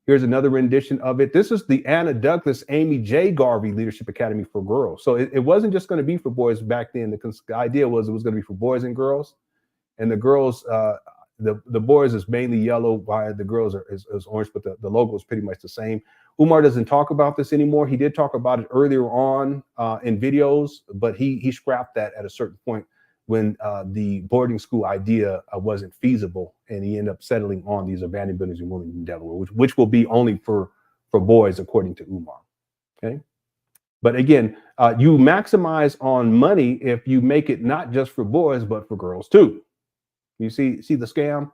Here's another rendition of it. This is the Anna Douglas Amy J. Garvey Leadership Academy for Girls. So it wasn't just going to be for boys back then. The idea was it was going to be for boys and girls. And the girls, the boys is mainly yellow, while the girls is orange, but the logo is pretty much the same. Umar doesn't talk about this anymore. He did talk about it earlier on in videos, but he scrapped that at a certain point when the boarding school idea wasn't feasible, and he ended up settling on these abandoned buildings in Wilmington, Delaware, which will be only for boys, according to Umar. Okay, but again, you maximize on money if you make it not just for boys but for girls too. You see the scam.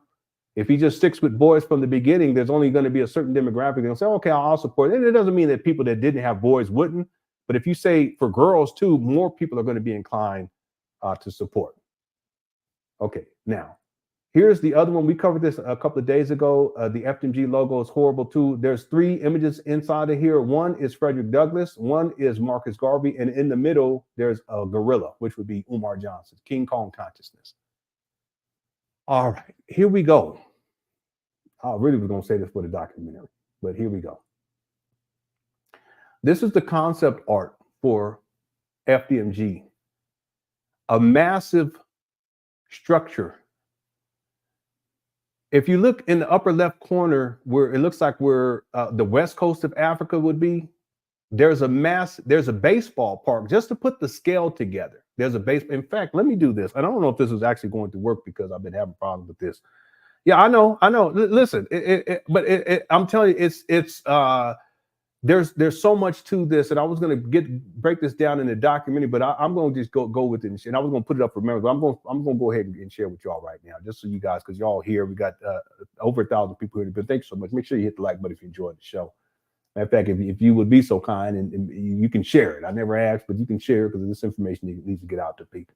If he just sticks with boys from the beginning, there's only going to be a certain demographic that'll say, okay, I'll support it. And it doesn't mean that people that didn't have boys wouldn't, but if you say for girls too, more people are going to be inclined to support. Okay, now here's the other one. We covered this a couple of days ago. The FDMG logo is horrible too. There's 3 images inside of here. One is Frederick Douglass, one is Marcus Garvey, and in the middle there's a gorilla, which would be Umar Johnson, King Kong consciousness. All right, here we go. I really was going to say this for the documentary, but here we go. This is the concept art for FDMG. A massive structure. If you look in the upper left corner where it looks like where the west coast of Africa would be, there's a baseball park, just to put the scale together. There's a base. In fact, let me do this. I don't know if this is actually going to work because I've been having problems with this. Yeah, I know. Listen, I'm telling you, there's so much to this, and I was going to break this down in the documentary, but I'm going to just go with it, and I was going to put it up for memory. But I'm going to go ahead and share with y'all right now, just so you guys, because y'all here, we got over 1,000 people here. But thanks so much. Make sure you hit the like button if you enjoyed the show. Matter of fact, if you would be so kind and you can share it. I never asked, but you can share it because this information needs to get out to people.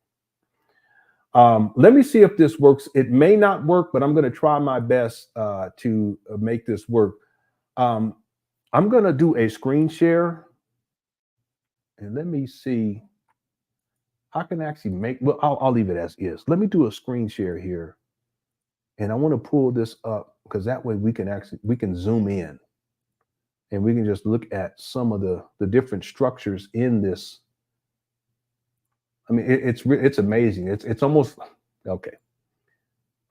Let me see if this works. It may not work, but I'm going to try my best to make this work. I'm going to do a screen share, and let me see. I can actually make. Well, I'll leave it as is. Let me do a screen share here, and I want to pull this up because that way we can zoom in, and we can just look at some of the different structures in this. I mean, it's amazing. It's almost okay.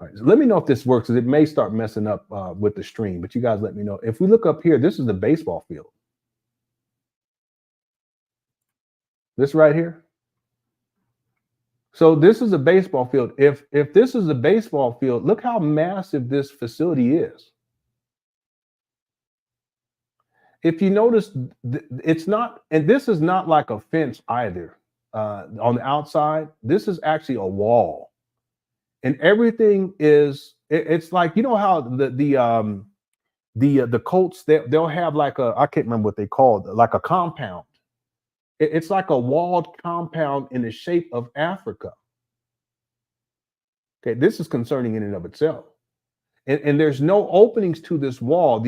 All right, so let me know if this works, because it may start messing up with the stream. But you guys let me know. If we look up here, this is the baseball field. This right here. So this is a baseball field. If this is a baseball field, look how massive this facility is. If you notice, it's not, and this is not like a fence either. On the outside, this is actually a wall, and everything is. It's like, you know how the Colts, they'll have like a, I can't remember what they call it, like a compound. It's like a walled compound in the shape of Africa. Okay, this is concerning in and of itself. And there's no openings to this wall.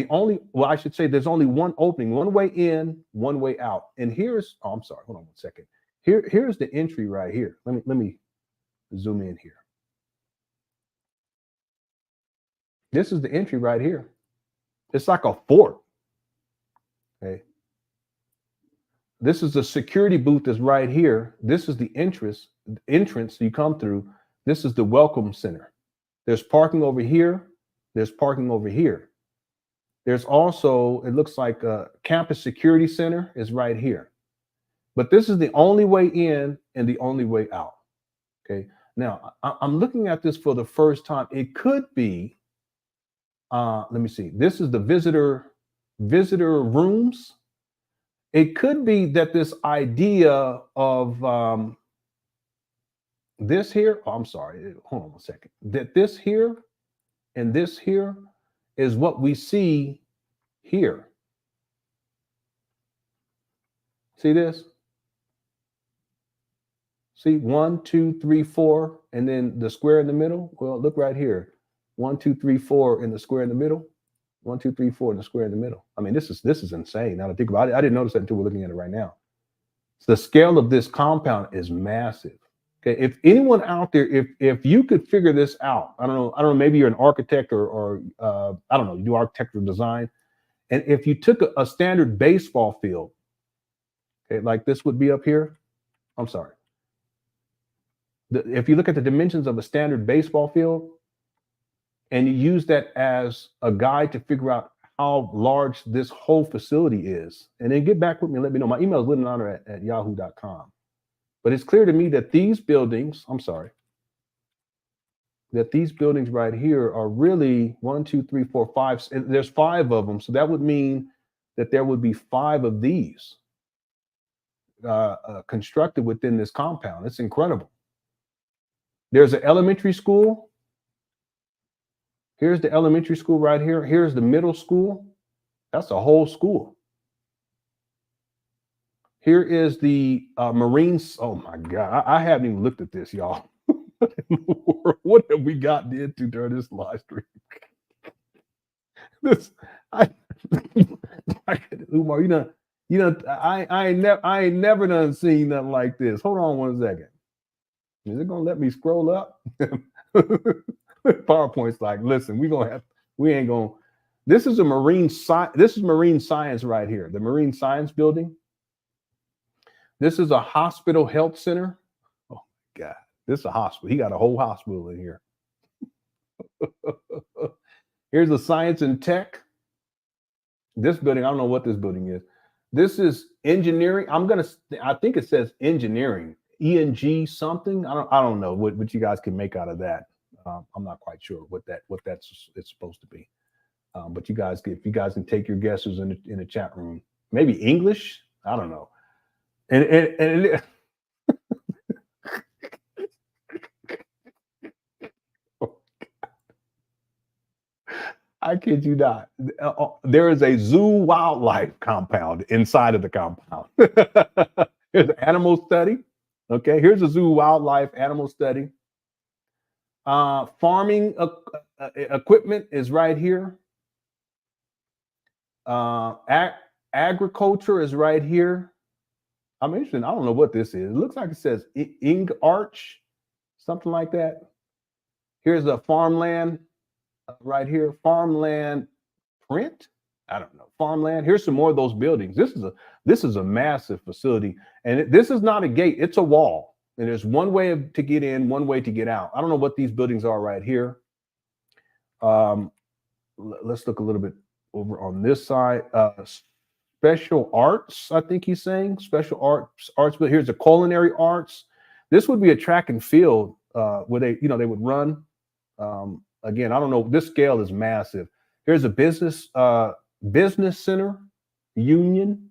Well, I should say there's only one opening, one way in, one way out. And here's, oh, I'm sorry, hold on one second. Here's the entry right here. Let me zoom in here. This is the entry right here. It's like a fort. Okay. This is the security booth that's right here. This is the entrance you come through. This is the welcome center. There's parking over here. There's parking over here. There's also, it looks like a campus security center is right here. But this is the only way in and the only way out. Okay. Now I'm looking at this for the first time. It could be, let me see. This is the visitor rooms. It could be that this idea of this here, oh, I'm sorry, hold on one second. That this here and this here is what we see here. See this? See, 1, 2, 3, 4, and then the square in the middle. Well, look right here. 1, 2, 3, 4 in the square in the middle. 1, 2, 3, 4 in the square in the middle. I mean, this is insane. Now to think about it, I didn't notice that until we're looking at it right now. So the scale of this compound is massive. Okay, if anyone out there, if you could figure this out, I don't know, maybe you're an architect or I don't know, you do architectural design, and if you took a standard baseball field, okay, like this would be up here. I'm sorry. If you look at the dimensions of a standard baseball field and you use that as a guide to figure out how large this whole facility is, and then get back with me and let me know. My email is LenonHonor@yahoo.com. But it's clear to me that these buildings, that these buildings right here are really 1, 2, 3, 4, 5. And there's 5 of them. So that would mean that there would be 5 of these constructed within this compound. It's incredible. There's an elementary school. Here's the elementary school right here. Here's the middle school. That's a whole school. Here is the Marines. Oh my God, I haven't even looked at this, y'all. What have we gotten into during this live stream? Umar, I ain't never done seen nothing like this. Hold on one second. Is it gonna let me scroll up? PowerPoint's like, listen, we ain't gonna. This is marine science right here. The marine science building. This is a hospital health center. Oh my God, this is a hospital. He got a whole hospital in here. Here's the science and tech. This building, I don't know what this building is. This is engineering. I think it says engineering, ENG something. I don't know what you guys can make out of that. I'm not quite sure what it's supposed to be. But you guys, if you guys can take your guesses in the chat room, maybe English. I don't know. And I kid you not. There is a zoo wildlife compound inside of the compound. Here's an animal study. Okay, here's a zoo wildlife animal study. Farming equipment is right here. Agriculture is right here. I'm interested. I don't know what this is. It looks like it says Ing Arch, something like that. Here's a farmland right here. Farmland print. I don't know. Farmland. Here's some more of those buildings. This is a massive facility, and this is not a gate. It's a wall, and there's one way to get in, one way to get out. I don't know what these buildings are right here. Let's look a little bit over on this side. Special arts, I think he's saying special arts. But here's the culinary arts. This would be a track and field where they would run. Again, I don't know. This scale is massive. Here's a business center union.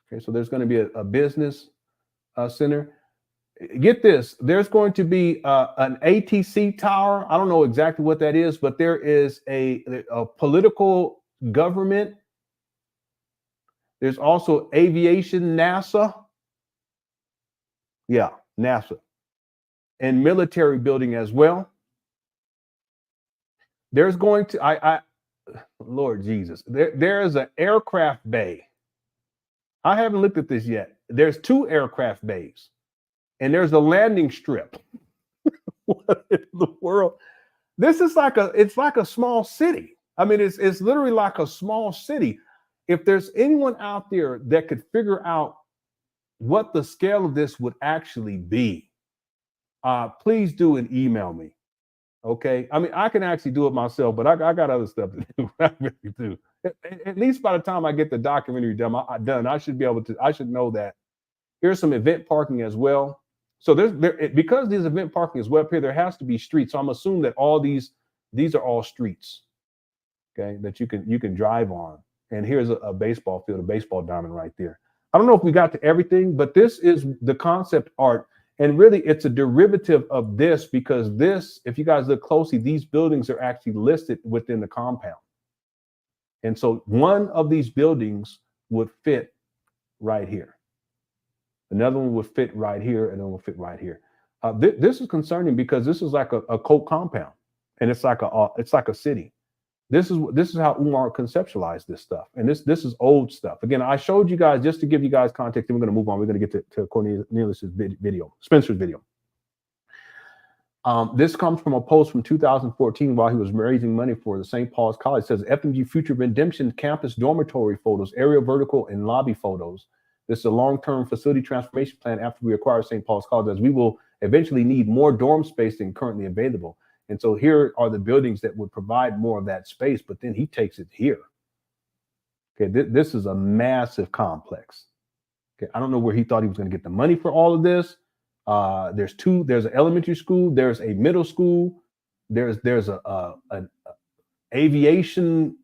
Okay, so there's going to be a business center. Get this. There's going to be an ATC tower. I don't know exactly what that is, but there is a political government. There's also aviation, NASA. Yeah, NASA. And military building as well. There's going to, Lord Jesus, there is an aircraft bay. I haven't looked at this yet. There's 2 aircraft bays. And there's a landing strip. What in the world? This is it's like a small city. I mean, it's literally like a small city. If there's anyone out there that could figure out what the scale of this would actually be, please do and email me. Okay. I mean, I can actually do it myself, but I got other stuff to do. I really do. At least by the time I get the documentary done, I should know that. Here's some event parking as well. So because these event parking is way up here, there has to be streets. So I'm assuming that all these are all streets, okay, that you can drive on. And here's a baseball field, a baseball diamond right there. I don't know if we got to everything, but this is the concept art. And really, it's a derivative of this because this, if you guys look closely, these buildings are actually listed within the compound. And so one of these buildings would fit right here. Another one would fit right here, and then will fit right here. This is concerning because this is like a cult compound, and it's like a city. This is how Umar conceptualized this stuff, and this is old stuff. Again, I showed you guys just to give you guys context. And we're going to move on. We're going to get to Cornelius's video, Spencer's video. This comes from a post from 2014 while he was raising money for the St. Paul's College. It says FDMG Future Redemption Campus Dormitory photos, aerial, vertical, and lobby photos. This is a long-term facility transformation plan after we acquire St. Paul's College, as we will eventually need more dorm space than currently available. And so here are the buildings that would provide more of that space, but then he takes it here. Okay, this is a massive complex. Okay, I don't know where he thought he was going to get the money for all of this. There's an elementary school, there's a middle school, there's an aviation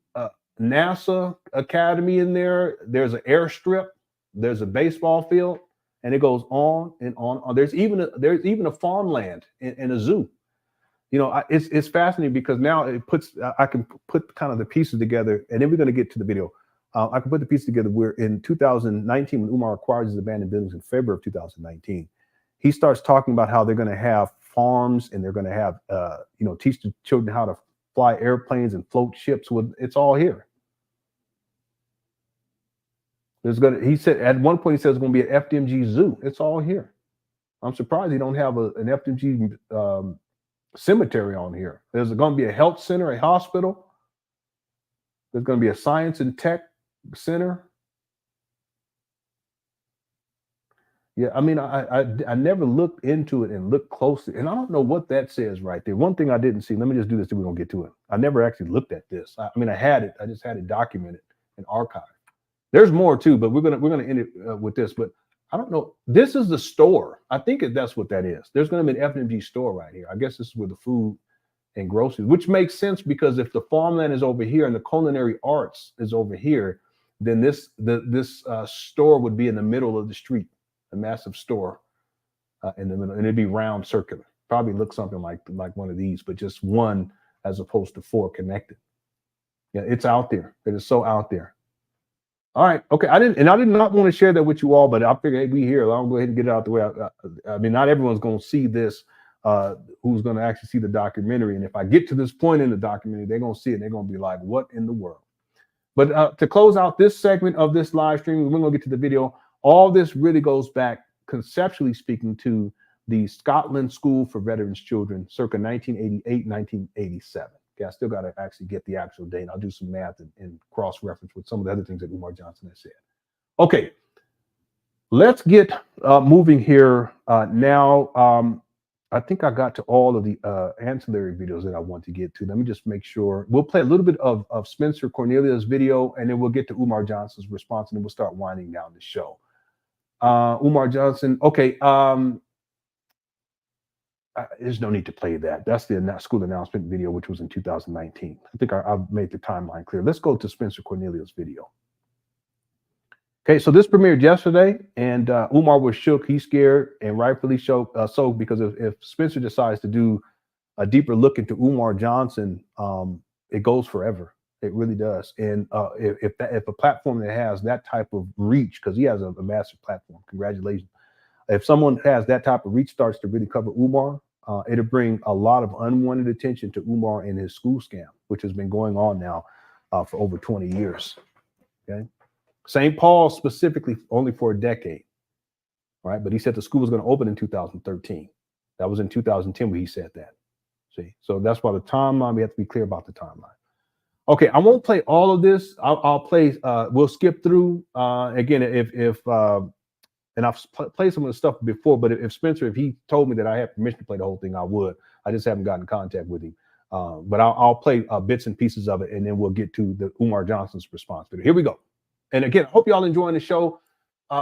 NASA Academy in there, there's an airstrip. There's a baseball field, and it goes on and on. There's even a farmland and a zoo. You know, it's fascinating because now I can put kind of the pieces together, and then we're going to get to the video. I can put the pieces together. We're in 2019 when Umar acquires his abandoned buildings in February of 2019. He starts talking about how they're going to have farms and they're going to have teach the children how to fly airplanes and float ships. It's all here. He said at one point, he says it's going to be an FDMG zoo. It's all here. I'm surprised he don't have an FDMG cemetery on here. There's going to be a health center, a hospital. There's going to be a science and tech center. Yeah, I mean, I never looked into it and looked closely, and I don't know what that says right there. One thing I didn't see. Let me just do this, then we're gonna get to it. I never actually looked at this. I mean, I had it. I just had it documented and archived. There's more too, but we're gonna end it with this. But I don't know. This is the store. I think that's what that is. There's gonna be an FDMG store right here. I guess this is where the food and groceries, which makes sense because if the farmland is over here and the culinary arts is over here, then this store would be in the middle of the street, a massive store in the middle, and it'd be round, circular. Probably look something like one of these, but just one as opposed to four connected. Yeah, it's out there. It is so out there. All right, okay. I did not want to share that with you all, but I figured, hey, we here. I'll go ahead and get it out the way. I mean, not everyone's going to see this who's going to actually see the documentary. And if I get to this point in the documentary, they're going to see it. And they're going to be like, what in the world? But to close out this segment of this live stream, we're going to get to the video. All this really goes back, conceptually speaking, to the Scotland School for Veterans Children, circa 1988, 1987. Okay, I still got to actually get the actual date. I'll do some math and cross-reference with some of the other things that Umar Johnson has said. Okay, let's get moving here now. I think I got to all of the ancillary videos that I want to get to. Let me just make sure. We'll play a little bit of Spencer Cornelia's video, and then we'll get to Umar Johnson's response, and then we'll start winding down the show. Umar Johnson, okay. There's no need to play that. That's the school announcement video, which was in 2019. I think I've made the timeline clear. Let's go to Spencer Cornelia's video. Okay, so this premiered yesterday, and Umar was shook. He's scared, and rightfully so, because if Spencer decides to do a deeper look into Umar Johnson, it goes forever. It really does. And if a platform that has that type of reach, because he has a massive platform, congratulations. If someone has that type of reach starts to really cover Umar, it'll bring a lot of unwanted attention to Umar and his school scam, which has been going on now for over 20 years. Okay. St. Paul specifically only for a decade, right? But he said the school was going to open in 2013. That was in 2010 when he said that. See, so that's why the timeline, we have to be clear about the timeline. Okay, I won't play all of this. I'll play, we'll skip through. Again, and I've played some of the stuff before, but if Spencer, if he told me that I had permission to play the whole thing, I would. I just haven't gotten in contact with him. But I'll play bits and pieces of it, and then we'll get to the Umar Johnson's response video. Here we go. And again, hope y'all enjoying the show.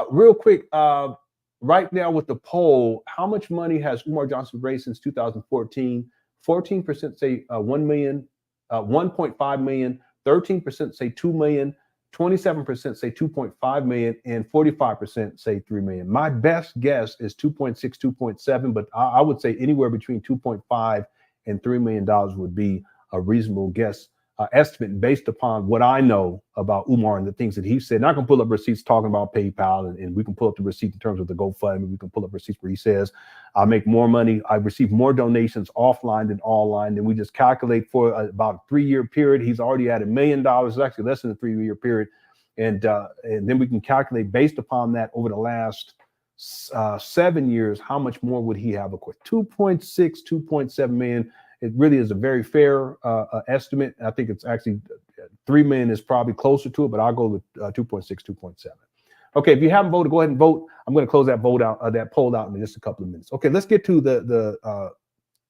Real quick, right now with the poll, how much money has Umar Johnson raised since 2014? 14% say 1 million, 1.5 million, 13% say 2 million, 27% say 2.5 million, and 45% say 3 million. My best guess is 2.6, 2.7, but I would say anywhere between 2.5 and $3 million would be a reasonable guess. Estimate based upon what I know about Umar and the things that he said. And I can pull up receipts talking about PayPal, and we can pull up the receipt in terms of the GoFundMe. We can pull up receipts where he says, I make more money. I receive more donations offline than online. And we just calculate for about a 3-year period. He's already at $1 million. It's actually less than a 3-year period. And then we can calculate based upon that over the last 7 years, how much more would he have? Of course, 2.6, 2.7 million. It really is a very fair estimate. I think it's actually 3 million is probably closer to it, but I'll go with 2.6, 2.7. Okay, if you haven't voted, go ahead and vote. I'm going to close that vote out, that poll out in just a couple of minutes. Okay, let's get to the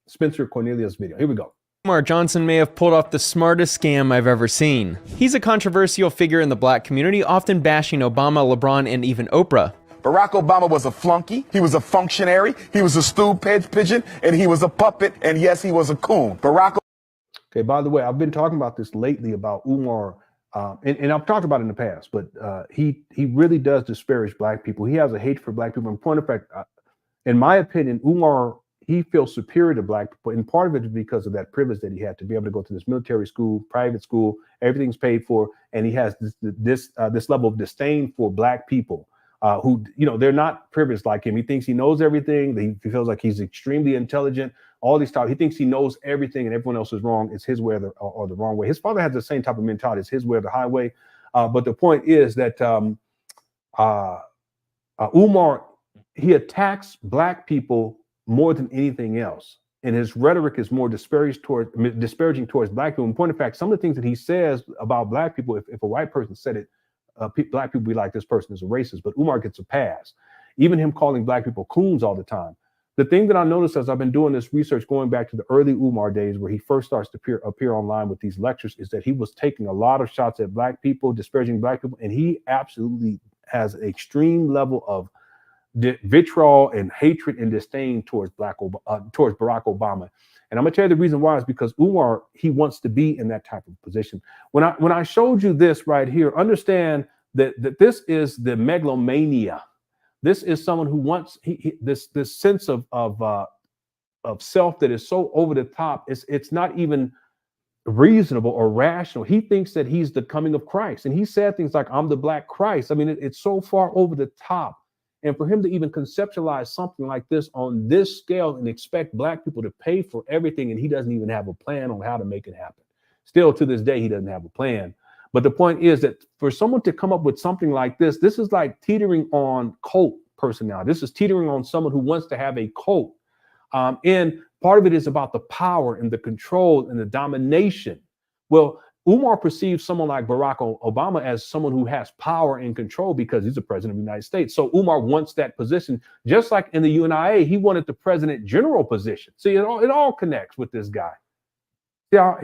Spencer Cornelia's video. Here we go. Umar Johnson may have pulled off the smartest scam I've ever seen. He's a controversial figure in the black community, often bashing Obama, LeBron, and even Oprah. Barack Obama was a flunky, he was a functionary, he was a stool pigeon, and he was a puppet, and yes, he was a coon. Okay, by the way, I've been talking about this lately about Umar, and I've talked about it in the past, but he really does disparage black people. He has a hate for black people. In point of fact, in my opinion, Umar, he feels superior to black people, and part of it is because of that privilege that he had to be able to go to this military school, private school, everything's paid for, and he has this level of disdain for black people. Who, you know, they're not privileged like him. He thinks he knows everything. He feels like he's extremely intelligent. All these types. He thinks he knows everything and everyone else is wrong. It's his way or the wrong way. His father has the same type of mentality. It's his way or the highway. But the point is that Umar, he attacks black people more than anything else. And his rhetoric is more disparaging towards black people. In point of fact, some of the things that he says about black people, if a white person said it, black people be like, this person is a racist, but Umar gets a pass. Even him calling black people coons all the time. The thing that I noticed as I've been doing this research, going back to the early Umar days where he first starts to appear online with these lectures, is that he was taking a lot of shots at black people, disparaging black people, and he absolutely has an extreme level of vitriol and hatred and disdain towards towards Barack Obama. And I'm gonna tell you the reason why is because Umar, he wants to be in that type of position. When I showed you this right here, understand that this is the megalomania. This is someone who wants this sense of self that is so over the top. It's not even reasonable or rational. He thinks that he's the coming of Christ, and he said things like, "I'm the Black Christ." I mean, it's so far over the top. And for him to even conceptualize something like this on this scale and expect black people to pay for everything, and he doesn't even have a plan on how to make it happen. Still to this day, he doesn't have a plan. But the point is that for someone to come up with something like this is like teetering on cult personality. This is teetering on someone who wants to have a cult. And part of it is about the power and the control and the domination. Well, Umar perceives someone like Barack Obama as someone who has power and control because he's the president of the United States. So Umar wants that position, just like in the UNIA, he wanted the president general position. See, it all connects with this guy.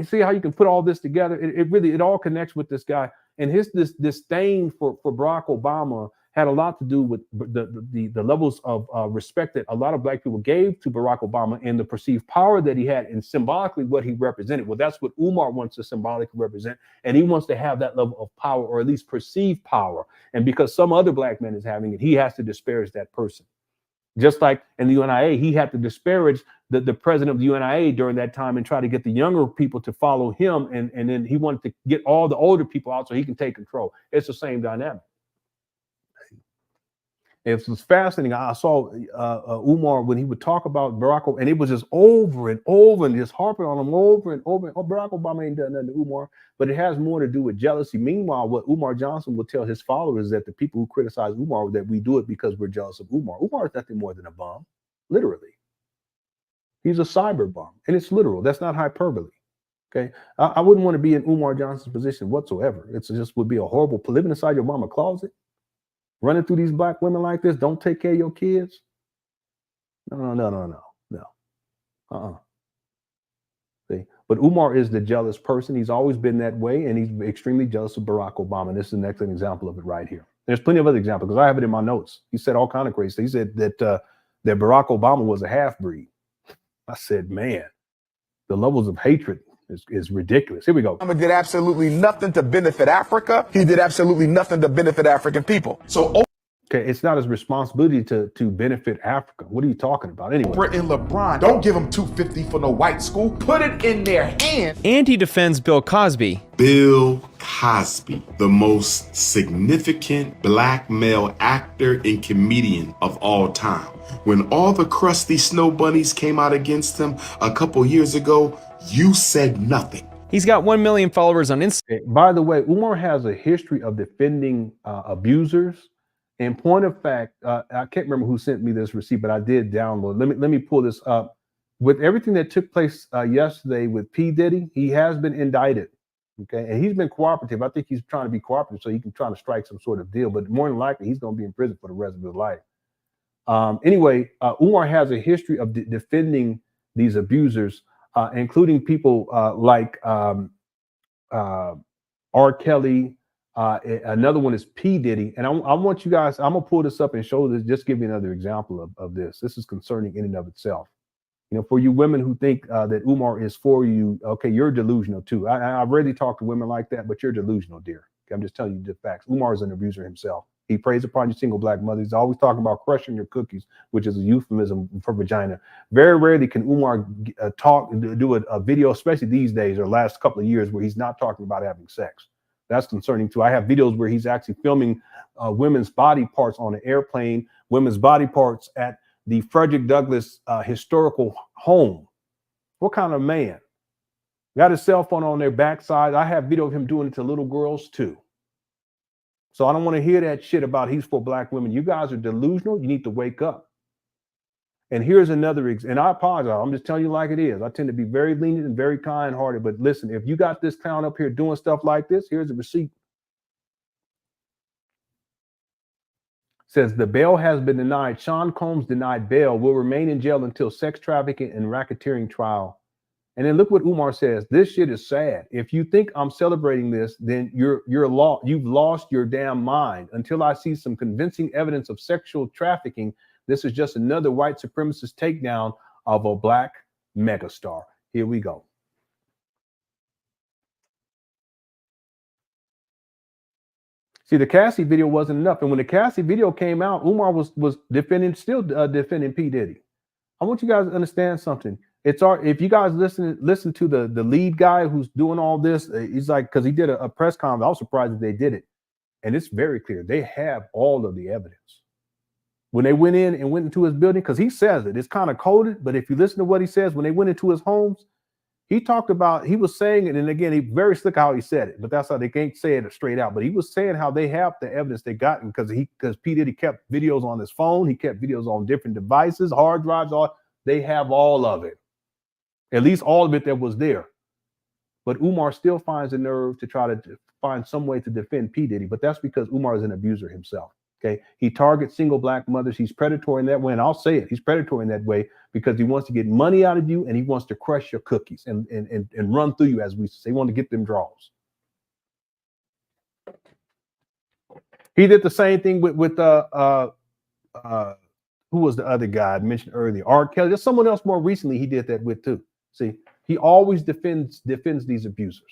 See how you can put all this together? It all connects with this guy. And his disdain for Barack Obama had a lot to do with the levels of respect that a lot of black people gave to Barack Obama and the perceived power that he had and symbolically what he represented. Well, that's what Umar wants to symbolically represent. And he wants to have that level of power, or at least perceived power. And because some other black man is having it, he has to disparage that person. Just like in the UNIA, he had to disparage the president of the UNIA during that time and try to get the younger people to follow him. And then he wanted to get all the older people out so he can take control. It's the same dynamic. It was fascinating. I saw Umar when he would talk about Barack Obama, and it was just over and over and just harping on him over and over. Oh, Barack Obama ain't done nothing to Umar, but it has more to do with jealousy. Meanwhile, what Umar Johnson will tell his followers is that the people who criticize Umar, that we do it because we're jealous of Umar. Umar is nothing more than a bomb, literally. He's a cyber bomb, and it's literal. That's not hyperbole. Okay, I wouldn't want to be in Umar Johnson's position whatsoever. It just would be a horrible living inside your mama closet. Running through these black women like this, don't take care of your kids. No. See, but Umar is the jealous person. He's always been that way, and he's extremely jealous of Barack Obama. This is an excellent example of it right here. There's plenty of other examples because I have it in my notes. He said all kind of crazy. He said that Barack Obama was a half-breed. I said, man, the levels of hatred is ridiculous. Here we go. Obama did absolutely nothing to benefit Africa. He did absolutely nothing to benefit African people. So okay, it's not his responsibility to benefit Africa. What are you talking about anyway? Oprah and LeBron, don't give them $250 for no white school. Put it in their hand. And he defends Bill Cosby. Bill Cosby, the most significant black male actor and comedian of all time. When all the crusty snow bunnies came out against him a couple years ago, you said nothing. He's got 1 million followers on Instagram. By the way, Umar has a history of defending abusers. And point of fact, I can't remember who sent me this receipt, but I did download. Let me pull this up. With everything that took place yesterday with P. Diddy, he has been indicted. Okay, and he's been cooperative. I think he's trying to be cooperative so he can try to strike some sort of deal. But more than likely, he's going to be in prison for the rest of his life. Anyway, Umar has a history of defending these abusers, including people like R. Kelly. Another one is P. Diddy. And I want you guys, I'm going to pull this up and show this, just give you another example of this. This is concerning in and of itself. You know, for you women who think that Umar is for you, okay, you're delusional too. I rarely talk to women like that, but you're delusional, dear. Okay, I'm just telling you the facts. Umar is an abuser himself. He preys upon your single black mother. He's always talking about crushing your cookies, which is a euphemism for vagina. Very rarely can Umar do a video, especially these days or last couple of years, where he's not talking about having sex. That's concerning too. I have videos where he's actually filming women's body parts on an airplane, women's body parts at the Frederick Douglass historical home. What kind of man? Got his cell phone on their backside. I have video of him doing it to little girls too. So I don't want to hear that shit about he's for black women. You guys are delusional. You need to wake up. And here's another, and I apologize. I'm just telling you like it is. I tend to be very lenient and very kind-hearted. But listen, if you got this clown up here doing stuff like this, here's a receipt. Says the bail has been denied. Sean Combs denied bail, will remain in jail until sex trafficking and racketeering trial. And then look what Umar says. This shit is sad. If you think I'm celebrating this, then you've lost your damn mind. Until I see some convincing evidence of sexual trafficking, this is just another white supremacist takedown of a black megastar. Here we go. See, the Cassie video wasn't enough. And when the Cassie video came out, Umar was defending P. Diddy. I want you guys to understand something. If you guys listen to the lead guy who's doing all this, he's like, because he did a press conference. I was surprised that they did it. And it's very clear. They have all of the evidence. when they went in and went into his building, because he says it, it's kind of coded, but if you listen to what he says, when they went into his homes, he talked about, he was saying it, and again, he very slick how he said it, but that's how they can't say it straight out. But he was saying how they have the evidence they got, because P. Diddy kept videos on his phone, he kept videos on different devices, hard drives, they have all of it, at least all of it that was there. But Umar still finds the nerve to try to find some way to defend P. Diddy, but that's because Umar is an abuser himself. Okay, he targets single black mothers. He's predatory in that way, and I'll say it. He's predatory in that way because he wants to get money out of you, and he wants to crush your cookies and run through you, as we say. He wants to get them draws. He did the same thing with who was the other guy I mentioned earlier? R. Kelly. There's someone else more recently he did that with too. See, he always defends these abusers.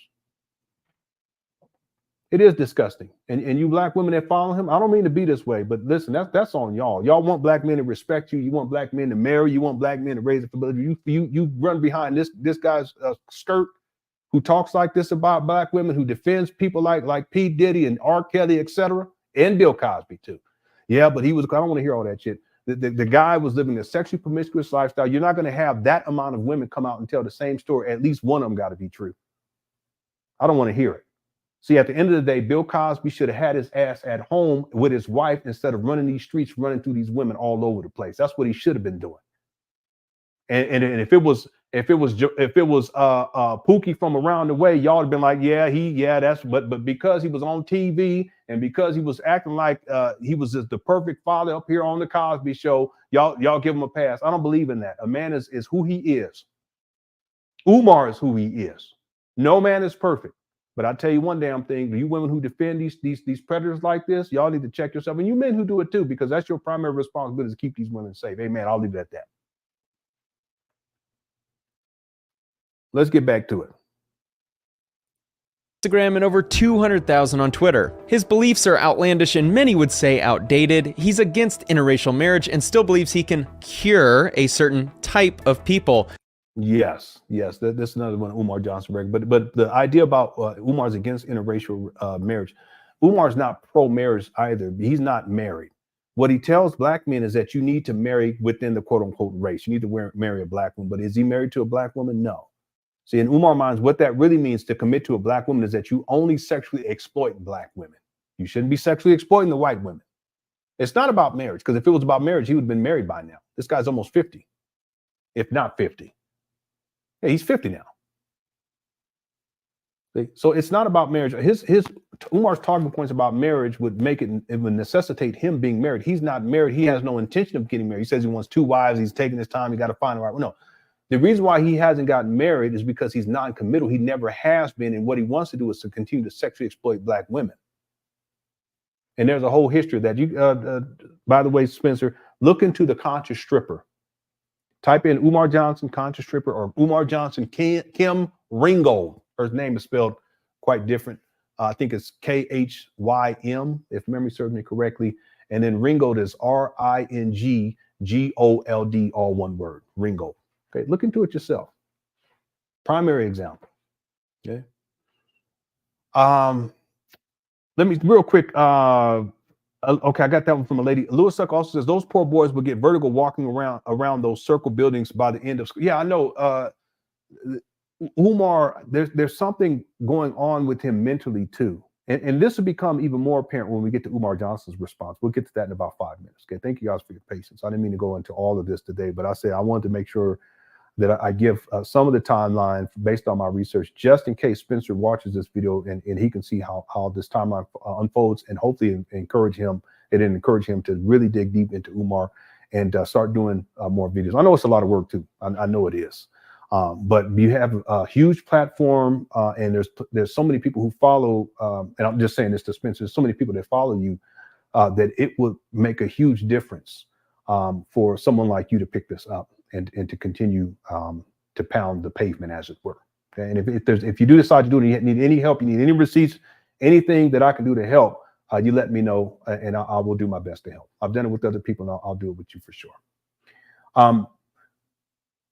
It is disgusting. And you black women that follow him, I don't mean to be this way, but listen, that's on y'all. Y'all want black men to respect you. You want black men to marry. You want black men to raise a family. You run behind this guy's skirt who talks like this about black women, who defends people like P. Diddy and R. Kelly, etc., and Bill Cosby too. Yeah, but I don't want to hear all that shit. The guy was living a sexually promiscuous lifestyle. You're not going to have that amount of women come out and tell the same story. At least one of them got to be true. I don't want to hear it. See, at the end of the day, Bill Cosby should have had his ass at home with his wife instead of running these streets, running through these women all over the place. That's what he should have been doing. And if it was Pookie from around the way, y'all have been like, but because he was on TV and because he was acting like he was just the perfect father up here on the Cosby Show, y'all give him a pass. I don't believe in that. A man is who he is. Umar is who he is. No man is perfect. But I tell you one damn thing, you women who defend these predators like this, y'all need to check yourself. And you men who do it too, because that's your primary responsibility, is to keep these women safe. Amen. I'll leave it at that. Let's get back to it. Instagram and over 200,000 on Twitter. His beliefs are outlandish and many would say outdated. He's against interracial marriage and still believes he can cure a certain type of people. Yes, that's another one, Umar Johnson. But the idea about Umar's against interracial marriage, Umar's not pro-marriage either. He's not married. What he tells black men is that you need to marry within the quote-unquote race. You need to marry a black woman. But is he married to a black woman? No. See, in Umar's mind, what that really means to commit to a black woman is that you only sexually exploit black women. You shouldn't be sexually exploiting the white women. It's not about marriage, because if it was about marriage, he would have been married by now. This guy's almost 50, if not 50. Yeah, he's 50 now. See? So it's not about marriage. Umar's talking points about marriage would necessitate him being married. He's not married. He has no intention of getting married. He says he wants 2 wives. He's taking his time. He got to find the right one. No, the reason why he hasn't gotten married is because he's non-committal. He never has been. And what he wants to do is to continue to sexually exploit black women. And there's a whole history of that. By the way, Spencer, look into the conscious stripper. Type in Umar Johnson, conscious stripper, or Umar Johnson, Kim Ringgold. Her name is spelled quite different. I think it's K-H-Y-M, if memory serves me correctly. And then Ringgold is R-I-N-G-G-O-L-D, all one word, Ringgold. Okay, look into it yourself. Primary example. Okay. Let me real quick. Okay, I got that one from a lady. Lewis Suck also says those poor boys will get vertigo walking around those circle buildings by the end of school. Yeah, I know. Umar, there's something going on with him mentally too, and this will become even more apparent when we get to Umar Johnson's response. We'll get to that in about 5 minutes. Okay, thank you guys for your patience. I didn't mean to go into all of this today, but I said I wanted to make sure that I give some of the timeline based on my research, just in case Spencer watches this video and he can see how this timeline unfolds, and hopefully encourage him to really dig deep into Umar and start doing more videos. I know it's a lot of work too. I know it is. But you have a huge platform, and there's so many people who follow, and I'm just saying this to Spencer, there's so many people that follow you that it would make a huge difference for someone like you to pick this up and to continue to pound the pavement, as it were. Okay? And if you do decide to do it, you need any help, you need any receipts, anything that I can do to help, you let me know, and I will do my best to help. I've done it with other people, and I'll do it with you for sure.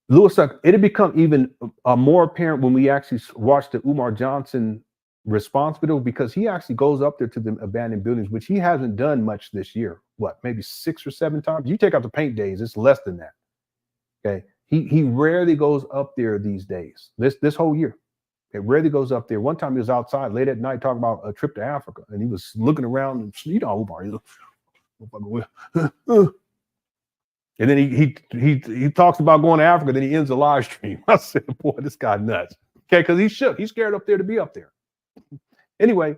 Lewis, it'll become even more apparent when we actually watch the Umar Johnson responsible because he actually goes up there to the abandoned buildings, which he hasn't done much this year. What, maybe 6 or 7 times? You take out the paint days, it's less than that. Okay. He rarely goes up there these days, this whole year. It rarely goes up there. One time he was outside late at night talking about a trip to Africa, and he was looking around and, you know, Umar, and then he talks about going to Africa, then he ends the live stream. I said, boy, this guy nuts. Okay, because he's shook. He's scared up there to be up there. Anyway,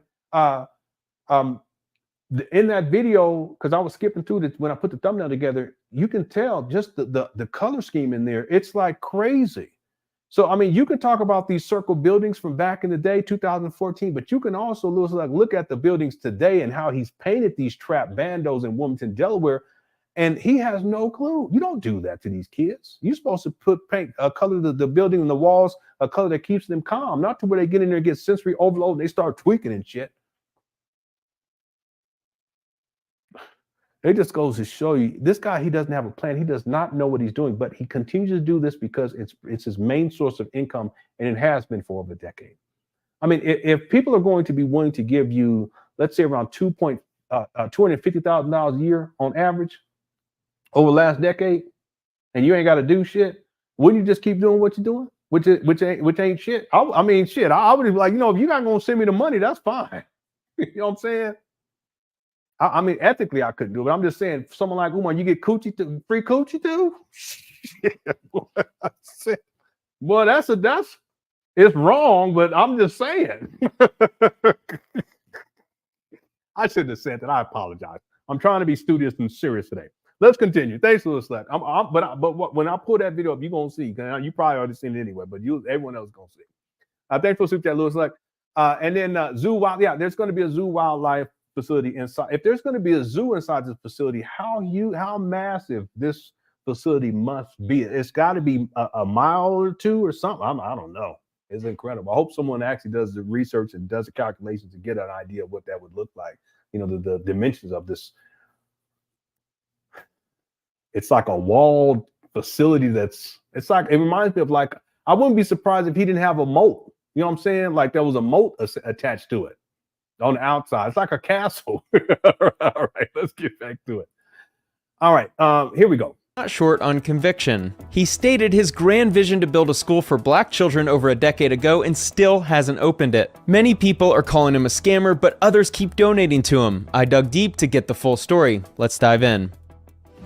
in that video, because I was skipping through this when I put the thumbnail together, you can tell just the color scheme in there. It's like crazy. So, I mean, you can talk about these circle buildings from back in the day, 2014, but you can also look at the buildings today and how he's painted these trap bandos in Wilmington, Delaware, and he has no clue. You don't do that to these kids. You're supposed to paint a color the building and the walls, a color that keeps them calm, not to where they get in there and get sensory overload and they start tweaking and shit. It just goes to show you, this guy, he doesn't have a plan. He does not know what he's doing, but he continues to do this because it's his main source of income, and it has been for over a decade. I mean, if people are going to be willing to give you, let's say around $250,000 a year on average over the last decade, and you ain't got to do shit, wouldn't you just keep doing what you're doing? Which ain't shit. I mean, shit. I would be like, you know, if you're not gonna send me the money, that's fine. You know what I'm saying? I mean, ethically, I couldn't do it. But I'm just saying, someone like Umar, you get coochie free coochie too? Boy, that's it's wrong, but I'm just saying. I shouldn't have said that. I apologize. I'm trying to be studious and serious today. Let's continue. Thanks, Louis Slack. But when I pull that video up, you're gonna see. You probably already seen it anyway, but everyone else is gonna see. Thanks for super chat, Louis Slack. And then zoo wild. Yeah, there's going to be a zoo wildlife facility inside. If there's going to be a zoo inside this facility, how massive this facility must be. It's got to be a mile or two or something. I don't know. It's incredible. I hope someone actually does the research and does the calculations to get an idea of what that would look like. You know, the dimensions of this. It's like a walled facility it's like, it reminds me of, like, I wouldn't be surprised if he didn't have a moat. You know what I'm saying? Like there was a moat attached to it on the outside. It's like a castle. All right, let's get back to it. All right, here we go. Not short on conviction. He stated his grand vision to build a school for black children over a decade ago and still hasn't opened it. Many people are calling him a scammer, but others keep donating to him. I dug deep to get the full story. Let's dive in.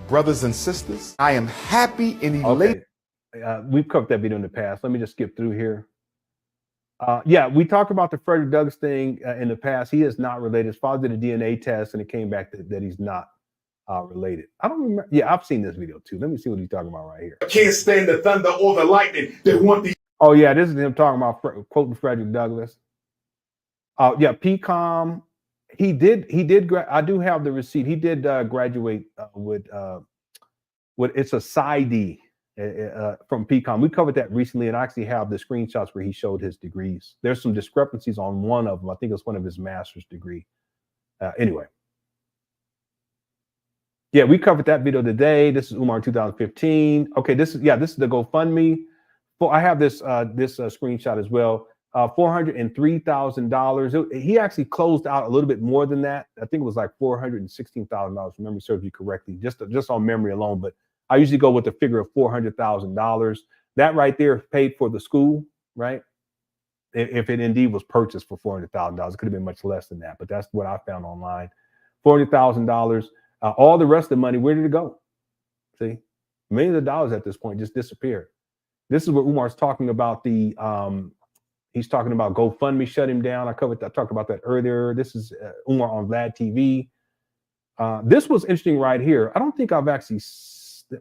Brothers and sisters, I am happy and elated. Okay. We've covered that video in the past. Let me just skip through here. Yeah, we talked about the Frederick Douglass thing in the past. He is not related. His father did a DNA test, and it came back that he's not related. I don't remember. Yeah, I've seen this video too. Let me see what he's talking about right here. I can't stand the thunder or the lightning. They want the. Oh yeah, this is him talking about quoting Frederick Douglass. Yeah, PCOM. He did. I do have the receipt. He did graduate with it's a PsyD. From PCOM. We covered that recently, and I actually have the screenshots where he showed his degrees. There's some discrepancies on one of them. I think it's one of his master's degree. Anyway. Yeah, we covered that video today. This is Umar 2015. Okay, this is the GoFundMe. I have this screenshot as well. $403,000. He actually closed out a little bit more than that. I think it was like $416,000, if memory serves me correctly, just on memory alone. But I usually go with the figure of $400,000. That right there paid for the school, right? If it indeed was purchased for $400,000, it could have been much less than that, but that's what I found online. $400,000. All the rest of the money, where did it go? See, millions of dollars at this point just disappeared. This is what Umar's talking about. He's talking about GoFundMe shut him down. I talked about that earlier. This is Umar on Vlad TV. This was interesting right here. I don't think I've actually. I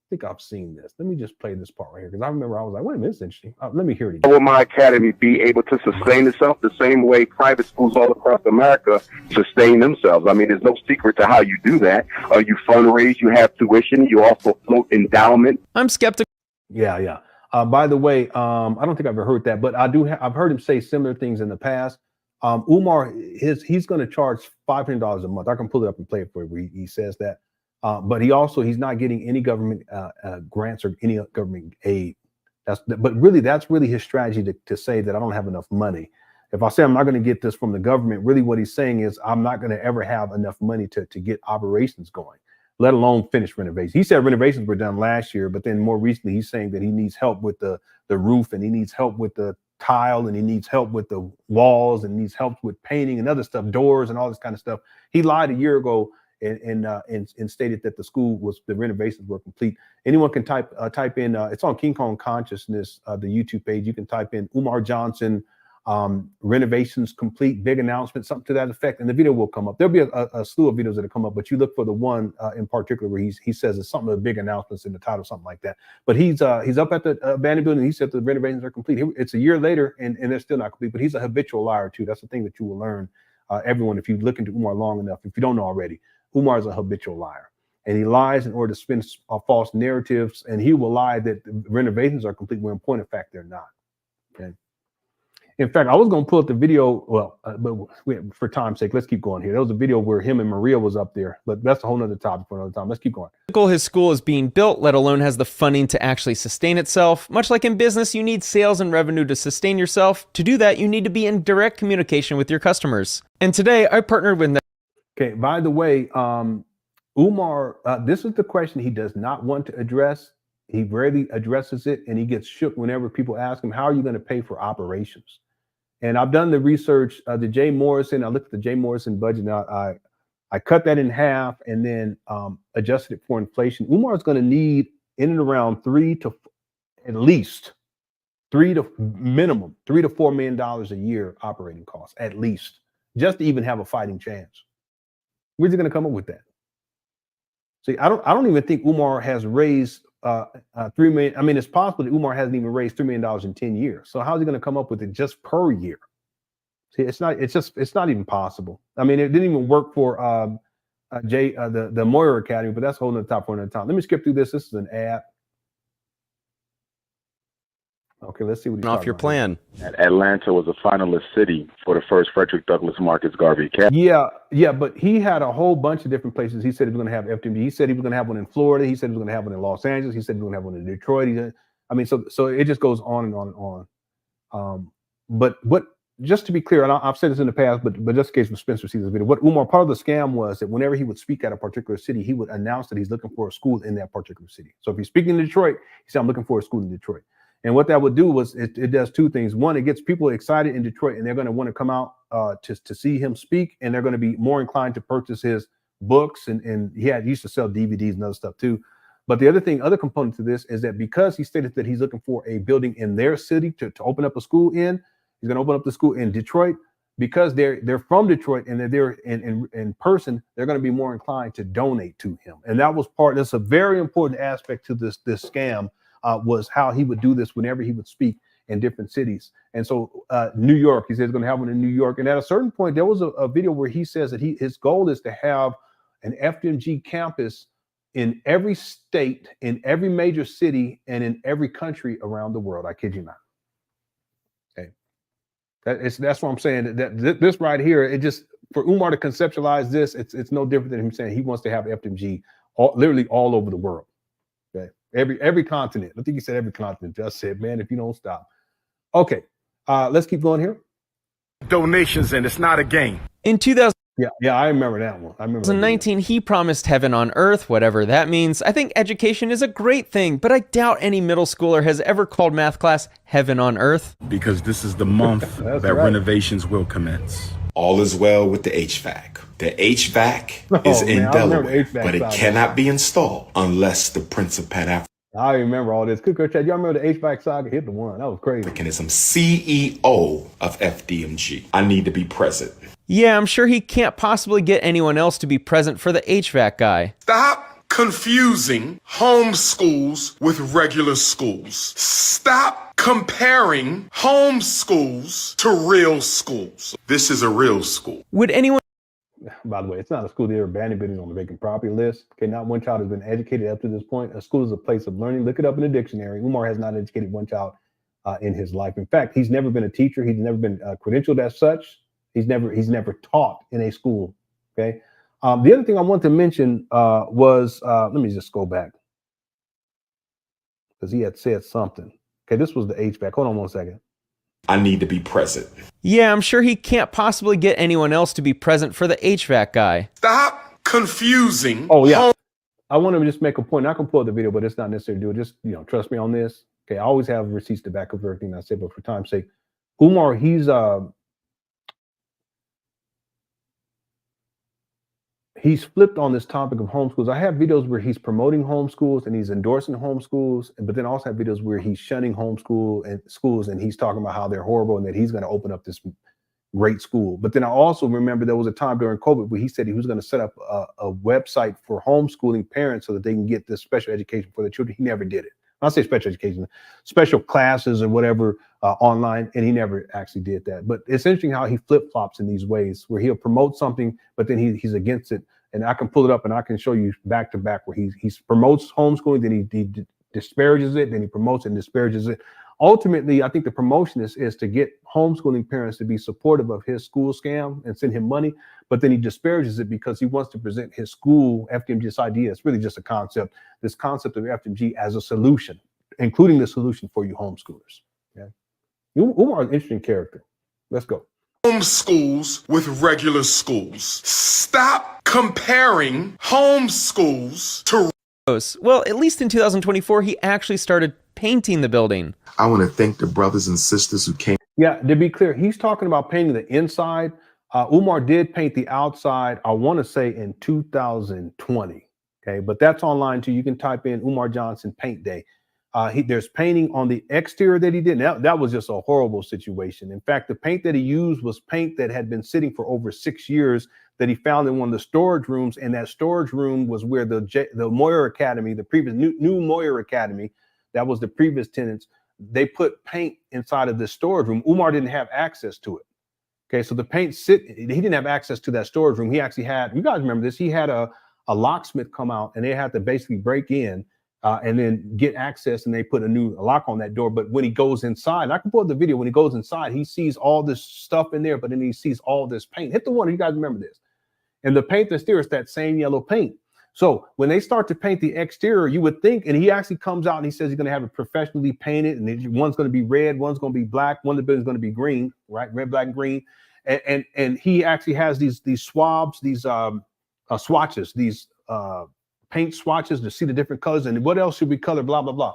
think I've seen this. Let me just play this part right here, because I remember I was like, wait a minute, it's interesting. Let me hear it again. Will my academy be able to sustain itself the same way private schools all across America sustain themselves? I mean, there's no secret to how you do that. You fundraise, you have tuition, you also float endowment. I'm skeptical. Yeah. By the way, I don't think I've ever heard that, but I've heard him say similar things in the past. Umar, he's going to charge $500 a month. I can pull it up and play it for you where he says that. But he's not getting any government grants or any government aid. That's really his strategy to say that I don't have enough money. If I say I'm not going to get this from the government, really what he's saying is I'm not going to ever have enough money to get operations going, let alone finish renovations. He said renovations were done last year, but then more recently he's saying that he needs help with the roof, and he needs help with the tile, and he needs help with the walls, and needs help with painting and other stuff, doors and all this kind of stuff. He lied a year ago and stated that the renovations were complete. Anyone can type in, it's on King Kong Consciousness, the YouTube page. You can type in Umar Johnson, renovations complete, big announcement, something to that effect, and the video will come up. There'll be a slew of videos that'll come up, but you look for the one in particular where he says it's something of big announcements in the title, something like that. But he's up at the abandoned building. He said the renovations are complete. It's a year later, and they're still not complete. But he's a habitual liar too. That's the thing that you will learn. Everyone, if you look into Umar long enough, if you don't know already, Umar is a habitual liar, and he lies in order to spin false narratives. And he will lie that the renovations are complete when in point of fact they're not. Okay. In fact, I was going to pull up the video, but for time's sake, let's keep going here. There was a video where him and Maria was up there, but that's a whole nother topic for another time. Let's keep going. His school is being built, let alone has the funding to actually sustain itself. Much like in business, you need sales and revenue to sustain yourself. To do that, you need to be in direct communication with your customers. And today, I partnered with... Okay, by the way, Umar, this is the question he does not want to address. He rarely addresses it, and he gets shook whenever people ask him, how are you going to pay for operations? And I've done the research, the Jay Morrison, I looked at the Jay Morrison budget. Now I cut that in half and then adjusted it for inflation. Umar is going to need in and around at least $3 to $4 million a year operating costs, at least, just to even have a fighting chance. Where's he going to come up with that? See, I don't even think Umar has raised $3 million. I mean, it's possible that Umar hasn't even raised $3 million in 10 years. So how's he going to come up with it just per year? See, it's not even possible. I mean, it didn't even work for the Moyer Academy, but that's a whole other topic for another time. Let me skip through this. This is an ad. Okay, let's see what he's off your plan. Atlanta was a finalist city for the first Frederick Douglass Marcus Garvey Academy. Yeah, but he had a whole bunch of different places. He said he was going to have FDMG. He said he was going to have one in Florida. He said he was going to have one in Los Angeles. He said he was going to have one in Detroit. So it just goes on and on and on. But just to be clear, and I've said this in the past, but just in case when Spencer sees this video, what Umar, part of the scam was that whenever he would speak at a particular city, he would announce that he's looking for a school in that particular city. So if he's speaking in Detroit, he said, I'm looking for a school in Detroit. And what that would do was it does two things. One, it gets people excited in Detroit, and they're going to want to come out to see him speak, and they're going to be more inclined to purchase his books. And he used to sell DVDs and other stuff too. But the other component to this is that because he stated that he's looking for a building in their city to open up a school in, he's going to open up the school in Detroit. Because they're from Detroit and they're there in person, they're going to be more inclined to donate to him. And that's a very important aspect to this scam. Was how he would do this whenever he would speak in different cities. And so New York, he says he's going to have one in New York. And at a certain point, there was a video where he says that his goal is to have an FDMG campus in every state, in every major city, and in every country around the world. I kid you not. Okay, that's what I'm saying. That this right here, it just, for Umar to conceptualize this, it's no different than him saying he wants to have FDMG literally all over the world. Okay. Every continent. I think he said every continent. Just said, man, if you don't stop. Okay, let's keep going here. Donations, and it's not a game. In 2000. Yeah, I remember that one. 2019, he promised heaven on earth, whatever that means. I think education is a great thing, but I doubt any middle schooler has ever called math class heaven on earth. Because this is the month that right. Renovations will commence. All is well with the HVAC. The HVAC is in Delaware, but it cannot be installed unless the Prince of Pan Africanism. I remember all this. Y'all remember the HVAC saga? Hit the one. That was crazy. CEO of FDMG. I need to be present. Yeah, I'm sure he can't possibly get anyone else to be present for the HVAC guy. Stop confusing homeschools with regular schools. Stop comparing homeschools to real schools. This is a real school. Would anyone... By the way, it's not a school. They're abandoned buildings on the vacant property list. Okay, not one child has been educated up to this point. A school is a place of learning. Look it up in the dictionary. Umar has not educated one child in his life. In fact, he's never been a teacher. He's never been credentialed as such. He's never taught in a school. Okay. The other thing I want to mention was, let me just go back because he had said something. Okay, this was the HVAC. Hold on one second. I need to be present. Yeah, I'm sure he can't possibly get anyone else to be present for the HVAC guy. Stop confusing. Oh yeah. I want to just make a point. I can pull up the video, but it's not necessary to do it. Just, trust me on this. Okay, I always have receipts to back up everything I say, but for time's sake, Umar, he's flipped on this topic of homeschools. I have videos where he's promoting homeschools and he's endorsing homeschools, but then I also have videos where he's shunning homeschool and schools, and he's talking about how they're horrible and that he's going to open up this great school. But then I also remember there was a time during COVID where he said he was going to set up a website for homeschooling parents so that they can get this special education for their children. He never did it. I say special education, special classes or whatever online, and he never actually did that. But it's interesting how he flip-flops in these ways where he'll promote something, but then he's against it. And I can pull it up and I can show you back to back where he promotes homeschooling, then he disparages it, then he promotes it and disparages it. Ultimately, I think the promotion is to get homeschooling parents to be supportive of his school scam and send him money, but then he disparages it because he wants to present his school FDMG's idea. It's really just a concept, this concept of FDMG as a solution, including the solution for you homeschoolers. Okay? Umar is an interesting character. Let's go. Homeschools with regular schools. Stop comparing homeschools to. Well, at least in 2024, he actually started painting the building. I want to thank the brothers and sisters who came. Yeah, to be clear, he's talking about painting the inside. Umar did paint the outside, I want to say in 2020. Okay, but that's online too. You can type in Umar Johnson paint day. There's painting on the exterior that he did. Now, that was just a horrible situation. In fact, the paint that he used was paint that had been sitting for over 6 years that he found in one of the storage rooms. And that storage room was where the Moyer Academy, the previous new Moyer Academy, that was the previous tenants, they put paint inside of this storage room. Umar didn't have access to it. Okay, so the paint he didn't have access to that storage room. He actually had, you guys remember this, he had a locksmith come out and they had to basically break in and then get access, and they put a new lock on that door. But when he goes inside, and I can pull up the video, when he goes inside, he sees all this stuff in there, but then he sees all this paint. Hit the one, you guys remember this. And the paint that's there is that same yellow paint. So when they start to paint the exterior, you would think, and he actually comes out and he says he's going to have it professionally painted, and one's going to be red, one's going to be black, one of the buildings going to be green, right? Red, black, and green. And he actually has these swabs, these swatches, these paint swatches to see the different colors and what else should we color, blah, blah, blah.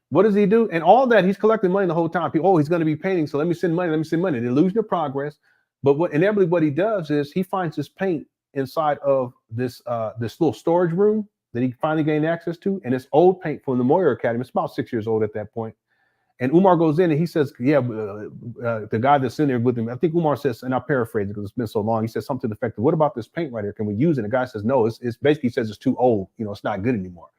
What does he do? And all that, he's collecting money the whole time. People, he's going to be painting, so let me send money, the illusion of progress. But inevitably what he does is he finds this paint inside of this little storage room that he finally gained access to, and it's old paint from the Moyer Academy. It's about 6 years old at that point. And Umar goes in and he says, the guy that's in there with him, I think Umar says, and I'll paraphrase it because it's been so long, he says something to the effect of, what about this paint right here? Can we use it? And the guy says, no, it's basically says it's too old. It's not good anymore.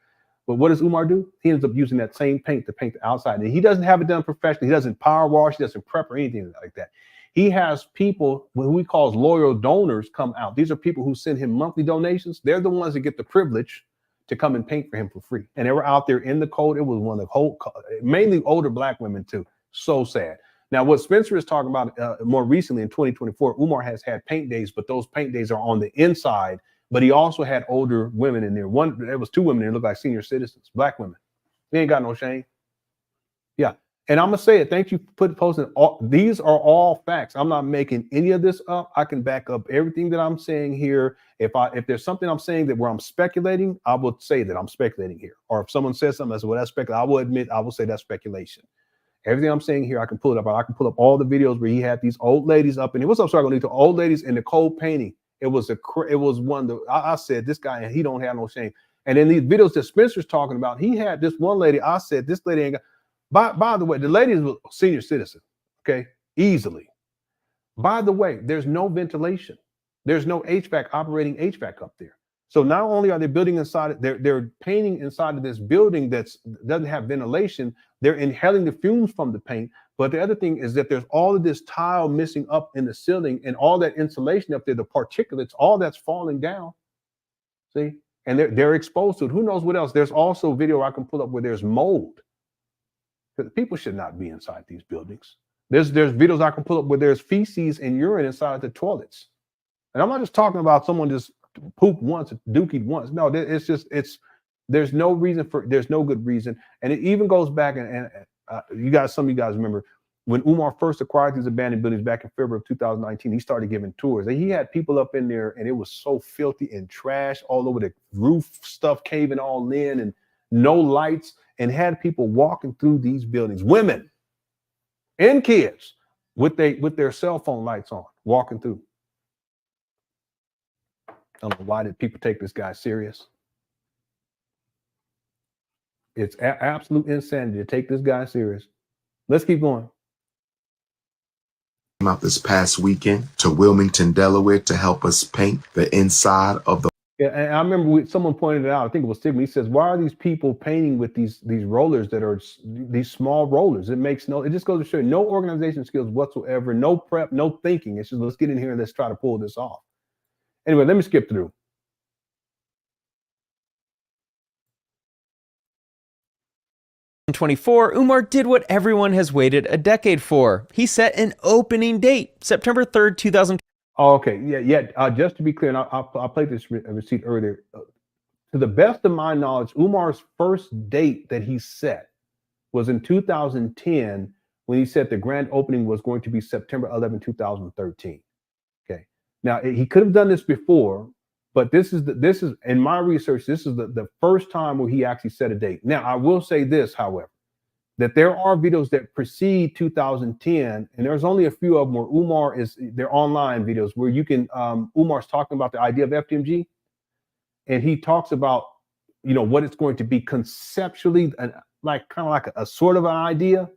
But what does Umar do? He ends up using that same paint to paint the outside. And he doesn't have it done professionally. He doesn't power wash, he doesn't prep or anything like that. He has people who he calls loyal donors come out. These are people who send him monthly donations. They're the ones that get the privilege to come and paint for him for free. And they were out there in the cold. It was one of the mainly older black women too. So sad. Now, what Spencer is talking about more recently in 2024, Umar has had paint days, but those paint days are on the inside. But he also had older women in there. There was 2 women there looked like senior citizens, black women. They ain't got no shame. Yeah. And I'm gonna say it. Thank you for posting. These are all facts. I'm not making any of this up. I can back up everything that I'm saying here. If there's something I'm saying that where I'm speculating, I will say that I'm speculating here. Or if someone says something that's well, that's speculation, I will admit I will say that's speculation. Everything I'm saying here, I can pull it up. I can pull up all the videos where he had these old ladies up in here. What's up, Struggle? To old ladies in the cold painting. It was one that I said this guy, and he don't have no shame. And in these videos that Spencer's talking about, he had this one lady. I said this lady ain't got. By the way, the lady is a senior citizen, okay, easily. By the way, there's no ventilation. There's no operating HVAC up there. So not only are they building inside, they're painting inside of this building that doesn't have ventilation. They're inhaling the fumes from the paint. But the other thing is that there's all of this tile missing up in the ceiling and all that insulation up there, the particulates, all that's falling down. See, and they're exposed to it. Who knows what else? There's also video I can pull up where there's mold. People should not be inside these buildings. There's videos I can pull up where there's feces and urine inside the toilets. And I'm not just talking about someone just pooped once, dookied once. No, there's no good reason. And it even goes back and some of you guys remember when Umar first acquired these abandoned buildings back in February of 2019, he started giving tours. And he had people up in there, and it was so filthy and trash all over the roof, stuff caving all in, and no lights, and had people walking through these buildings, women and kids with their cell phone lights on, walking through. I don't know, why did people take this guy serious? It's absolute insanity to take this guy serious. Let's keep going. Out this past weekend to Wilmington, Delaware to help us paint the inside of the. Yeah, and I remember someone pointed it out. I think it was Stigma. He says, "Why are these people painting with these rollers that are these small rollers? It makes no. It just goes to show no organization skills whatsoever, no prep, no thinking. It's just let's get in here and let's try to pull this off." Anyway, let me skip through. In 2024, Umar did what everyone has waited a decade for. He set an opening date, September 3rd, 2000. Oh, okay, yeah. Just to be clear, and I played this receipt earlier. To the best of my knowledge, Umar's first date that he set was in 2010 when he said the grand opening was going to be September 11, 2013. Okay, now he could have done this before, but this is in my research, this is the first time where he actually set a date. Now, I will say this, however, that there are videos that precede 2010, and there's only a few of them where they're online videos where you can, Umar's talking about the idea of FDMG, and he talks about, what it's going to be conceptually, and like kind of like a sort of an idea,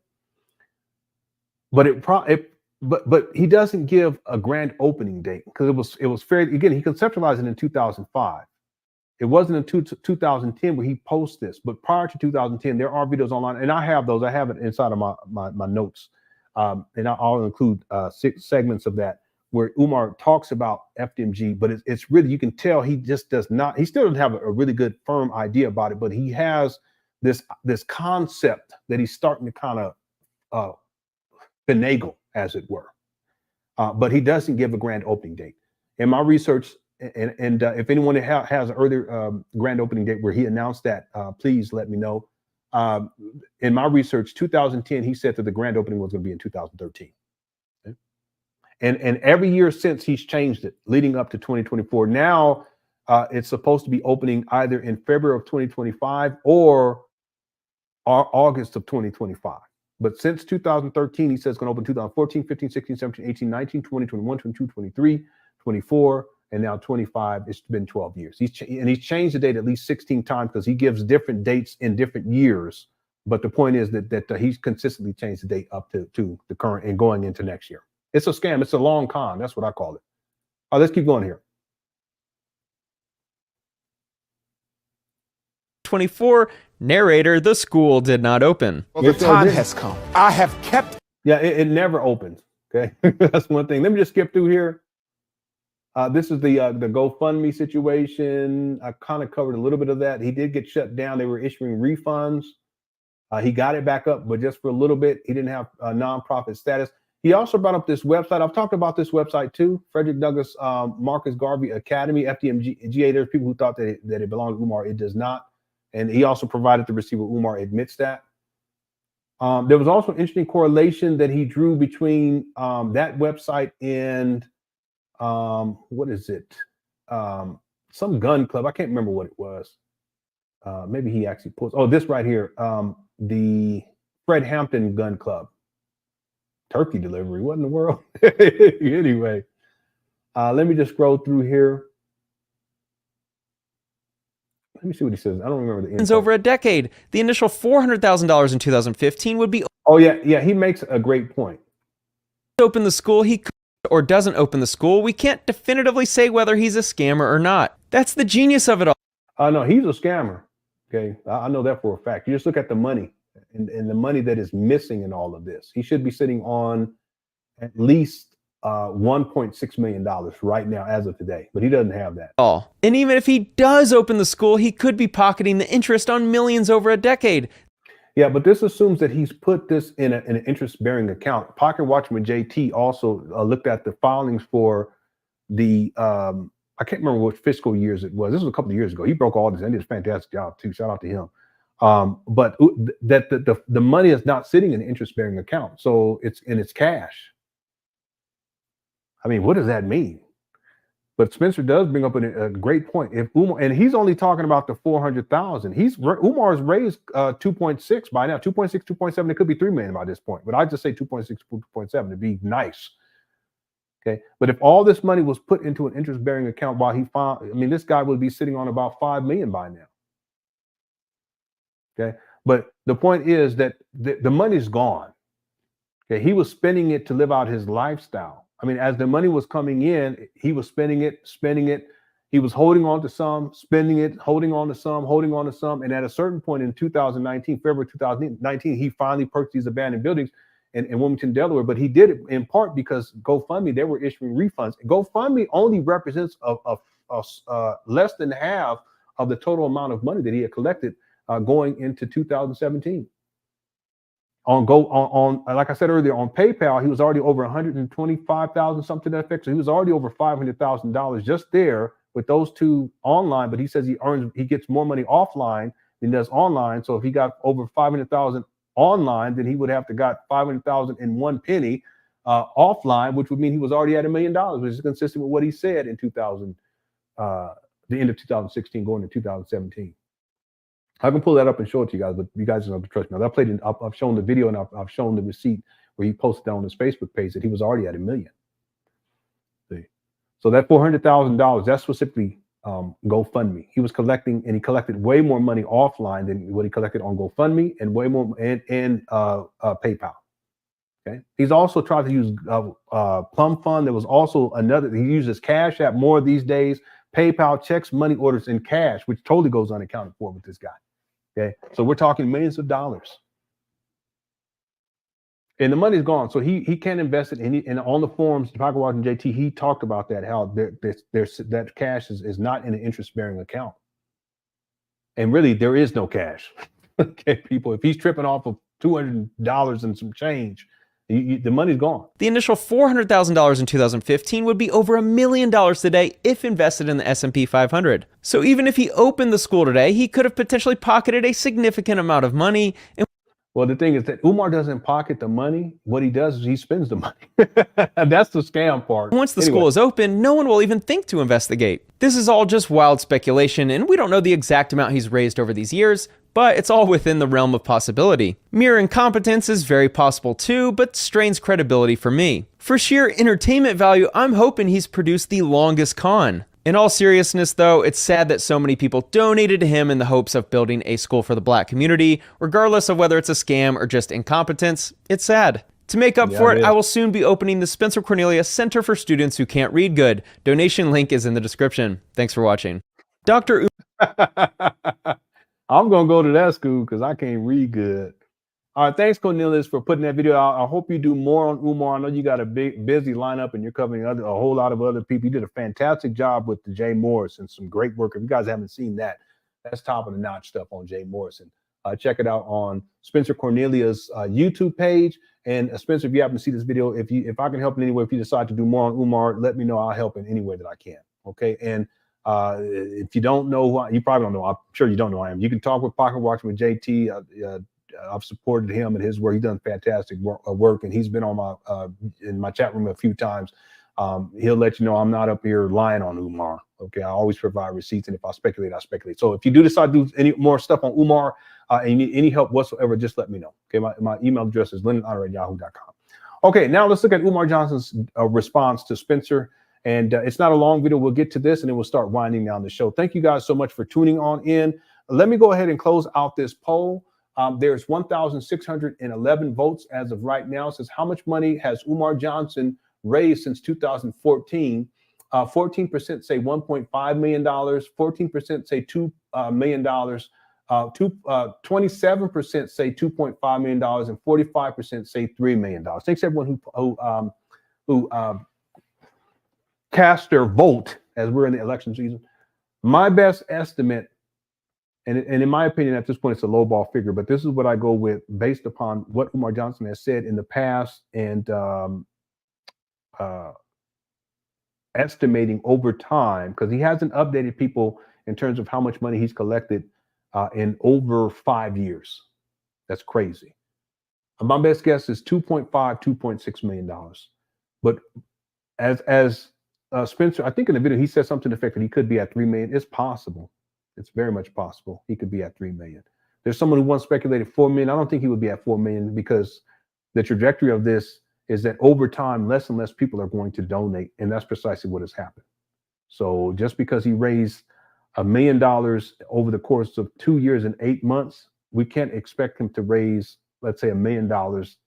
but he doesn't give a grand opening date because it was fairly, again, he conceptualized it in 2005. It wasn't until 2010 where he posts this, but prior to 2010, there are videos online, and I have those. I have it inside of my notes, and I'll include 6 segments of that where Umar talks about FDMG, but it's really, you can tell he just does not. He still doesn't have a really good firm idea about it, but he has this concept that he's starting to kind of finagle, as it were, but he doesn't give a grand opening date. In my research. And if anyone has an earlier grand opening date where he announced that, please let me know. In my research, 2010, he said that the grand opening was going to be in 2013. Okay? And every year since, he's changed it leading up to 2024. Now it's supposed to be opening either in February of 2025 or August of 2025. But since 2013, he says it's going to open 2014, 15, 16, 17, 18, 19, 20, 21, 22, 23, 24, and now 25. It's been 12 years. He's changed the date at least 16 times because he gives different dates in different years. But the point is that he's consistently changed the date up to the current and going into next year. It's a scam. It's a long con. That's what I call it. All right, let's keep going here. 24, narrator, the school did not open. Well, the time has come. I have kept. Yeah, it never opens. Okay, that's one thing. Let me just skip through here. This is the GoFundMe situation. I kind of covered a little bit of that. He did get shut down. They were issuing refunds. He got it back up, but just for a little bit. He didn't have a nonprofit status. He also brought up this website. I've talked about this website too. Frederick Douglass Marcus Garvey Academy, FDMG. There's people who thought that it belonged to Umar. It does not. And he also provided the receipt where Umar admits that. There was also an interesting correlation that he drew between that website and what is it? Some gun club. I can't remember what it was. Maybe he actually pulls. Oh, this right here. The Fred Hampton Gun Club. Turkey delivery. What in the world? Anyway, let me just scroll through here. Let me see what he says. I don't remember the end. Over a decade. The initial $400,000 in 2015 would be. Oh yeah. He makes a great point. Open the school. He could or doesn't open the school. We can't definitively say whether he's a scammer or not. That's the genius of it all. No, he's a scammer. Okay, I know that for a fact. You just look at the money and the money that is missing in all of this. He should be sitting on at least $1.6 million right now as of today, but he doesn't have that. And even if he does open the school, he could be pocketing the interest on millions over a decade. Yeah, but this assumes that he's put this in an interest-bearing account. Pocket Watching with JT also looked at the filings for the, I can't remember what fiscal years it was. This was a couple of years ago. He broke all this and did a fantastic job too. Shout out to him. But that the money is not sitting in an interest-bearing account, so it's cash. I mean, what does that mean? But Spencer does bring up a great point. If Umar, and he's only talking about the 400,000, Umar's raised 2.6 by now, 2.6, 2.7. It could be 3 million by this point, but I just say 2.6, 2.7 to be nice. Okay, but if all this money was put into an interest-bearing account while he found, I mean, this guy would be sitting on about 5 million by now. Okay, but the point is that the money's gone. Okay, he was spending it to live out his lifestyle. I mean, as the money was coming in, he was spending it. He was holding on to some, spending it, holding on to some. And at a certain point in 2019, February 2019, he finally purchased these abandoned buildings in Wilmington, Delaware. But he did it in part because GoFundMe, they were issuing refunds. GoFundMe only represents less than half of the total amount of money that he had collected going into 2017. Like I said earlier, on PayPal, he was already over 125,000, something to that effect. So he was already over $500,000 just there with those two online. But he says he gets more money offline than he does online. So if he got over 500,000 online, then he would have to got 500,000 in one penny offline, which would mean he was already at $1 million, which is consistent with what he said in the end of 2016, going to 2017. I can pull that up and show it to you guys, but you guys don't have to trust me. I've shown the video and I've shown the receipt where he posted that on his Facebook page that he was already at $1 million. See? So that $400,000, that's specifically GoFundMe. He was collecting, and he collected way more money offline than what he collected on GoFundMe, and way more and PayPal. Okay. He's also tried to use Plum Fund. There was also another. He uses Cash App more these days. PayPal, checks, money orders in cash, which totally goes unaccounted for with this guy. Okay, so we're talking millions of dollars, and the money's gone. So he can't invest it. And on the forums, Pocket Watch and JT, he talked about that, how that cash is not in an interest-bearing account, and really there is no cash. Okay, people, if he's tripping off of $200 and some change, the money's gone. The initial $400,000 in 2015 would be over $1 million today if invested in the S&P 500. So even if he opened the school today, he could have potentially pocketed a significant amount of money. Well, the thing is that Umar doesn't pocket the money. What he does is he spends the money. That's the scam part. Once the school is open, no one will even think to investigate. This is all just wild speculation, and we don't know the exact amount he's raised over these years, but it's all within the realm of possibility. Mere incompetence is very possible too, but strains credibility for me. For sheer entertainment value, I'm hoping he's produced the longest con. In all seriousness though, it's sad that so many people donated to him in the hopes of building a school for the Black community, regardless of whether it's a scam or just incompetence. It's sad. To make up for it, I will soon be opening the Spencer Cornelia Center for Students Who Can't Read Good. Donation link is in the description. Thanks for watching. Dr. I'm going to go to that school because I can't read good. All right, thanks, Cornelius, for putting that video out. I hope you do more on Umar. I know you got a big, busy lineup and you're covering a whole lot of other people. You did a fantastic job with the Jay Morrison, some great work. If you guys haven't seen that, that's top of the notch stuff on Jay Morrison. Check it out on Spencer Cornelia's YouTube page. And Spencer, if you happen to see this video, if I can help in any way, if you decide to do more on Umar, let me know. I'll help in any way that I can. Okay. And if you don't know who you probably don't know, I'm sure you don't know who I am. You can talk with Pocket Watching with JT. I've supported him and his work. He's done fantastic work, and he's been on my in my chat room a few times. He'll let you know I'm not up here lying on Umar. Okay, I always provide receipts, and if I speculate, I speculate. So if you do decide to do any more stuff on Umar and you need any help whatsoever, just let me know. Okay, my email address is LenonHonor@yahoo.com. Okay, now let's look at Umar Johnson's response to Spencer. And it's not a long video. We'll get to this, and then we'll start winding down the show. Thank you guys so much for tuning on in. Let me go ahead and close out this poll. There's 1,611 votes as of right now. It says, how much money has Umar Johnson raised since 2014? 14% say $1.5 million. 14% say $2 million. 27% say $2.5 million, and 45% say $3 million. Thanks everyone who cast their vote as we're in the election season. My best estimate, and in my opinion, at this point, it's a lowball figure, but this is what I go with based upon what Umar Johnson has said in the past and estimating over time, because he hasn't updated people in terms of how much money he's collected in over 5 years. That's crazy. My best guess is $2.6 million. But as Spencer, I think in the video, he said something to the effect that he could be at 3 million. It's possible. It's very much possible. He could be at 3 million. There's someone who once speculated 4 million. I don't think he would be at 4 million because the trajectory of this is that over time, less and less people are going to donate. And that's precisely what has happened. So just because he raised $1 million over the course of 2 years and 8 months, we can't expect him to raise, let's say, $1 million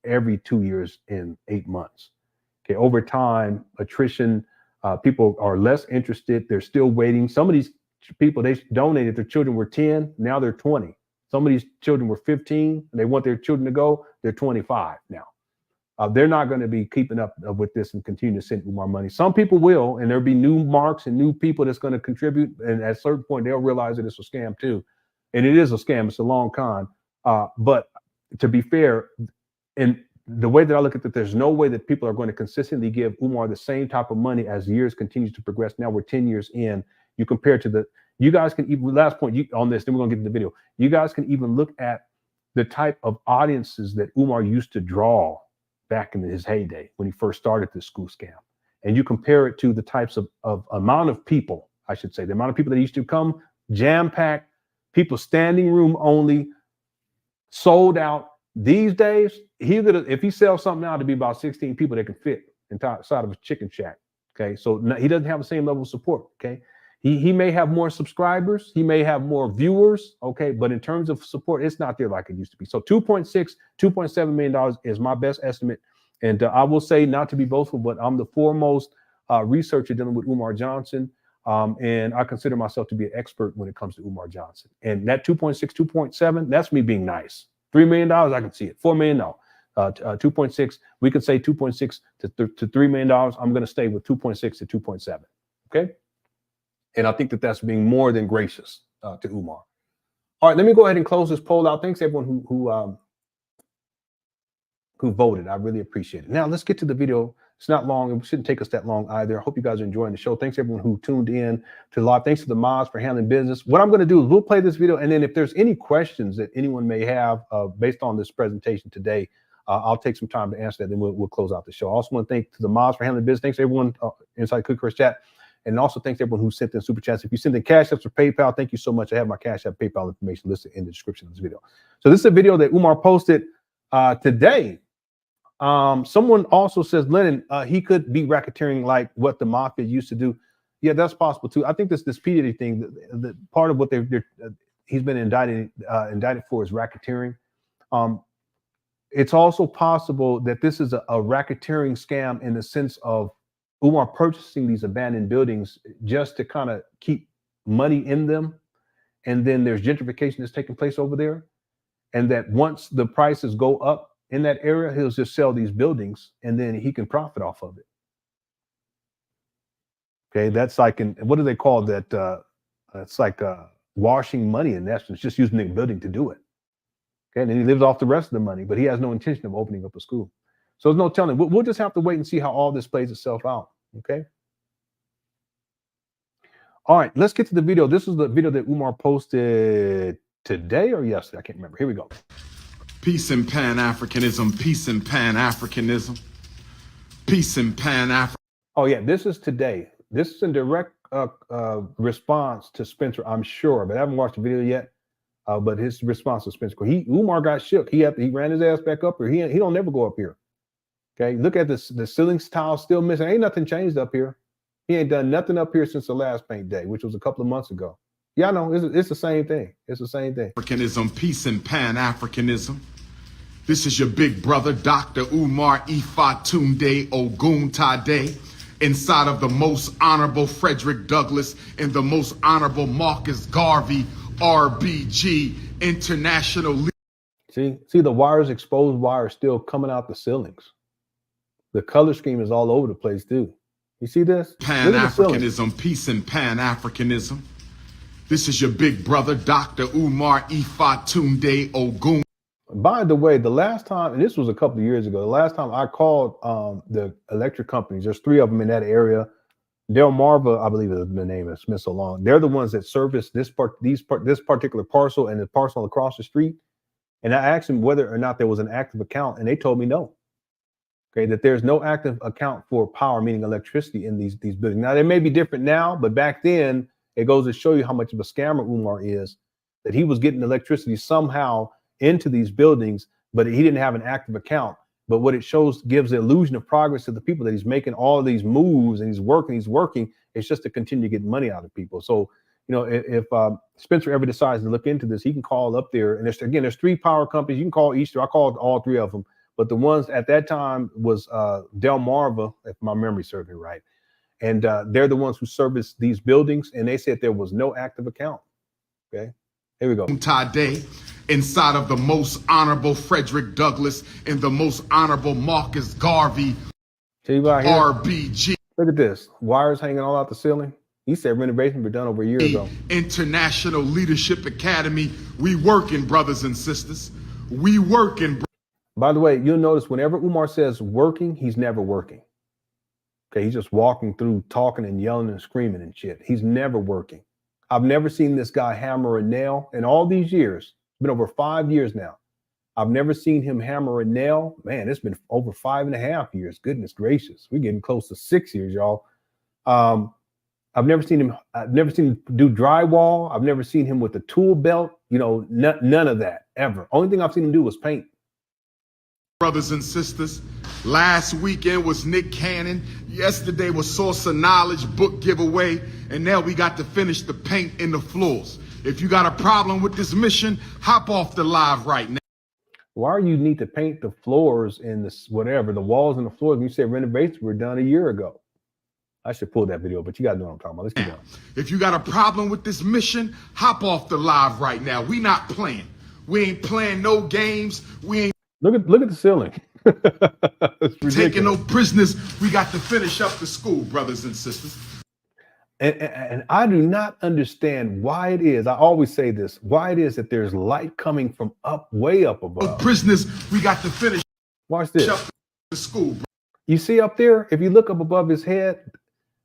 every 2 years in 8 months. Okay, over time, attrition, people are less interested. They're still waiting. Some of these people, they donated, their children were 10, now they're 20. Some of these children were 15, and they want their children to go, they're 25 now. They're not going to be keeping up with this and continue to send Umar money. Some people will, and there'll be new marks and new people that's going to contribute. And at a certain point, they'll realize that it's a scam too. And it is a scam. It's a long con. But to be fair, and the way that I look at it, there's no way that people are going to consistently give Umar the same type of money as years continues to progress. Now we're 10 years in. You compare to the, you guys can even, last point on this, then we're going to get to the video. You guys can even look at the type of audiences that Umar used to draw back in his heyday when he first started this school scam. And you compare it to the types of amount of people, I should say, the amount of people that used to come, jam-packed, people standing room only, sold out. These days, if he sells something now, to be about 16 people that can fit inside of a chicken shack. Okay, so he doesn't have the same level of support. Okay, he may have more subscribers, he may have more viewers. Okay, but in terms of support, it's not there like it used to be. So $2.7 million is my best estimate. And I will say, not to be boastful, but I'm the foremost researcher dealing with Umar Johnson. And I consider myself to be an expert when it comes to Umar Johnson. And that 2.7, that's me being nice. $3 million, I can see it. 4 million, no. 2.6, we could say 2.6 to $3 million. I'm going to stay with 2.6 to 2.7. Okay. And I think that that's being more than gracious to Umar. All right, let me go ahead and close this poll out. Thanks everyone who voted. I really appreciate it. Now let's get to the video. It's not long. It shouldn't take us that long either. I hope you guys are enjoying the show. Thanks everyone who tuned in to the live. Thanks to the mods for handling business. What I'm going to do is we'll play this video, and then if there's any questions that anyone may have based on this presentation today, I'll take some time to answer that. Then we'll close out the show. I also want to thank to the mods for handling business. Thanks everyone inside Cookers Chat, and also thanks everyone who sent in super chats. If you send in cash apps or PayPal, thank you so much. I have my cash app, PayPal information listed in the description of this video. So this is a video that Umar posted today. Someone also says, Lenon, he could be racketeering like what the mafia used to do. Yeah, that's possible too. I think this P. thing, the part of what he's been indicted for is racketeering. It's also possible that this is a racketeering scam in the sense of Umar purchasing these abandoned buildings just to kind of keep money in them. And then there's gentrification that's taking place over there. And that once the prices go up in that area, he'll just sell these buildings and then he can profit off of it. Okay, that's like, what do they call that? It's like washing money in essence, just using the building to do it. Okay, and then he lives off the rest of the money, but he has no intention of opening up a school. So there's no telling. We'll just have to wait and see how all this plays itself out. Okay. All right, let's get to the video. This is the video that Umar posted today or yesterday. I can't remember. Here we go. Peace and Pan Africanism. Peace and Pan Africanism. Peace and Pan Africanism. Oh yeah, this is today. This is in direct response to Spencer, I'm sure, but I haven't watched the video yet. But his response to Spencer, Umar got shook. He ran his ass back up here. He don't never go up here. Okay, look at this. The ceiling tile still missing. Ain't nothing changed up here. He ain't done nothing up here since the last paint day, which was a couple of months ago. Yeah, I know. It's the same thing. It's the same thing. Africanism, peace and Pan Africanism. This is your big brother, Dr. Umar Ifatunde Oguntade, inside of the most honorable Frederick Douglass and the most honorable Marcus Garvey, RBG International. See the wires, exposed wires still coming out the ceilings. The color scheme is all over the place too. You see this? Pan Africanism, peace and Pan Africanism. This is your big brother, Dr. Umar Ifatunde Ogun. By the way, the last time, and this was a couple of years ago, the last time I called the electric companies, there's 3 of them in that area. Delmarva, I believe is the name is Smith so long. They're the ones that service this particular parcel and the parcel across the street. And I asked them whether or not there was an active account, and they told me no. Okay, that there's no active account for power, meaning electricity, in these buildings. Now, they may be different now, but back then, it goes to show you how much of a scammer Umar is, that he was getting electricity somehow into these buildings, but he didn't have an active account. But what it shows gives the illusion of progress to the people, that he's making all of these moves and he's working. It's just to continue to get money out of people. So, you know, if Spencer ever decides to look into this, he can call up there. And there's 3 power companies. You can call each. I called all 3 of them. But the ones at that time was Delmarva, if my memory serves me right. And they're the ones who service these buildings. And they said there was no active account. Okay, here we go. Day inside of the most honorable Frederick Douglass and the most honorable Marcus Garvey, RBG. Look at this. Wires hanging all out the ceiling. He said renovations were done over a year ago. International Leadership Academy. We working, brothers and sisters. We working. By the way, you'll notice whenever Umar says working, he's never working. Okay, he's just walking through, talking and yelling and screaming and shit. He's never working. I've never seen this guy hammer a nail in all these years. It's been over 5 years now. I've never seen him hammer a nail. Man, it's been over 5.5 years. Goodness gracious. We're getting close to 6 years, y'all. I've never seen him do drywall. I've never seen him with a tool belt. You know, none of that ever. Only thing I've seen him do was paint. Brothers and sisters, last weekend was Nick Cannon. Yesterday was Source of Knowledge book giveaway. And now we got to finish the paint in the floors. If you got a problem with this mission, hop off the live right now. Why you need to paint the floors and the walls and the floors? When you said renovations were done a year ago. I should pull that video, but you got to know what I'm talking about. Let's keep going. If you got a problem with this mission, hop off the live right now. We not playing. We ain't playing no games. We ain't. Look at the ceiling. Taking no prisoners. We got to finish up the school, brothers and sisters. And I do not understand why it is. I always say this, why it is that there's light coming from way up above. No prisoners. We got to finish. Watch this. Up the school. You see up there, if you look up above his head,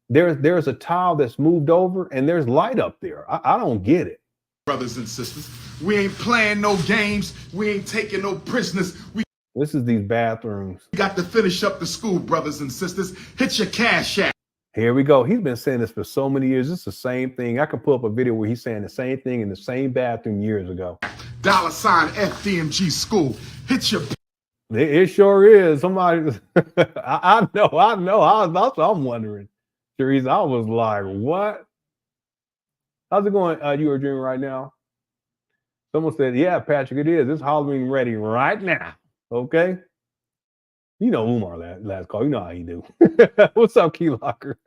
there's a tile that's moved over and there's light up there. I don't get it. Brothers and sisters, we ain't playing no games. We ain't taking no prisoners. This is these bathrooms. We got to finish up the school, brothers and sisters. Hit your CashApp. Here we go. He's been saying this for so many years. It's the same thing. I can pull up a video where he's saying the same thing in the same bathroom years ago. $ FDMG school. Hit your. It sure is. Somebody. I know. That's what I'm wondering. Therese, I was like, what? How's it going? You are dreaming right now? Someone said, yeah, Patrick, it is. It's Halloween ready right now. Okay. You know Umar last call. You know how you do. What's up, Key Locker?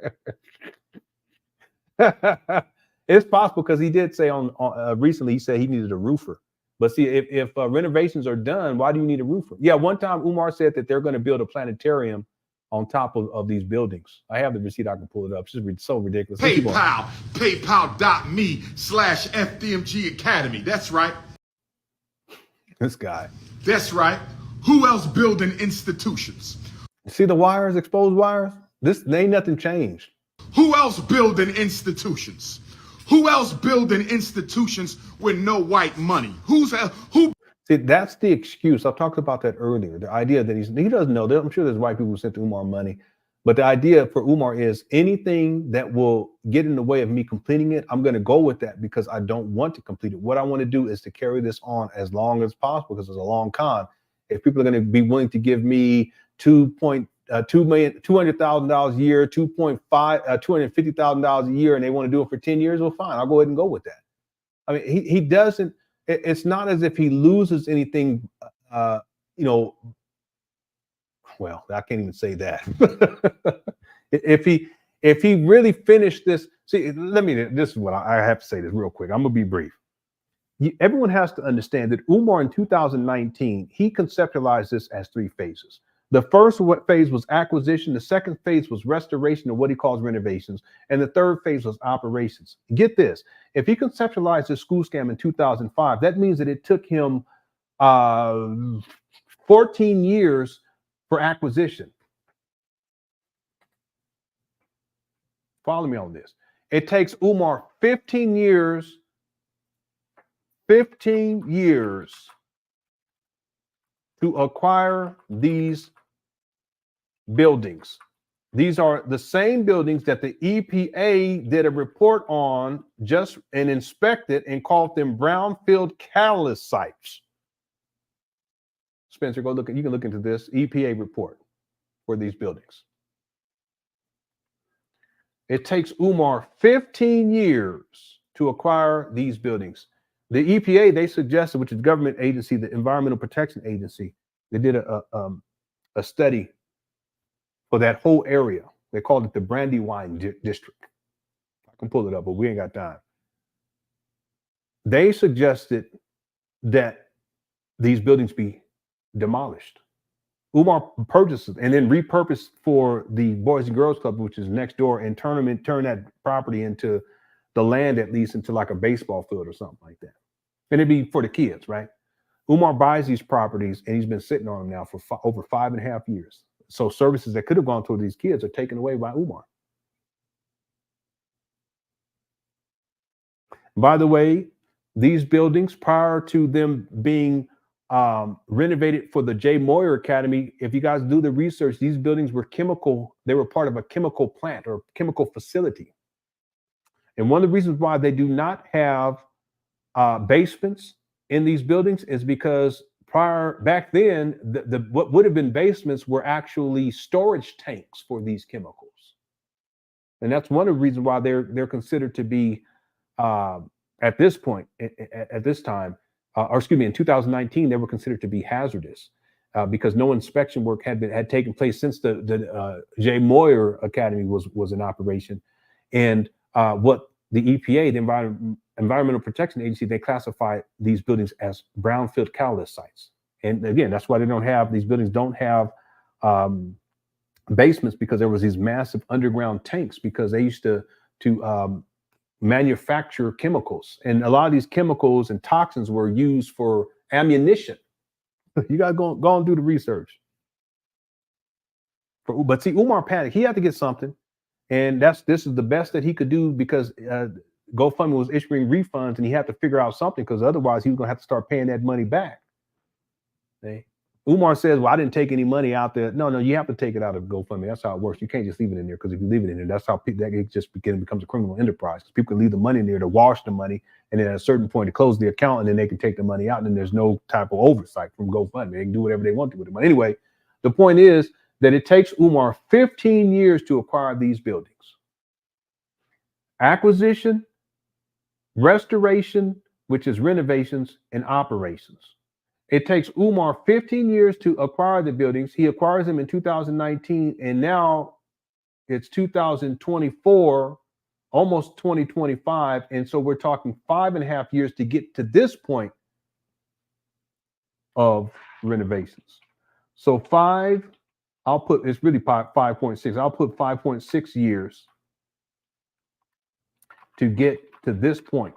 It's possible because he did say on recently, he said he needed a roofer. But see, if renovations are done, why do you need a roofer? Yeah, one time Umar said that they're going to build a planetarium on top of these buildings. I have the receipt. I can pull it up. It's just so ridiculous. PayPal.me/FDMG Academy. That's right. This guy. That's right. Who else building institutions? See the wires, exposed wires? Ain't nothing changed. Who else building institutions? Who else building institutions with no white money? Who? See, that's the excuse. I talked about that earlier. The idea that he doesn't know. I'm sure there's white people who sent Umar money. But the idea for Umar is anything that will get in the way of me completing it, I'm going to go with that because I don't want to complete it. What I want to do is to carry this on as long as possible because it's a long con. If people are going to be willing to give me $200,000 a year, $250,000 a year, and they want to do it for 10 years, well, fine, I'll go ahead and go with that. I mean, he doesn't. It's not as if he loses anything. Well, I can't even say that. if he really finished this, see, this is what I have to say this real quick. I'm gonna be brief. Everyone has to understand that Umar in 2019, he conceptualized this as 3 phases. The first phase was acquisition. The second phase was restoration of what he calls renovations. And the third phase was operations. Get this. If he conceptualized this school scam in 2005, that means that it took him 14 years for acquisition. Follow me on this. It takes Umar 15 years to acquire these buildings. These are the same buildings that the EPA did a report on just and inspected and called them brownfield catalyst sites. Spencer, go look. You can look into this EPA report for these buildings. It takes Umar 15 years to acquire these buildings. The EPA, they suggested, which is the government agency, the Environmental Protection Agency, they did a study for that whole area. They called it the Brandywine District. I can pull it up, but we ain't got time. They suggested that these buildings be demolished. Umar purchases and then repurposed for the Boys and Girls Club, which is next door, and turn that property into the land, at least into like a baseball field or something like that. And it'd be for the kids, right? Umar buys these properties and he's been sitting on them now for over 5.5 years. So services that could have gone toward these kids are taken away by Umar. By the way, these buildings, prior to them being renovated for the J. Moyer Academy, if you guys do the research, these buildings were they were part of a chemical plant or chemical facility. And one of the reasons why they do not have basements in these buildings is because back then, what would have been basements were actually storage tanks for these chemicals. And that's one of the reasons why they're considered to be, at this point, at this time, in 2019, they were considered to be hazardous because no inspection work had taken place since the J. Moyer Academy was in operation. And what the EPA, the Environmental Protection Agency, they classify these buildings as brownfield catalyst sites. And again, that's why these buildings don't have basements, because there was these massive underground tanks, because they used to manufacture chemicals, and a lot of these chemicals and toxins were used for ammunition. You gotta go and do the research. But see, Umar panicked. He had to get something, and this is the best that he could do, because GoFundMe was issuing refunds, and he had to figure out something, because otherwise he was gonna have to start paying that money back. Okay. Umar says, well, I didn't take any money out there. No, you have to take it out of GoFundMe. That's how it works. You can't just leave it in there, because if you leave it in there, that's how it just becomes a criminal enterprise. Because people can leave the money in there to wash the money, and then at a certain point to close the account, and then they can take the money out, and then there's no type of oversight from GoFundMe. They can do whatever they want to with it. But anyway, the point is that it takes Umar 15 years to acquire these buildings. Acquisition, restoration, which is renovations, and operations. It takes Umar 15 years to acquire the buildings. He acquires them in 2019, and now it's 2024, almost 2025. And so we're talking 5.5 years to get to this point of renovations. So it's really 5.6. I'll put 5.6 years to get to this point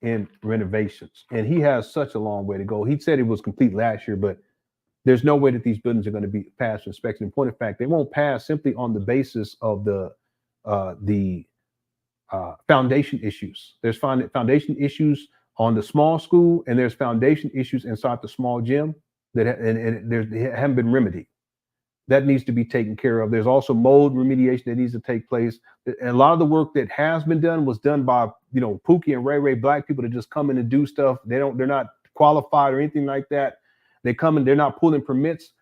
in renovations. And he has such a long way to go. He said it was complete last year, but there's no way that these buildings are going to be passed inspection. In point of fact, they won't pass simply on the basis of the foundation issues. There's foundation issues on the small school, and there's foundation issues inside the small gym that they haven't been remedied. That needs to be taken care of. There's also mold remediation that needs to take place. And a lot of the work that has been done was done by, Pookie and Ray, black people that just come in and do stuff. They're not qualified or anything like that. They come in, they're not pulling permits.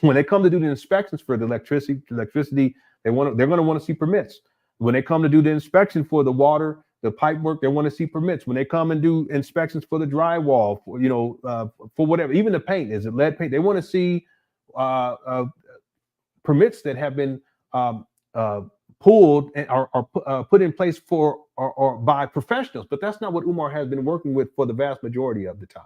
When they come to do the inspections for the electricity, they're going to want to see permits. When they come to do the inspection for the water, the pipe work, they want to see permits. When they come and do inspections for the drywall, for whatever, even the paint, is it lead paint? They want to see permits that have been pulled and are put in place for or by professionals. But that's not what Umar has been working with for the vast majority of the time.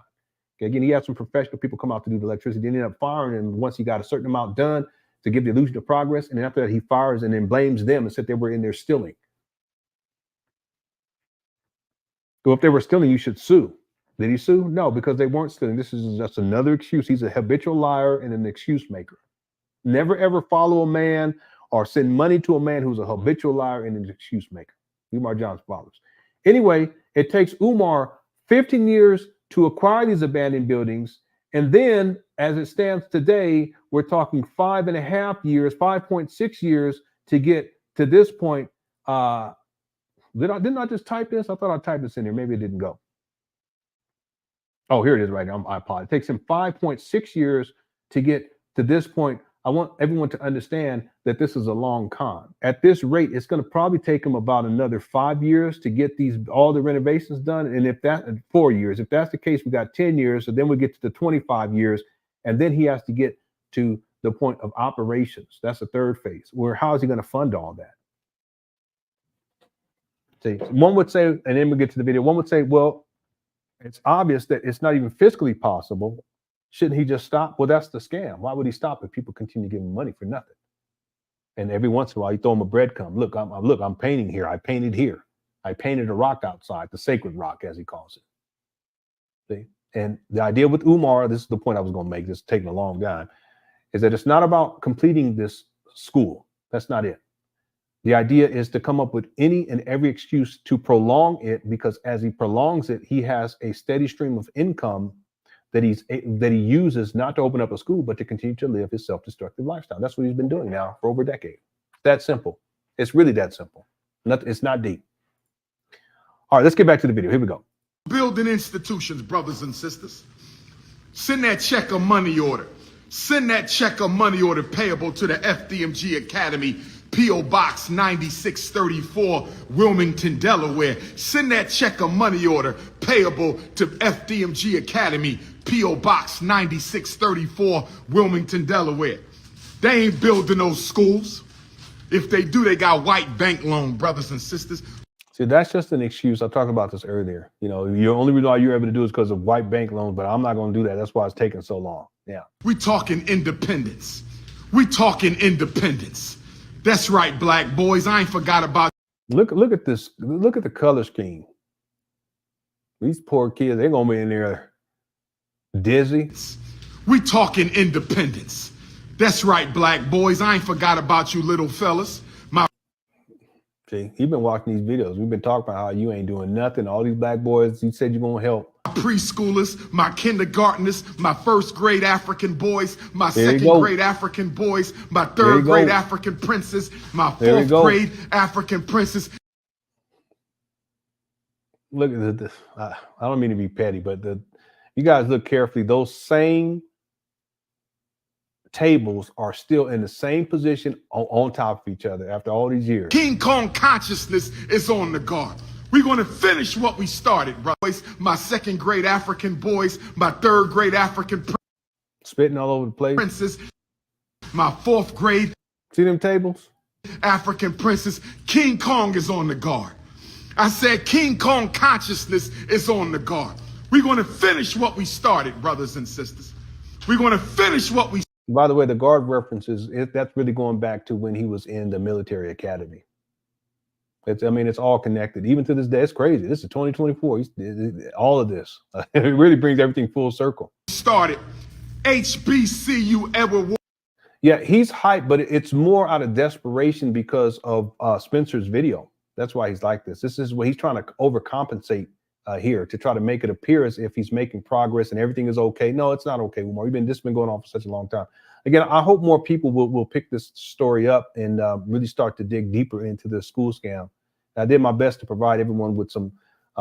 Okay, again, he had some professional people come out to do the electricity. They ended up firing him once he got a certain amount done to give the illusion of progress. And then after that, he fires and then blames them and said they were in there stealing. So if they were stealing, you should sue. Did he sue? No, because they weren't stealing. This is just another excuse. He's a habitual liar and an excuse maker. Never, ever follow a man or send money to a man who's a habitual liar and an excuse maker. Umar Johnson followers. Anyway, it takes Umar 15 years to acquire these abandoned buildings. And then, as it stands today, we're talking 5.5 years, 5.6 years to get to this point. Didn't I just type this? I thought I typed this in here. Maybe it didn't go. Oh, here it is right now. I apologize. It takes him 5.6 years to get to this point. I want everyone to understand that this is a long con. At this rate, it's going to probably take him about another 5 years to get all the renovations done. And if that 4 years, if that's the case, we got 10 years. So then we get to the 25 years, and then he has to get to the point of operations. That's the third phase. Where how is he going to fund all that? See, one would say, and then we get to the video. One would say, well, it's obvious that it's not even fiscally possible. Shouldn't he just stop? Well, that's the scam. Why would he stop if people continue giving money for nothing? And every once in a while, you throw him a breadcrumb. Look, I'm painting here. I painted here. I painted a rock outside, the sacred rock, as he calls it. See? And the idea with Umar, this is the point I was going to make, this is taking a long time, is that it's not about completing this school. That's not it. The idea is to come up with any and every excuse to prolong it, because as he prolongs it, he has a steady stream of income that he uses not to open up a school, but to continue to live his self-destructive lifestyle. That's what he's been doing now for over a decade. That simple. It's really that simple. It's not deep. All right, let's get back to the video. Here we go. Building institutions, brothers and sisters. Send that check or money order. Send that check or money order payable to the FDMG Academy, P.O. Box 9634, Wilmington, Delaware. Send that check or money order payable to FDMG Academy, P.O. Box 9634, Wilmington, Delaware. They ain't building those schools. If they do, they got white bank loan, brothers and sisters. See, that's just an excuse. I talked about this earlier. You know, the only reason why you're able to do it is because of white bank loans, but I'm not going to do that. That's why it's taking so long. Yeah. We talking independence. We talking independence. That's right, black boys. I ain't forgot about. Look at this. Look at the color scheme. These poor kids, they're going to be in there dizzy. We talking independence. That's right, black boys. I ain't forgot about you little fellas. See, you've been watching these videos. We've been talking about how you ain't doing nothing. All these black boys, you said you're going to help. My preschoolers, my kindergartners, my first grade African boys, my second grade African boys, my third grade African princes, my fourth grade African princes. Look at this. I don't mean to be petty, but you guys look carefully. Those same tables are still in the same position on top of each other after all these years. King Kong consciousness is on the guard. We're going to finish what we started, boys. My second grade African boys, my third grade African spitting all over the place. Princes, my fourth grade. See them tables? African princes. King Kong is on the guard. I said King Kong consciousness is on the guard. We're going to finish what we started, brothers and sisters. We're going to finish what we. By the way, the guard references, that's really going back to when he was in the military academy. It's all connected. Even to this day, it's crazy. This is 2024. All of this. It really brings everything full circle. Started HBCU Edward. Yeah, he's hyped, but it's more out of desperation because of Spencer's video. That's why he's like this. This is what he's trying to overcompensate here to try to make it appear as if he's making progress and everything is okay. No, it's not okay, Umar. This has been going on for such a long time. Again, I hope more people will pick this story up and really start to dig deeper into the school scam. I did my best to provide everyone with some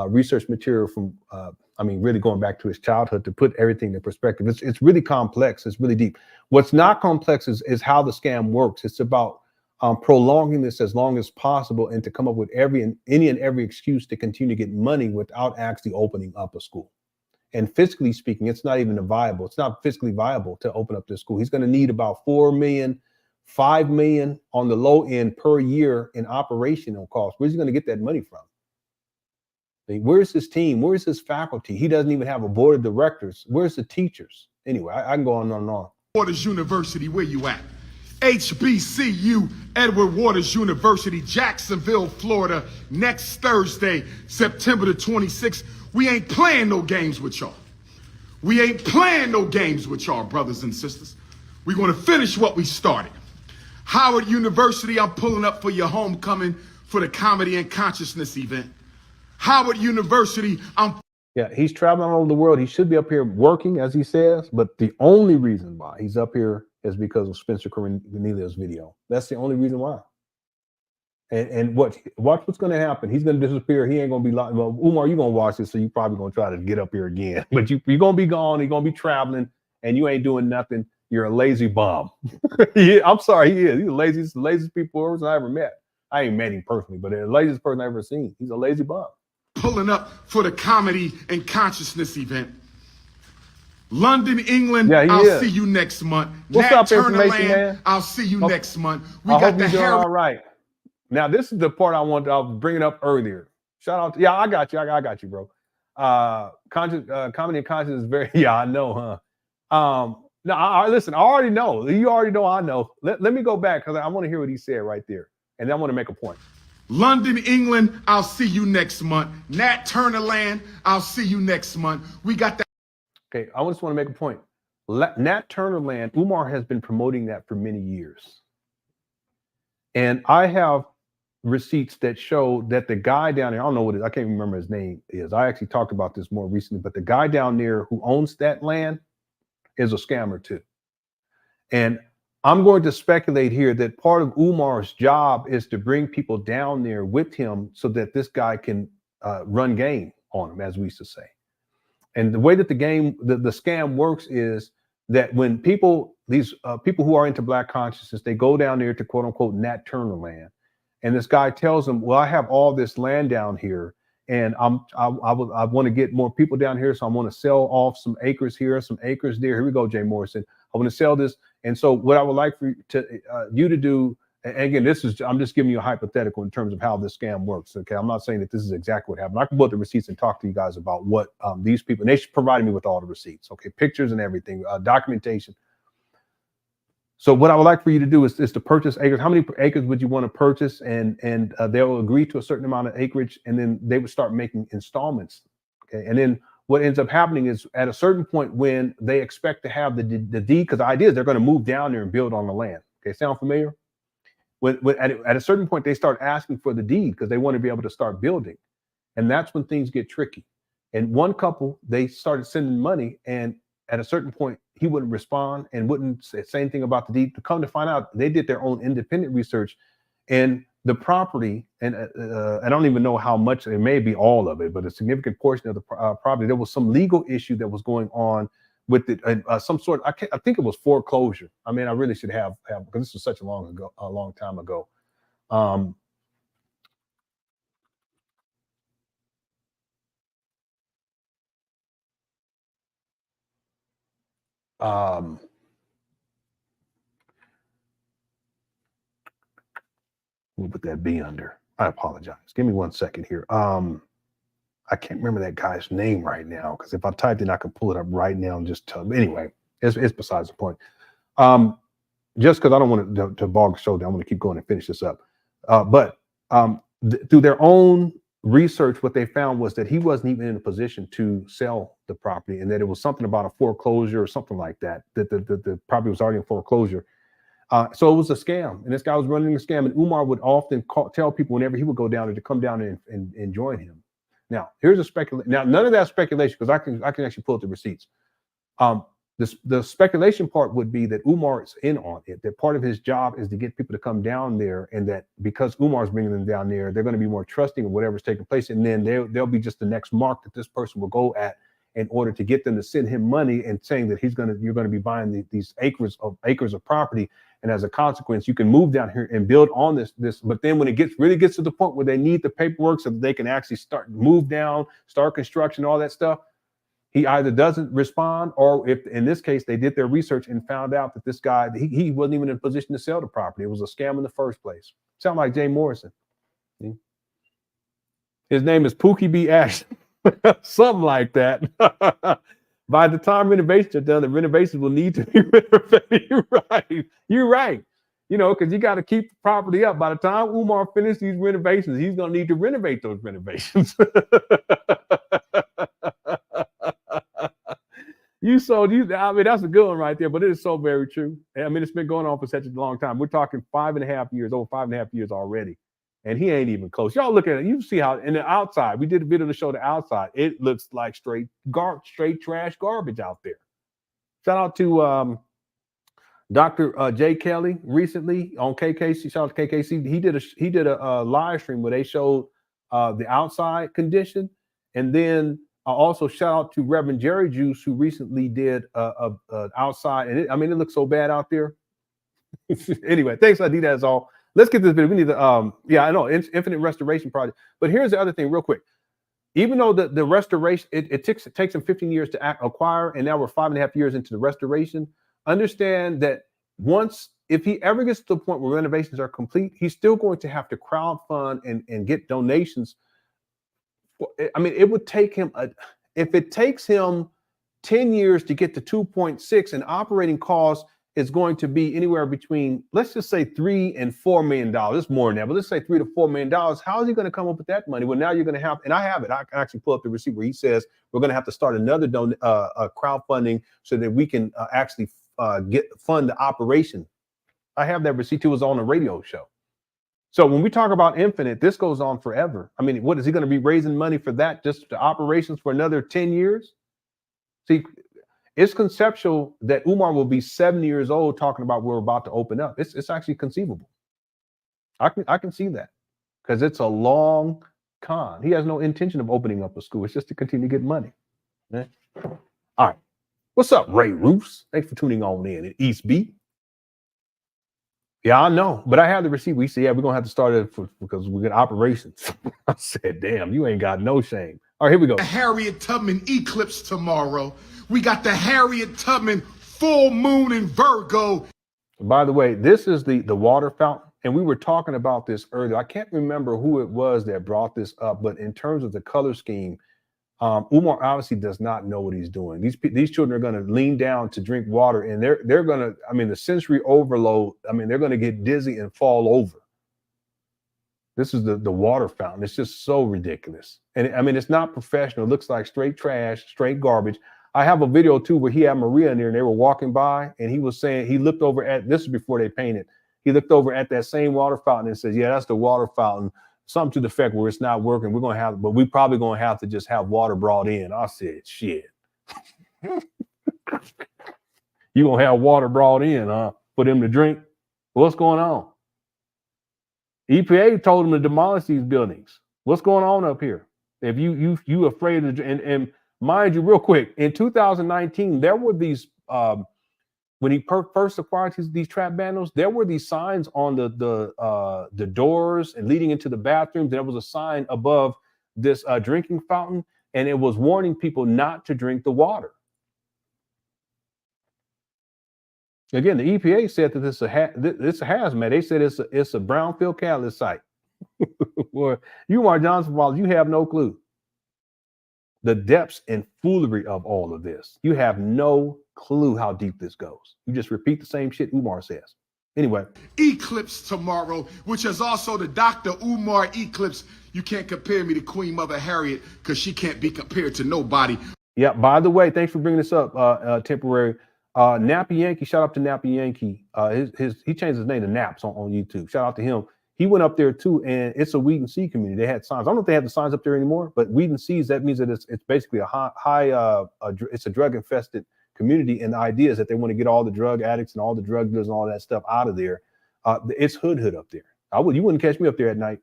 research material from, really going back to his childhood to put everything in perspective. It's really complex. It's really deep. What's not complex is how the scam works. It's about prolonging this as long as possible and to come up with any and every excuse to continue to get money without actually opening up a school. And fiscally speaking, it's not even viable. It's not fiscally viable to open up this school. He's going to need about 4 million, 5 million on the low end per year in operational costs. Where's he going to get that money from? Where's his team? Where's his faculty? He doesn't even have a board of directors. Where's the teachers? Anyway, I can go on and on. Waters University, where you at? HBCU, Edward Waters University, Jacksonville, Florida, next Thursday, September the 26th. We ain't playing no games with y'all. We ain't playing no games with y'all, brothers and sisters. We're going to finish what we started. Howard University, I'm pulling up for your homecoming for the Comedy and Consciousness event. Howard University, Yeah, he's traveling all over the world. He should be up here working, as he says, but the only reason why he's up here is because of Spencer Cornelia's video. That's the only reason why. And watch what's going to happen. He's going to disappear. He ain't going to be like, well, Umar, you're going to watch this, so you're probably going to try to get up here again. But you're going to be gone. You're going to be traveling, and you ain't doing nothing. You're a lazy bum. I'm sorry, he is. He's the laziest people I ever met. I ain't met him personally, but the laziest person I've ever seen. He's a lazy bum. pulling up for the Comedy and Consciousness event. London, England, I'll see you next month. What's up, information man? I'll see you next month. We got the hair. All right. Now, this is the part I was bringing up earlier. Shout out to, I got you. I got you, bro. Comedy and Consciousness is very, I know, huh? No, listen, I already know. You already know I know. Let me go back because I want to hear what he said right there. And then I want to make a point. London, England, I'll see you next month. Nat Turner Land, I'll see you next month. We got that. Okay, I just want to make a point. Nat Turner Land, Umar has been promoting that for many years. And I have receipts that show that the guy down there, I don't know what it is, I can't remember his name is. I actually talked about this more recently, but the guy down there who owns that land is a scammer too. And I'm going to speculate here that part of Umar's job is to bring people down there with him so that this guy can run game on him, as we used to say. And the way that the scam works is that when people, these people who are into Black consciousness, they go down there to quote unquote Nat Turner Land. And this guy tells them, well, I have all this land down here and I want to get more people down here. So I want to sell off some acres here, some acres there. Here we go, Jay Morrison. I want to sell this. And so what I would like for you to do, and again, I'm just giving you a hypothetical in terms of how this scam works. Okay, I'm not saying that this is exactly what happened. I can put the receipts and talk to you guys about what these people, and they provided me with all the receipts, okay, pictures and everything, documentation. So what I would like for you to do is to purchase acres. How many acres would you want to purchase? And they'll agree to a certain amount of acreage, and then they would start making installments. Okay, and then what ends up happening is at a certain point when they expect to have the deed, because the idea is they're going to move down there and build on the land. Okay, sound familiar? At a certain point, they start asking for the deed because they want to be able to start building. And that's when things get tricky. And one couple, they started sending money, and at a certain point, he wouldn't respond and wouldn't say anything about the deed. To come to find out, they did their own independent research, and the property, and I don't even know how much, it may be all of it, but a significant portion of the property, there was some legal issue that was going on with it, some sort. I think it was foreclosure. I mean, I really should have because this was such a long time ago. We'll put that B under. I apologize. Give me 1 second here. I can't remember that guy's name right now because if I typed it, I could pull it up right now and just tell. Anyway, it's besides the point. Just because I don't want to bog the show down, I'm going to keep going and finish this up. But through their own research, what they found was that he wasn't even in a position to sell the property, and that it was something about a foreclosure or something like that. That the property was already in foreclosure. So it was a scam, and this guy was running a scam. And Umar would often tell people whenever he would go down there to come down and join him. Now, here's a speculation. Now, none of that speculation, because I can actually pull up the receipts. The speculation part would be that Umar is in on it. That part of his job is to get people to come down there, and that because Umar's bringing them down there, they're going to be more trusting of whatever's taking place, and then they'll be just the next mark that this person will go at in order to get them to send him money and saying that you're going to be buying these acres of property. And as a consequence, you can move down here and build on this. But then when it really gets to the point where they need the paperwork so that they can actually move down, start construction, all that stuff, he either doesn't respond, or if in this case, they did their research and found out that this guy, he wasn't even in a position to sell the property. It was a scam in the first place. Sound like Jay Morrison. See? His name is Pookie B. Ashton. Something like that. By the time renovations are done, the renovations will need to be renovated. You're right. You know, because you got to keep the property up. By the time Umar finishes these renovations, he's going to need to renovate those renovations. You I mean, that's a good one right there, but it is so very true. I mean, it's been going on for such a long time. We're talking 5.5 years, over 5.5 years already. And he ain't even close. Y'all look at it. You see how in the outside, we did a video to show the outside. It looks like straight trash garbage out there. Shout out to Dr. Jay Kelly recently on KKC. Shout out to KKC. He did a live stream where they showed the outside condition, and then also shout out to Reverend Jerry Juice, who recently did a outside. And it looks so bad out there. Anyway, thanks, Adita. That's all. Let's get this video. We need the I know Infinite Restoration Project. But here's the other thing, real quick. Even though the restoration it takes him 15 years to acquire, and now we're 5.5 years into the restoration. Understand that if he ever gets to the point where renovations are complete, he's still going to have to crowdfund and get donations. I mean, it would take him if it takes him 10 years to get to 2.6, and operating costs is going to be anywhere between, let's just say $3 and $4 million. It's more than that, but let's say $3 to $4 million. How is he going to come up with that money? Well, now you're going to have, and I have it. I can actually pull up the receipt where he says we're going to have to start another crowdfunding so that we can actually fund the operation. I have that receipt. It was on a radio show. So when we talk about Infinite, this goes on forever. I mean, what is he going to be raising money for that, just the operations for another 10 years? See, it's conceptual that Umar will be 70 years old talking about we're about to open up. It's actually conceivable. I can see that because it's a long con. He has no intention of opening up a school. It's just to continue to get money. Okay? All right. What's up, Ray Roos? Thanks for tuning on in East B. Yeah, I know, but I have the receipt. We said, yeah, we're going to have to start it because we got operations. I said, damn, you ain't got no shame. All right, here we go. The Harriet Tubman eclipse tomorrow. We got the Harriet Tubman full moon in Virgo. By the way, this is the water fountain, and we were talking about this earlier. I can't remember who it was that brought this up, but in terms of the color scheme, Umar obviously does not know what he's doing. These children are going to lean down to drink water, and they're going to, I mean, the sensory overload, I mean, they're going to get dizzy and fall over. This is the water fountain. It's just so ridiculous. And I mean, it's not professional. It looks like straight trash, straight garbage. I have a video too where he had Maria in there and they were walking by, and he was saying, he looked over at, this is before they painted, he looked over at that same water fountain and says, yeah, that's the water fountain. Something to the effect where it's not working. We're going to have, but we probably going to have to just have water brought in. I said, shit. You going to have water brought in, huh? For them to drink? What's going on? EPA told them to demolish these buildings. What's going on up here? If you afraid of, and mind you, real quick, in 2019, there were these, when he first acquired these trap bundles, there were these signs on the doors and leading into the bathrooms. There was a sign above this drinking fountain, and it was warning people not to drink the water. Again, the EPA said that it's a hazmat. They said it's a brownfield catalyst site. Well, Umar Johnson, while you have no clue the depths and foolery of all of this. You have no clue how deep this goes. You just repeat the same shit Umar says. Anyway. Eclipse tomorrow, which is also the Dr. Umar eclipse. You can't compare me to Queen Mother Harriet because she can't be compared to nobody. Yeah, by the way, thanks for bringing this up, temporary. Nappy Yankee, shout out to Nappy Yankee. He changed his name to Naps on YouTube. Shout out to him. He went up there too, and it's a weed and seed community. They had signs. I don't know if they have the signs up there anymore, but weed and seeds, that means that it's basically it's a drug infested community. And the idea is that they want to get all the drug addicts and all the drug dealers and all that stuff out of there. It's hood up there. You wouldn't catch me up there at night.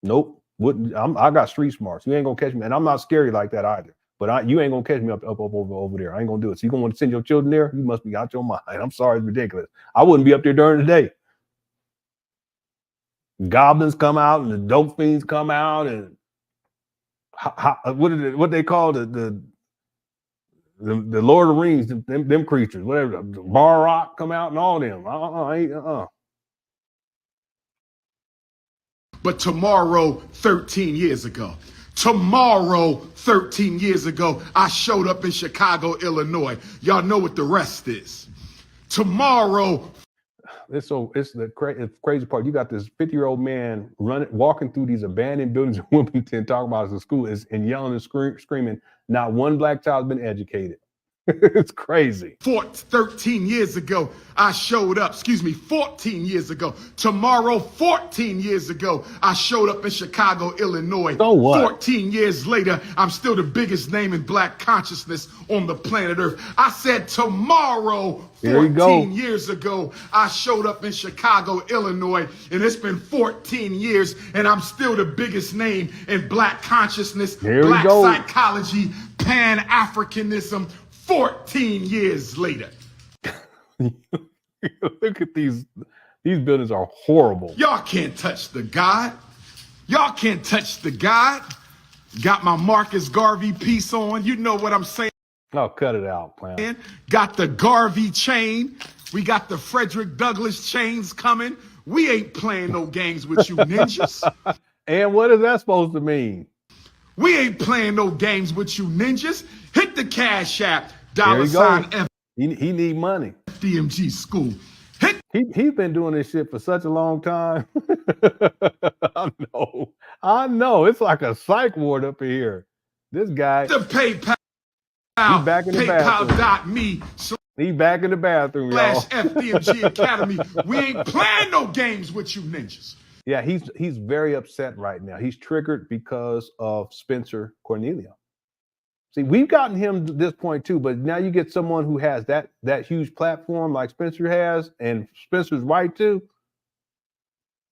Nope. Wouldn't. I got street smarts. You ain't gonna catch me, and I'm not scary like that either. But you ain't gonna catch me up over there. I ain't gonna do it. So you gonna want to send your children there? You must be out your mind. I'm sorry, it's ridiculous. I wouldn't be up there during the day. Goblins come out and the dope fiends come out, and what they call the Lord of the Rings, them creatures, whatever, the Barrock come out and all them. But tomorrow, 13 years ago, I showed up in Chicago, Illinois. Y'all know what the rest is. Tomorrow. It's the crazy part. You got this 50-year-old man walking through these abandoned buildings in Wilmington, talking about his school and yelling and screaming. Not one black child's been educated. It's crazy. 13 years ago, I showed up. 14 years ago. Tomorrow, 14 years ago, I showed up in Chicago, Illinois. So what? 14 years later, I'm still the biggest name in black consciousness on the planet Earth. I said tomorrow, 14 years ago, I showed up in Chicago, Illinois, and it's been 14 years, and I'm still the biggest name in black consciousness, black psychology, Pan Africanism. 14 years later. Look at these buildings are horrible. Y'all can't touch the God. Y'all can't touch the God. Got my Marcus Garvey piece on. You know what I'm saying. Oh, cut it out, man. Got the Garvey chain. We got the Frederick Douglass chains coming. We ain't playing no games with you ninjas. And what is that supposed to mean? We ain't playing no games with you ninjas. Hit the Cash App. $. He need money. FDMG School. He's been doing this shit for such a long time. I know. It's like a psych ward up in here. This guy. The PayPal. He's back in the bathroom. PayPal.me. He's back in the bathroom, y'all. FDMG Academy. We ain't playing no games with you ninjas. Yeah, he's very upset right now. He's triggered because of Spencer Cornelia. See, we've gotten him to this point too, but now you get someone who has that huge platform like Spencer has, and Spencer's right too.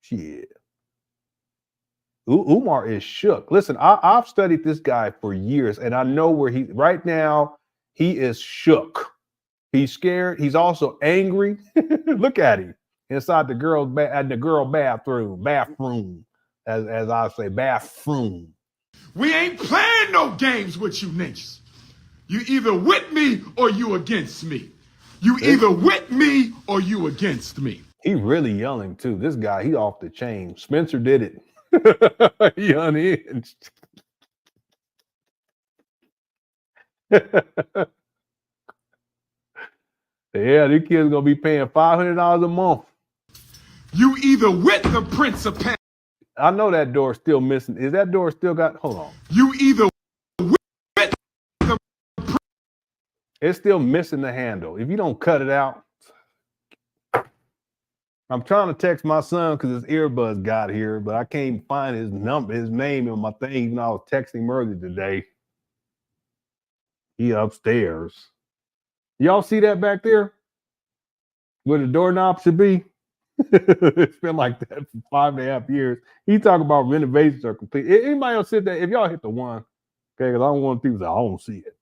Shit. Umar is shook. Listen, I've studied this guy for years, and I know where right now he is shook. He's scared. He's also angry. Look at him inside the girl bathroom, as I say, bathroom. We ain't playing no games with you ninjas. You either with me or you against me. You either with me or you against me. He really yelling too. This guy, he off the chain. Spencer did it. He unhinged. Yeah, these kids gonna be paying $500 a month. You either with the Prince of Pan. I know that door's still missing. Is that door still got? Hold on. You either with the. It's still missing the handle. If you don't cut it out. I'm trying to text my son because his earbuds got here, but I can't find his name in my thing. Even though I was texting him earlier today. He upstairs. Y'all see that back there? Where the doorknob should be? It's been like that for 5.5 years. He talking about renovations are complete. Anybody else sit there? If y'all hit the one, okay, because I don't want people to say, I don't see it.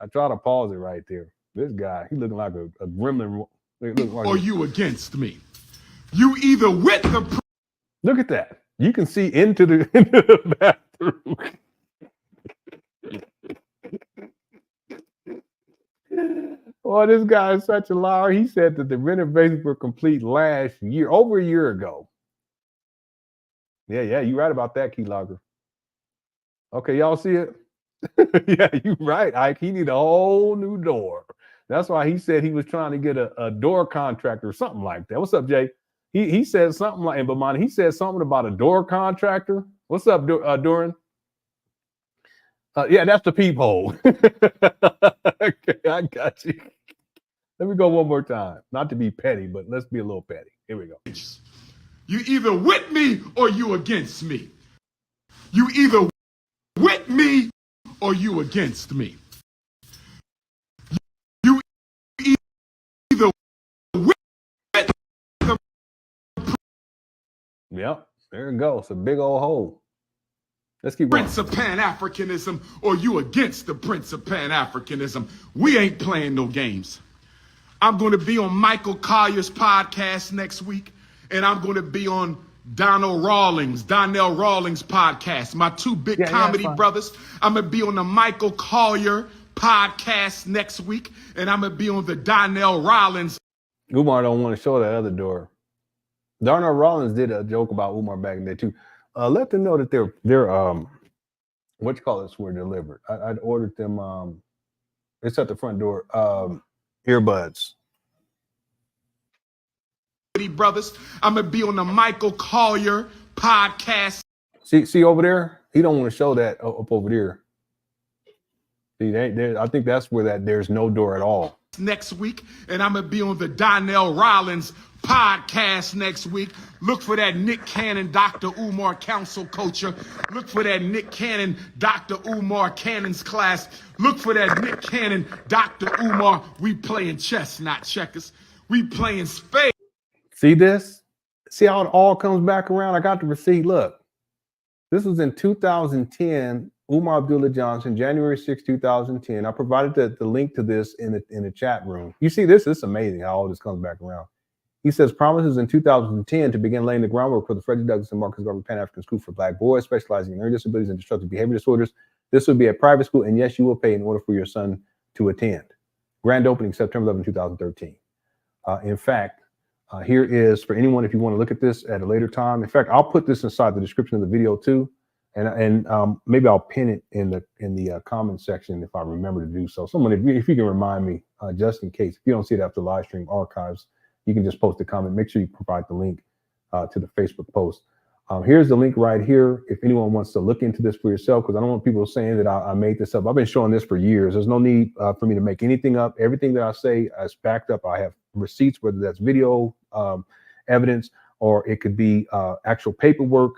I try to pause it right there. This guy, he looking like a gremlin. Like or you against me. You either with the. Look at that. You can see into the bathroom. Oh, this guy is such a liar. He said that the renovations were complete last year, over a year ago. Yeah, you're right about that, Keylogger. Okay, y'all see it? Yeah, you're right, Ike. He need a whole new door. That's why he said he was trying to get a door contractor or something like that. What's up, Jay? He said something like, in Bamani, he said something about a door contractor. What's up, Duran? Yeah, that's the peephole. Okay, I got you. Let me go one more time. Not to be petty, but let's be a little petty. Here we go. You either with me or you against me. You either with me or you against me. You either with the. Yep, there it goes. It's a big old hole. Let's keep Prince of Pan Africanism or you against the Prince of Pan Africanism. We ain't playing no games. I'm going to be on Michael Collier's podcast next week, and I'm going to be on Donnell Rawlings' podcast, my two big comedy brothers. I'm going to be on the Michael Collier podcast next week, and I'm going to be on the Donnell Rawlings. Umar don't want to show that other door. Donnell Rawlings did a joke about Umar back in there too. Let them know that they're what you call this were delivered. I'd ordered them. It's at the front door. Earbuds. Brothers, I'm gonna be on the Michael Collier podcast. See over there. He don't want to show that up over there. See, I think that's where there's no door at all. Next week, and I'm gonna be on the Donnell Rollins podcast next week. Look for that Nick Cannon, Dr. Umar Council Culture. Look for that Nick Cannon, Dr. Umar Cannon's class. Look for that Nick Cannon, Dr. Umar. We playing chess, not checkers. We playing spades. See this? See how it all comes back around? I got the receipt. Look, this was in 2010. Umar Abdullah Johnson, January 6, 2010. I provided the link to this in the chat room. You see this? It's amazing how all this comes back around. He says, promises in 2010 to begin laying the groundwork for the Frederick Douglass and Marcus Garvey Pan African School for Black boys, specializing in learning disabilities and destructive behavior disorders. This would be a private school, and yes, you will pay in order for your son to attend. Grand opening September 11, 2013. In fact, here is for anyone, if you want to look at this at a later time. In fact, I'll put this inside the description of the video too. And maybe I'll pin it in the comment section if I remember to do so. Someone, if you can remind me, just in case. If you don't see it after live stream archives, you can just post a comment. Make sure you provide the link to the Facebook post. Here's the link right here. If anyone wants to look into this for yourself, because I don't want people saying that I made this up. I've been showing this for years. There's no need for me to make anything up. Everything that I say is backed up. I have receipts, whether that's video evidence, or it could be actual paperwork.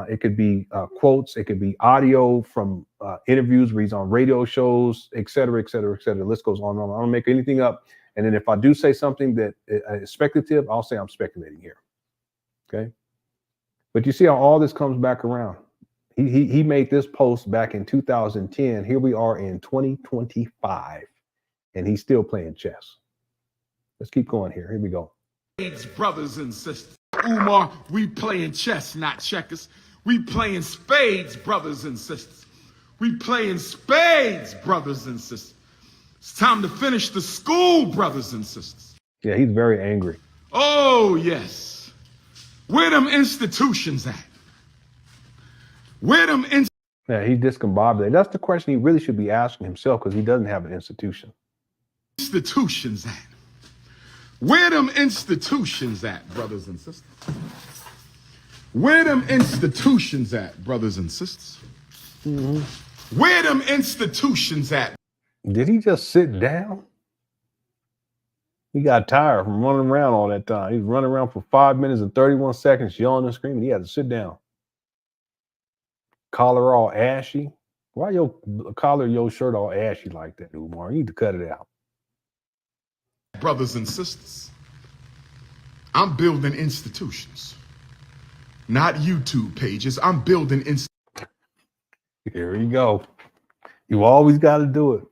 It could be quotes. It could be audio from interviews, reads on radio shows, et cetera, et cetera, et cetera. The list goes on and on. I don't make anything up. And then if I do say something that is speculative, I'll say I'm speculating here. Okay. But you see how all this comes back around. He made this post back in 2010. Here we are in 2025, and he's still playing chess. Let's keep going here. Here we go. Brothers and sisters. Umar, we playing chess, not checkers. We playing spades, brothers and sisters. We playing spades, brothers and sisters. It's time to finish the school, brothers and sisters. Yeah, he's very angry. Oh, yes. Where them institutions at? Where them Yeah, he's discombobulated. That's the question he really should be asking himself, because he doesn't have an institution. Institutions at? Where them institutions at, brothers and sisters? Where them institutions at, brothers and sisters? Mm-hmm. Where them institutions at? Did he just sit down? He got tired from running around all that time. He was running around for 5 minutes and 31 seconds, yelling and screaming. He had to sit down. Collar all ashy. Why your collar, your shirt all ashy like that, Umar? You need to cut it out. Brothers and sisters, I'm building institutions, not YouTube pages. I'm building institutions. Here you go. You always got to do it.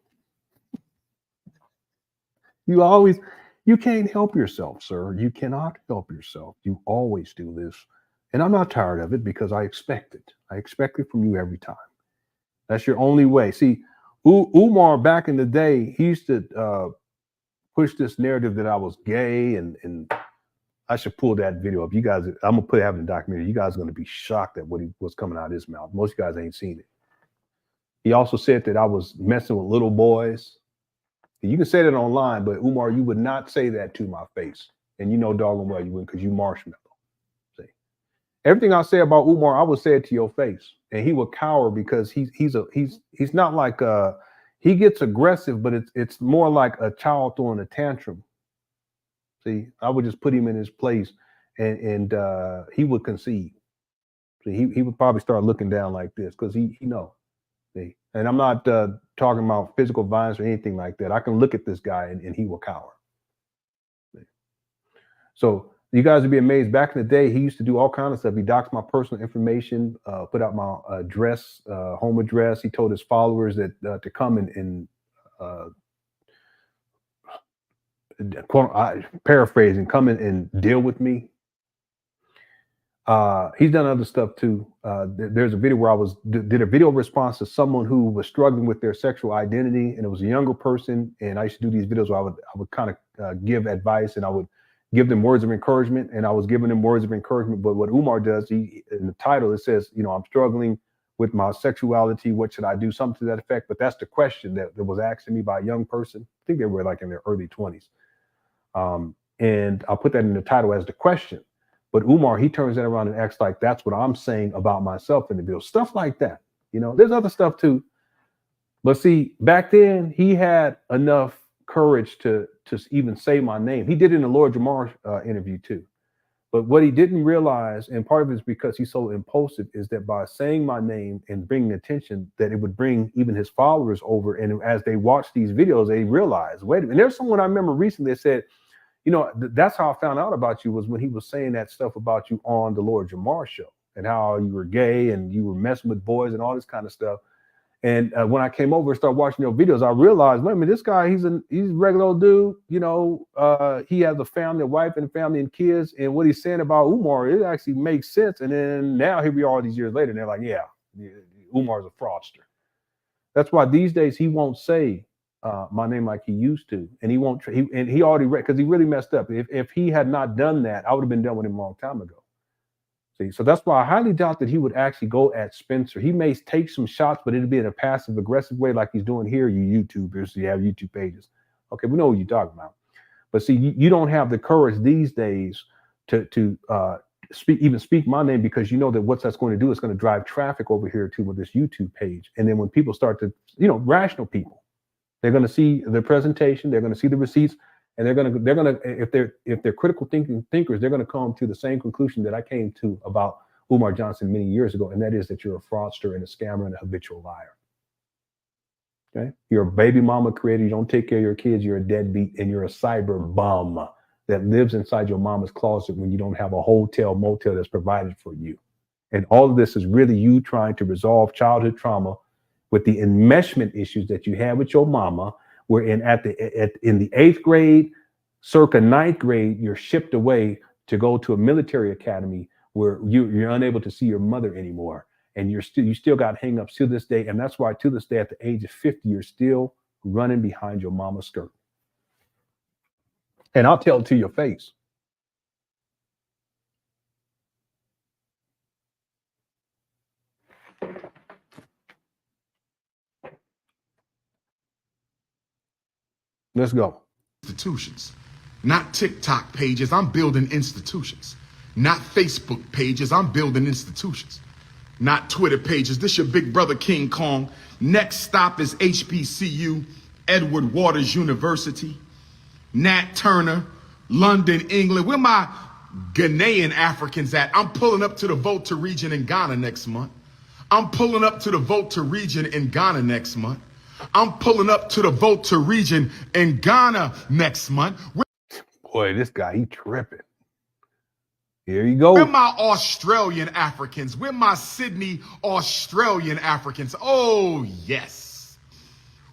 You can't help yourself, sir. You cannot help yourself. You always do this. And I'm not tired of it, because I expect it. I expect it from you every time. That's your only way. See, Umar back in the day, he used to push this narrative that I was gay, and I should pull that video up. You guys, I'm gonna put it in the documentary. You guys are gonna be shocked at what's coming out of his mouth. Most of you guys ain't seen it. He also said that I was messing with little boys. You can say that online, but Umar, you would not say that to my face, and you know doggone well you wouldn't, because you marshmallow. See, everything I say about Umar, I would say it to your face, and he would cower, because he's not like he gets aggressive, but it's more like a child throwing a tantrum. See, I would just put him in his place, and he would concede. See, he would probably start looking down like this, because he know. See, and I'm not talking about physical violence or anything like that. I can look at this guy and he will cower. See? So you guys would be amazed. Back in the day, he used to do all kinds of stuff. He doxed my personal information, put out my address, home address. He told his followers that to come and paraphrasing, come in and deal with me. He's done other stuff too. There's a video where I did a video response to someone who was struggling with their sexual identity, and it was a younger person. And I used to do these videos where I would kind of give advice, and I would give them words of encouragement, and I was giving them words of encouragement. But what Umar does, in the title, it says, I'm struggling with my sexuality. What should I do? Something to that effect. But that's the question that was asked to me by a young person. I think they were like in their early 20s. And I'll put that in the title as the question. But Umar, he turns that around and acts like that's what I'm saying about myself in the video. Stuff like that. There's other stuff too. But see, back then he had enough courage to even say my name. He did it in the Lord Jamar interview too. But what he didn't realize, and part of it is because he's so impulsive, is that by saying my name and bringing attention, that it would bring even his followers over. And as they watch these videos, they realize, wait a minute. And there's someone I remember recently that said, you know, that's how I found out about you, was when he was saying that stuff about you on the Lord Jamar show and how you were gay and you were messing with boys and all this kind of stuff. And when I came over and started watching your videos, I realized, wait a minute, this guy, he's a regular old dude. You know, he has a family, a wife and family and kids. And what he's saying about Umar, it actually makes sense. And then now here we are all these years later, and they're like, yeah, Umar's a fraudster. That's why these days he won't say my name like he used to. And he won't, and he already, because he really messed up. If he had not done that, I would have been done with him a long time ago. So that's why I highly doubt that he would actually go at Spencer. He may take some shots, but it'd be in a passive aggressive way like he's doing here, you YouTubers. You have YouTube pages. Okay, we know what you're talking about. But see, you don't have the courage these days to speak my name, because you know that what that's going to do is going to drive traffic over here to with this YouTube page. And then when people start to, you know, rational people, they're going to see the presentation, they're going to see the receipts, and they're gonna if they're critical thinkers, they're gonna come to the same conclusion that I came to about Umar Johnson many years ago, and that is that you're a fraudster and a scammer and a habitual liar. Okay, you're a baby mama creator. You don't take care of your kids. You're a deadbeat, and you're a cyber bum that lives inside your mama's closet when you don't have a hotel motel that's provided for you. And all of this is really you trying to resolve childhood trauma with the enmeshment issues that you have with your mama. Where in the 8th grade, circa 9th grade, you're shipped away to go to a military academy where you're unable to see your mother anymore, and you still got hangups to this day, and that's why to this day, at the age of 50, you're still running behind your mama's skirt. And I'll tell it to your face. Let's go. Institutions, not TikTok pages. I'm building institutions. Not Facebook pages. I'm building institutions. Not Twitter pages. This your big brother King Kong. Next stop is HBCU, Edward Waters University, Nat Turner, London, England. Where my Ghanaian Africans at? I'm pulling up to the Volta region in Ghana next month. I'm pulling up to the Volta region in Ghana next month. I'm pulling up to the Volta region in Ghana next month. Boy, this guy, he tripping. Here you go. We're my Australian Africans. We're my Sydney Australian Africans. Oh, yes.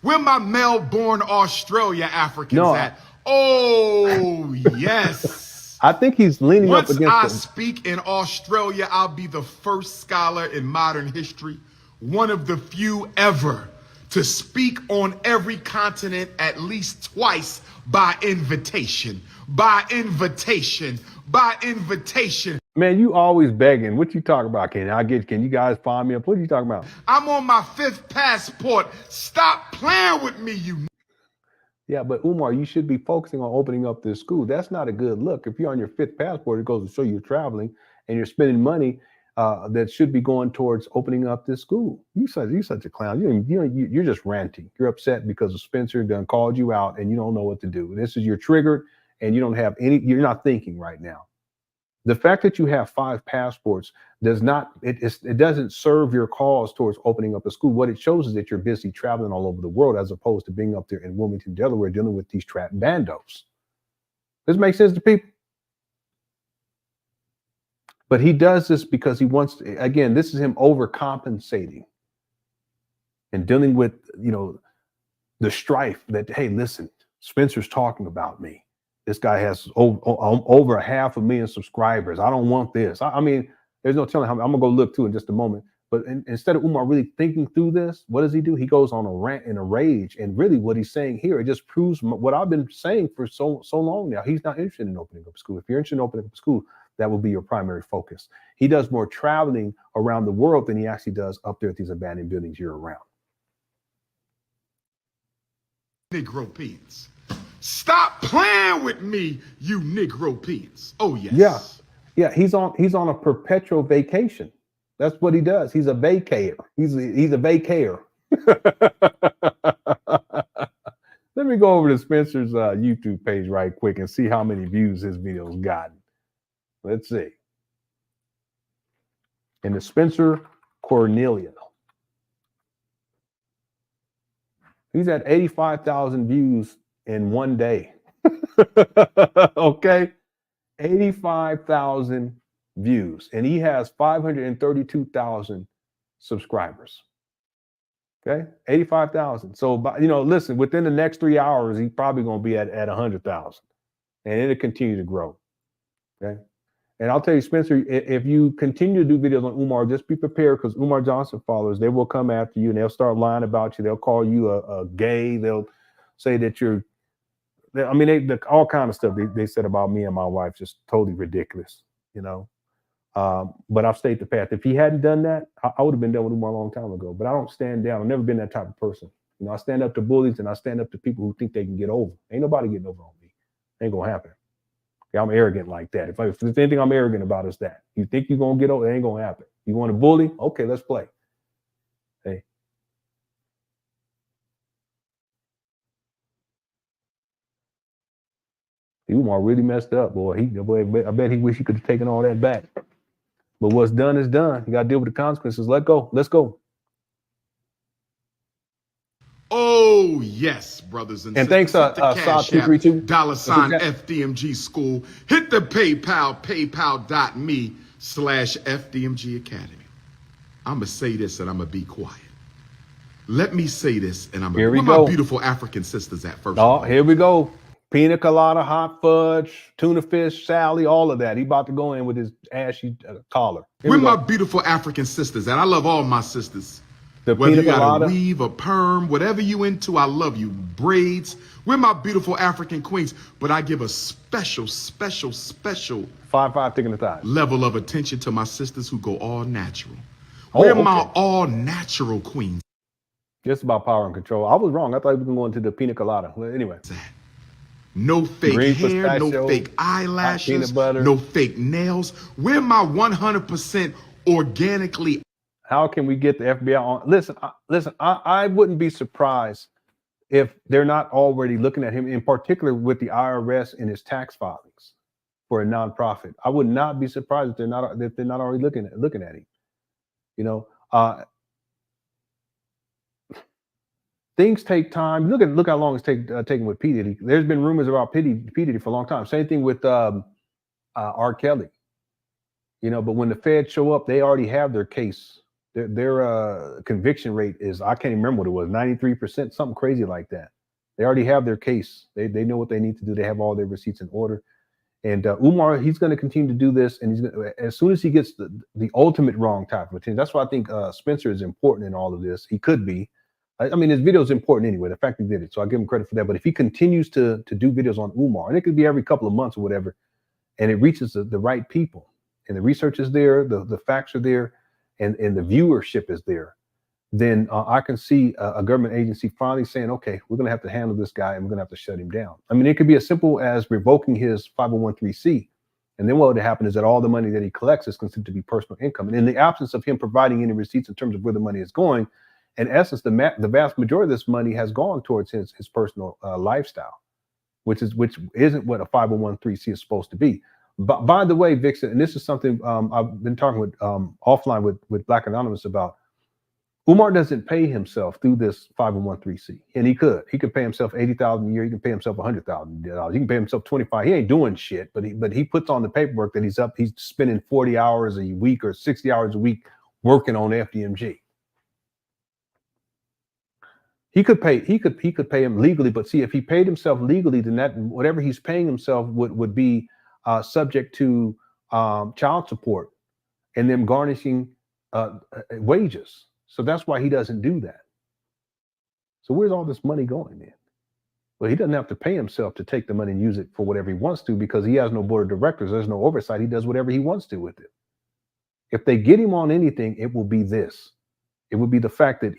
Where my Melbourne, Australia Africans at? Oh, yes. I think he's leaning up against Once I speak in Australia, I'll be the first scholar in modern history, one of the few ever to speak on every continent at least twice by invitation. By invitation. By invitation. Man, you always begging. What you talking about, Ken? Can you guys find me up? What are you talking about? I'm on my 5th passport. Stop playing with me, you. Yeah, but Umar, you should be focusing on opening up this school. That's not a good look. If you're on your 5th passport, it goes to show you're traveling and you're spending money that should be going towards opening up this school. You're such a clown. You're just ranting. You're upset because Spencer done called you out and you don't know what to do. This is you're triggered and you don't have any. You're not thinking right now. The fact that you have 5 passports does not. It doesn't serve your cause towards opening up a school. What it shows is that you're busy traveling all over the world as opposed to being up there in Wilmington, Delaware, dealing with these trap bandos. This makes sense to people. But he does this because he wants to, again, this is him overcompensating and dealing with, the strife that, hey, listen, Spencer's talking about me. This guy has over 500,000 subscribers. I don't want this. I mean, there's no telling how. I'm going to go look too in just a moment. But instead of Umar really thinking through this, what does he do? He goes on a rant and a rage. And really what he's saying here, it just proves what I've been saying for so long now. He's not interested in opening up a school. If you're interested in opening up a school, that will be your primary focus. He does more traveling around the world than he actually does up there at these abandoned buildings year round. Negro peons. Stop playing with me, you Negro peons. Oh, yes. Yeah. He's on a perpetual vacation. That's what he does. He's a vacator. He's a vacator. Let me go over to Spencer's YouTube page right quick and see how many views his video's gotten. Let's see. And the Spencer Cornelia. He's at 85,000 views in one day. Okay? 85,000 views. And he has 532,000 subscribers. Okay? 85,000. So, listen, within the next 3 hours, he's probably going to be at 100,000. And it'll continue to grow. Okay? And I'll tell you, Spencer, if you continue to do videos on Umar, just be prepared, because Umar Johnson followers, they will come after you and they'll start lying about you. They'll call you a gay. They'll say that all kind of stuff they said about me and my wife, just totally ridiculous, But I've stayed the path. If he hadn't done that, I would have been done with Umar a long time ago. But I don't stand down. I've never been that type of person. I stand up to bullies and I stand up to people who think they can get over. Ain't nobody getting over on me. Ain't gonna happen. I'm arrogant like that. If there's anything I'm arrogant about, is that. You think you're going to get over, it ain't going to happen. You want to bully? Okay, let's play. Hey. Umar really messed up, boy. I bet he wish he could have taken all that back. But what's done is done. You got to deal with the consequences. Let go. Let's go. Oh, yes, brothers and sisters. Thanks, $232 $FDMG School. Hit the PayPal, paypal.me/FDMG Academy. I'm going to say this and I'm going to be quiet. Let me say this and I'm going to be my beautiful African sisters at first. Oh, here we go. Pina colada, hot fudge, tuna fish, Sally, all of that. He about to go in with his ashy collar. With my beautiful African sisters, and I love all my sisters. Whether you got a weave, a perm, whatever you into, I love you. Braids. We're my beautiful African queens. But I give a special 5'5" thick in the thighs level of attention to my sisters who go all natural. We're my all natural queens. Just about power and control. I was wrong. I thought we were going to the pina colada. Well, anyway. No fake hair, no fake eyelashes, no fake nails. We're my 100% organically. How can we get the FBI on? Listen, I wouldn't be surprised if they're not already looking at him, in particular with the IRS and his tax filings for a nonprofit. I would not be surprised if they're not already looking at him. Things take time. Look how long it's taking with P. Diddy. There's been rumors about P. Diddy for a long time. Same thing with R. Kelly. But when the feds show up, they already have their case. Their conviction rate is, I can't even remember what it was, 93%, something crazy like that. They already have their case. They know what they need to do. They have all their receipts in order. And Umar, he's going to continue to do this. And he's gonna, as soon as he gets the ultimate wrong type of attention, that's why I think Spencer is important in all of this. He could be. I mean, his video is important anyway. The fact he did it, so I give him credit for that. But if he continues to do videos on Umar, and it could be every couple of months or whatever, and it reaches the right people, and the research is there, the facts are there, and the viewership is there, then I can see a government agency finally saying, okay, we're going to have to handle this guy and we're going to have to shut him down. I mean, it could be as simple as revoking his 501(c)(3). And then what would happen is that all the money that he collects is considered to be personal income. And in the absence of him providing any receipts in terms of where the money is going, in essence, the vast majority of this money has gone towards his personal lifestyle, which isn't what a 501(c)(3) is supposed to be. But by the way, Vixen, and this is something I've been talking with offline with Black Anonymous about. Umar doesn't pay himself through this 501(c). And he could pay himself $80,000 a year. He can pay himself $100,000. He can pay himself $25,000. He ain't doing shit, but he puts on the paperwork that he's spending 40 hours a week or 60 hours a week working on FDMG. He could pay him legally, but see, if he paid himself legally, then that whatever he's paying himself would be subject to child support and them garnishing wages. So that's why he doesn't do that. So where's all this money going then? Well, he doesn't have to pay himself to take the money and use it for whatever he wants to, because he has no board of directors. There's no oversight. He does whatever he wants to with it. If they get him on anything, it will be this. It would be the fact that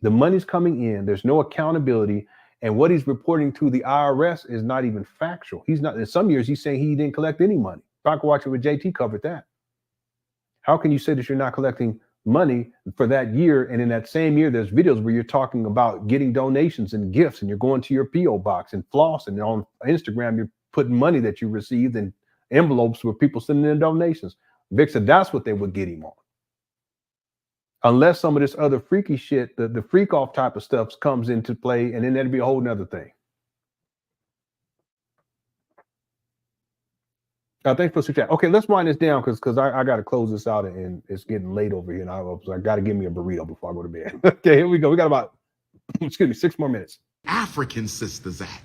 the money's coming in. There's no accountability. And what he's reporting to the IRS is not even factual. He's not, in some years, he's saying he didn't collect any money. Pocket Watcher with JT covered that. How can you say that you're not collecting money for that year. And in that same year, there's videos where you're talking about getting donations and gifts, and you're going to your P.O. box and floss, and on Instagram, you're putting money that you received in envelopes where people sending in donations. Vic said that's what they would get him on. Unless some of this other freaky shit, the freak off type of stuff comes into play, and then that'd be a whole nother thing. Thanks for the chat. Okay, let's wind this down because I got to close this out, and it's getting late over here, and I got to give me a burrito before I go to bed. Okay, here we go. We got about, 6 more minutes. African sisters at?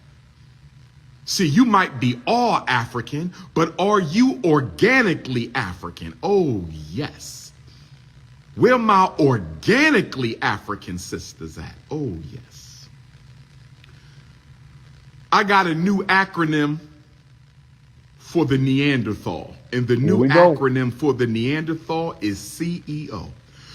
See, you might be all African, but are you organically African? Oh, yes. Where my organically African sisters at? Oh, yes. I got a new acronym for the Neanderthal. And the new acronym for the Neanderthal is CEO.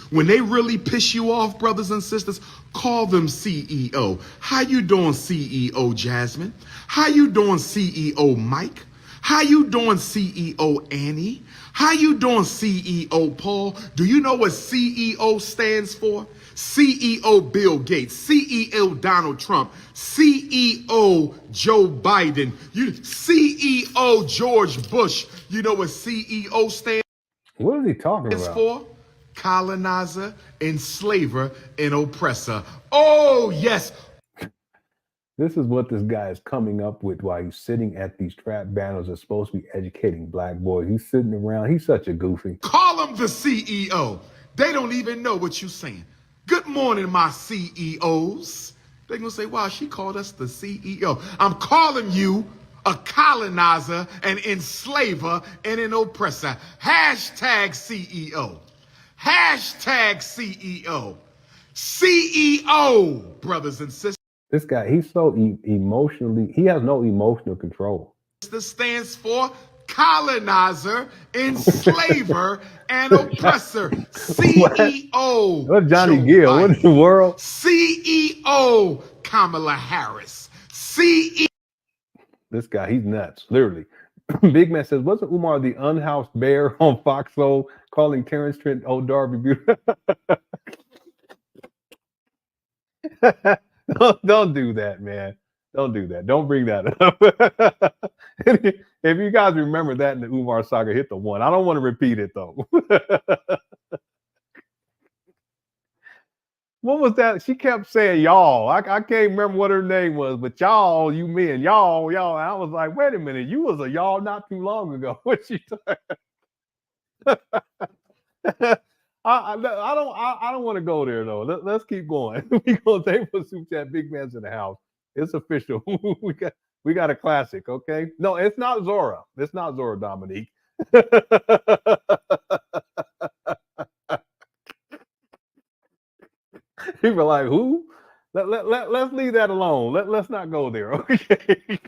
When they really piss you off, brothers and sisters, call them CEO. How you doing, CEO Jasmine? How you doing, CEO Mike? How you doing, CEO Annie? How you doing, CEO Paul? Do you know what CEO stands for? CEO Bill Gates, CEO Donald Trump, CEO Joe Biden, CEO George Bush. You know what CEO stands for? What is he talking about? Colonizer, enslaver, and oppressor. Oh, yes. This is what this guy is coming up with while he's sitting at these trap banners that's supposed to be educating black boys. He's sitting around. He's such a goofy. Call him the CEO. They don't even know what you're saying. Good morning, my CEOs. They're going to say, wow, she called us the CEO. I'm calling you a colonizer, an enslaver, and an oppressor. Hashtag CEO. Hashtag CEO. CEO, brothers and sisters. This guy, he's so emotionally, he has no emotional control. This stands for colonizer, enslaver, and oppressor. CEO. What Johnny Gill? What in the world? CEO Kamala Harris. CEO. This guy, he's nuts, literally. Big Man says, wasn't Umar the unhoused bear on Fox Soul calling Terrence Trent old Darby beautiful? Don't do that, man. Don't do that. Don't bring that up. If you guys remember that in the Umar saga, hit the 1. I don't want to repeat it, though. What was that? She kept saying y'all. I can't remember what her name was, but y'all, you men, y'all. I was like, wait a minute, you was a y'all not too long ago. What she I don't want to go there though. Let's keep going. We gonna thank for Super Chat. Big Man's in the house. It's official. we got a classic. Okay. No, it's not Zora. It's not Zora Dominique. People are like, who? Let's leave that alone. Let's not go there. Okay.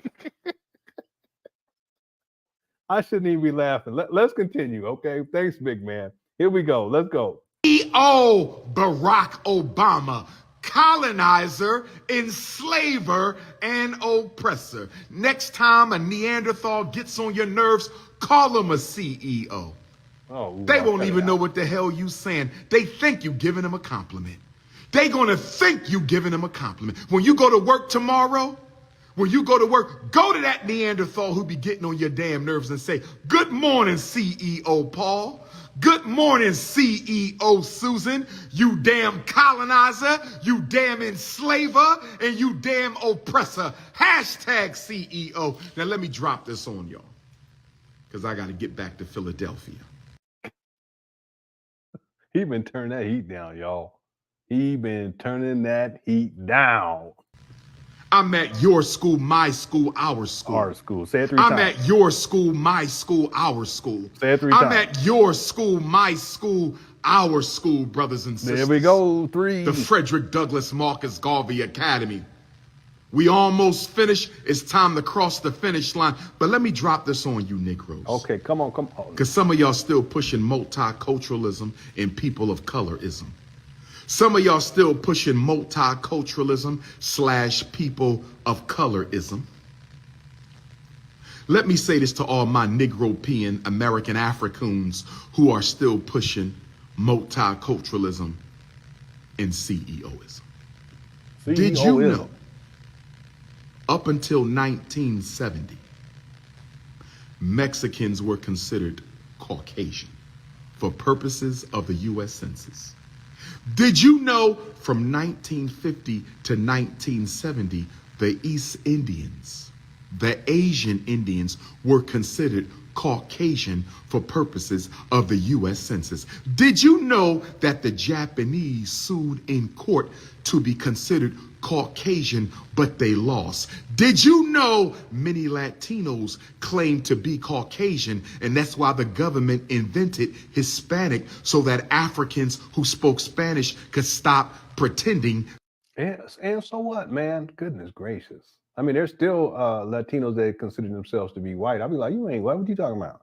I shouldn't even be laughing. Let's continue. Okay. Thanks, Big Man. Here we go. Let's go. CEO Barack Obama, colonizer, enslaver, and oppressor. Next time a Neanderthal gets on your nerves, call him a CEO. Oh, they won't even know what the hell you saying. They think you giving them a compliment. They gonna think you giving them a compliment. When you go to work tomorrow, go to that Neanderthal who be getting on your damn nerves and say, good morning, CEO Paul. Good morning, CEO Susan. You damn colonizer, you damn enslaver, and you damn oppressor. Hashtag CEO. Now let me drop this on y'all, because I got to get back to Philadelphia. He been turning that heat down, y'all. He been turning that heat down. I'm at your school, my school, our school. Our school. Say it 3 times. I'm at your school, my school, our school. Say it 3 times. I'm at your school, my school, our school, brothers and sisters. There we go. 3. The Frederick Douglass Marcus Garvey Academy. We almost finished. It's time to cross the finish line. But let me drop this on you, Negroes. Okay, come on. Because some of y'all still pushing multiculturalism and people of colorism. Some of y'all still pushing multiculturalism / people of colorism. Let me say this to all my Negropean American Africans who are still pushing multiculturalism, and CEOism. Did you know, up until 1970, Mexicans were considered Caucasian for purposes of the U.S. Census? Did you know from 1950 to 1970, the East Indians, the Asian Indians, were considered Caucasian for purposes of the U.S. Census? Did you know that the Japanese sued in court to be considered Caucasian, but they lost? Did you know many Latinos claim to be Caucasian, and that's why the government invented Hispanic, so that Africans who spoke Spanish could stop pretending? And so what, man? Goodness gracious. I mean, there's still Latinos that consider themselves to be white. I'll be like, you ain't white. What you talking about?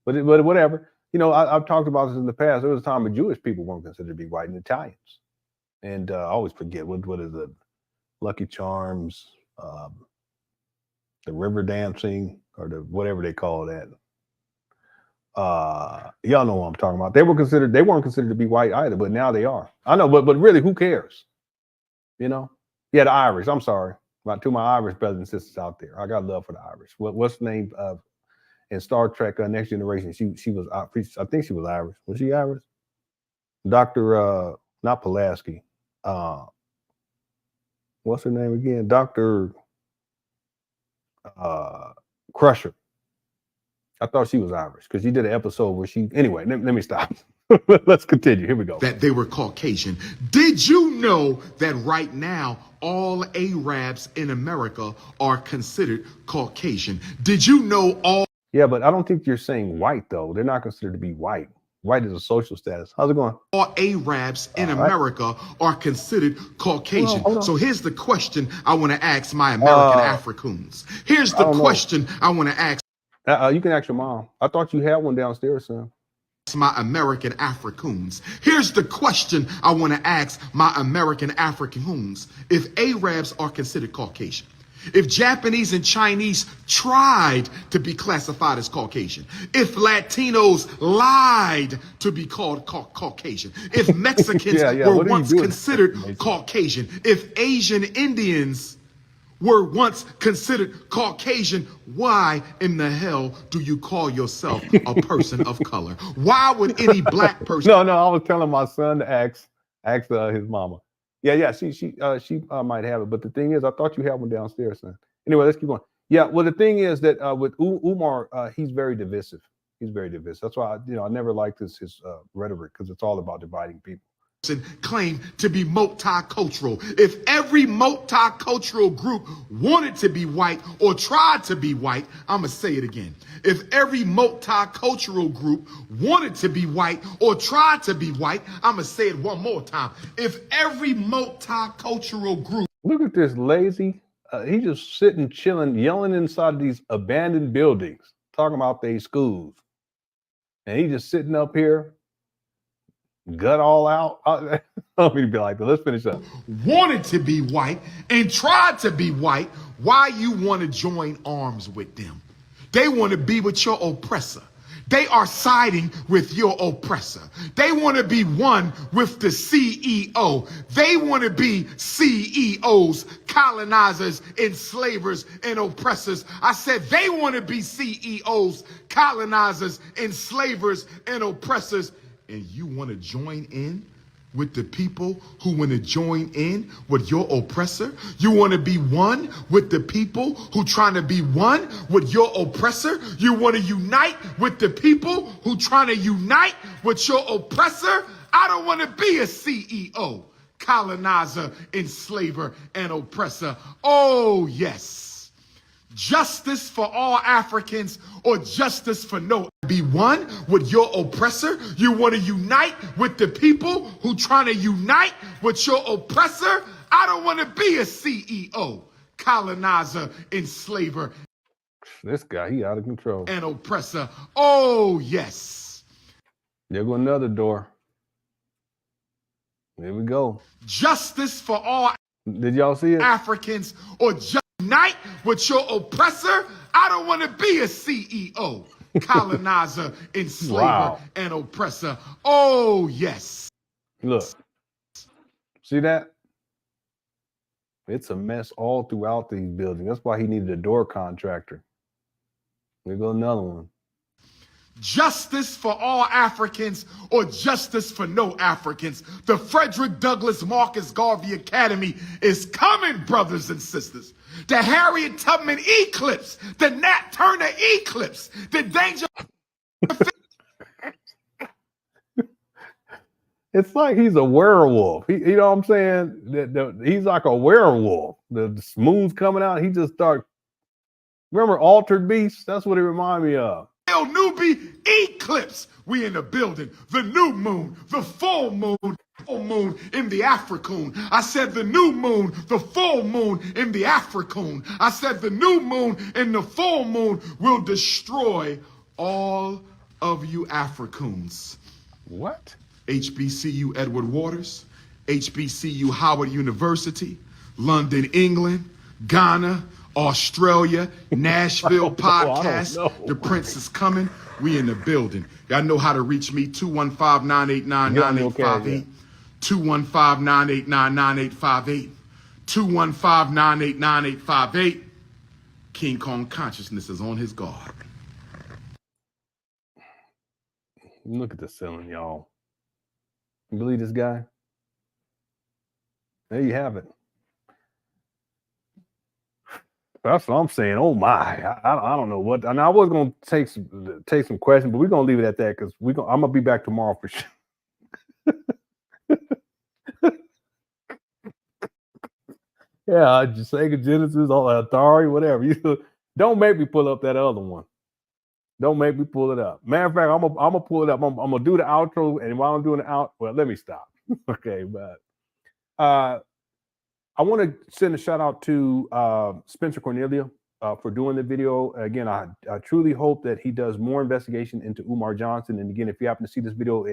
But whatever. You know, I've talked about this in the past. There was a time when Jewish people weren't considered to be white, and Italians. And I always forget what is it? Lucky Charms, the river dancing, or the whatever they call that. Y'all know what I'm talking about. They weren't considered to be white either, but now they are. I know, but really, who cares? You know? Yeah, the Irish. I'm sorry. To my Irish brothers and sisters out there, I got love for the Irish. What's the name of in Star Trek Next Generation? She was, I think she was Irish. Was she Irish? Dr. Not Pulaski. What's her name again? Dr. Crusher. I thought she was Irish because she did an episode where she. Anyway, let me stop. Let's continue. Here we go. That they were Caucasian. Did you know that right now all Arabs in America are considered Caucasian? Did you know all? Yeah, but I don't think you're saying white though. They're not considered to be white. White is a social status. How's it going? All Arabs in America are considered Caucasian. Hold on. So here's the question I want to ask my American Africans. Here's the question I want to ask. You can ask your mom. I thought you had one downstairs, son. My American Africans. Here's the question I want to ask my American Africans. If Arabs are considered Caucasian, if Japanese and Chinese tried to be classified as Caucasian, if Latinos lied to be called Caucasian, if Mexicans were once considered Caucasian, if Asian Indians were once considered Caucasian, why in the hell do you call yourself a person of color? Why would any black person? No, I was telling my son to ask his mama. Yeah, she might have it, but the thing is, I thought you had one downstairs, son. Anyway, let's keep going. Yeah, well, the thing is that with Umar, he's very divisive. He's very divisive. That's why I never liked his rhetoric, because it's all about dividing people. Claim to be multicultural. If every multicultural group wanted to be white or tried to be white, I'm gonna say it again. If every multicultural group wanted to be white or tried to be white, I'm gonna say it one more time. If every multicultural group. Look at this lazy. He's just sitting, chilling, yelling inside of these abandoned buildings, talking about their schools, and he's just sitting up here. Gut all out. I don't mean to be like that. Let's finish up. Wanted to be white and tried to be white. Why you want to join arms with them? They want to be with your oppressor. They are siding with your oppressor. They want to be one with the CEO. They want to be CEOs, colonizers, enslavers, and oppressors. I said they want to be CEOs, colonizers, enslavers, and oppressors. And you want to join in with the people who want to join in with your oppressor? You want to be one with the people who trying to be one with your oppressor? You want to unite with the people who trying to unite with your oppressor? I don't want to be a CEO, colonizer, enslaver, and oppressor. Oh, yes. Justice for all Africans or justice for no. Be one with your oppressor. You want to unite with the people who trying to unite with your oppressor. I don't want to be a CEO, colonizer, enslaver. This guy, he out of control. And oppressor. Oh, yes. There go another door. There we go. Justice for all. Did y'all see it? Africans or unite with your oppressor. I don't want to be a CEO, colonizer, enslaver, Wow. and oppressor. Oh, yes. Look, see that? It's a mess all throughout these buildings. That's why he needed a door contractor. There go another one. Justice for all Africans or justice for no Africans. The Frederick Douglass Marcus Garvey Academy is coming, brothers and sisters. The Harriet Tubman eclipse, the Nat Turner eclipse, the danger. It's like he's a werewolf. You know what I'm saying? He's like a werewolf. The moon's coming out. He just starts. Remember Altered Beast? That's what it reminded me of. Newbie eclipse. We in the building. The new moon, the full moon in the Africoon. I said the new moon, the full moon in the Africoon. I said the new moon and the full moon will destroy all of you Africoons. What? HBCU Edward Waters, HBCU Howard University, London, England, Ghana, Australia, Nashville podcast. The Prince is coming. We in the building. Y'all know how to reach me. 215-989-9858. 215-989-9858. 215-989-9858. King Kong consciousness is on his guard. Look at the ceiling, y'all. You believe this guy? There you have it. That's what I'm saying. Oh my! I don't know what. And I was gonna take some questions, but we're gonna leave it at that because I'm gonna be back tomorrow for sure. Yeah, just Sega Genesis, all Atari, whatever. You don't make me pull up that other one. Don't make me pull it up. Matter of fact, I'm gonna pull it up. I'm gonna do the outro, and while I'm doing the well, let me stop. Okay, but I want to send a shout out to Spencer Cornelia for doing the video. Again, I truly hope that he does more investigation into Umar Johnson. And again, if you happen to see this video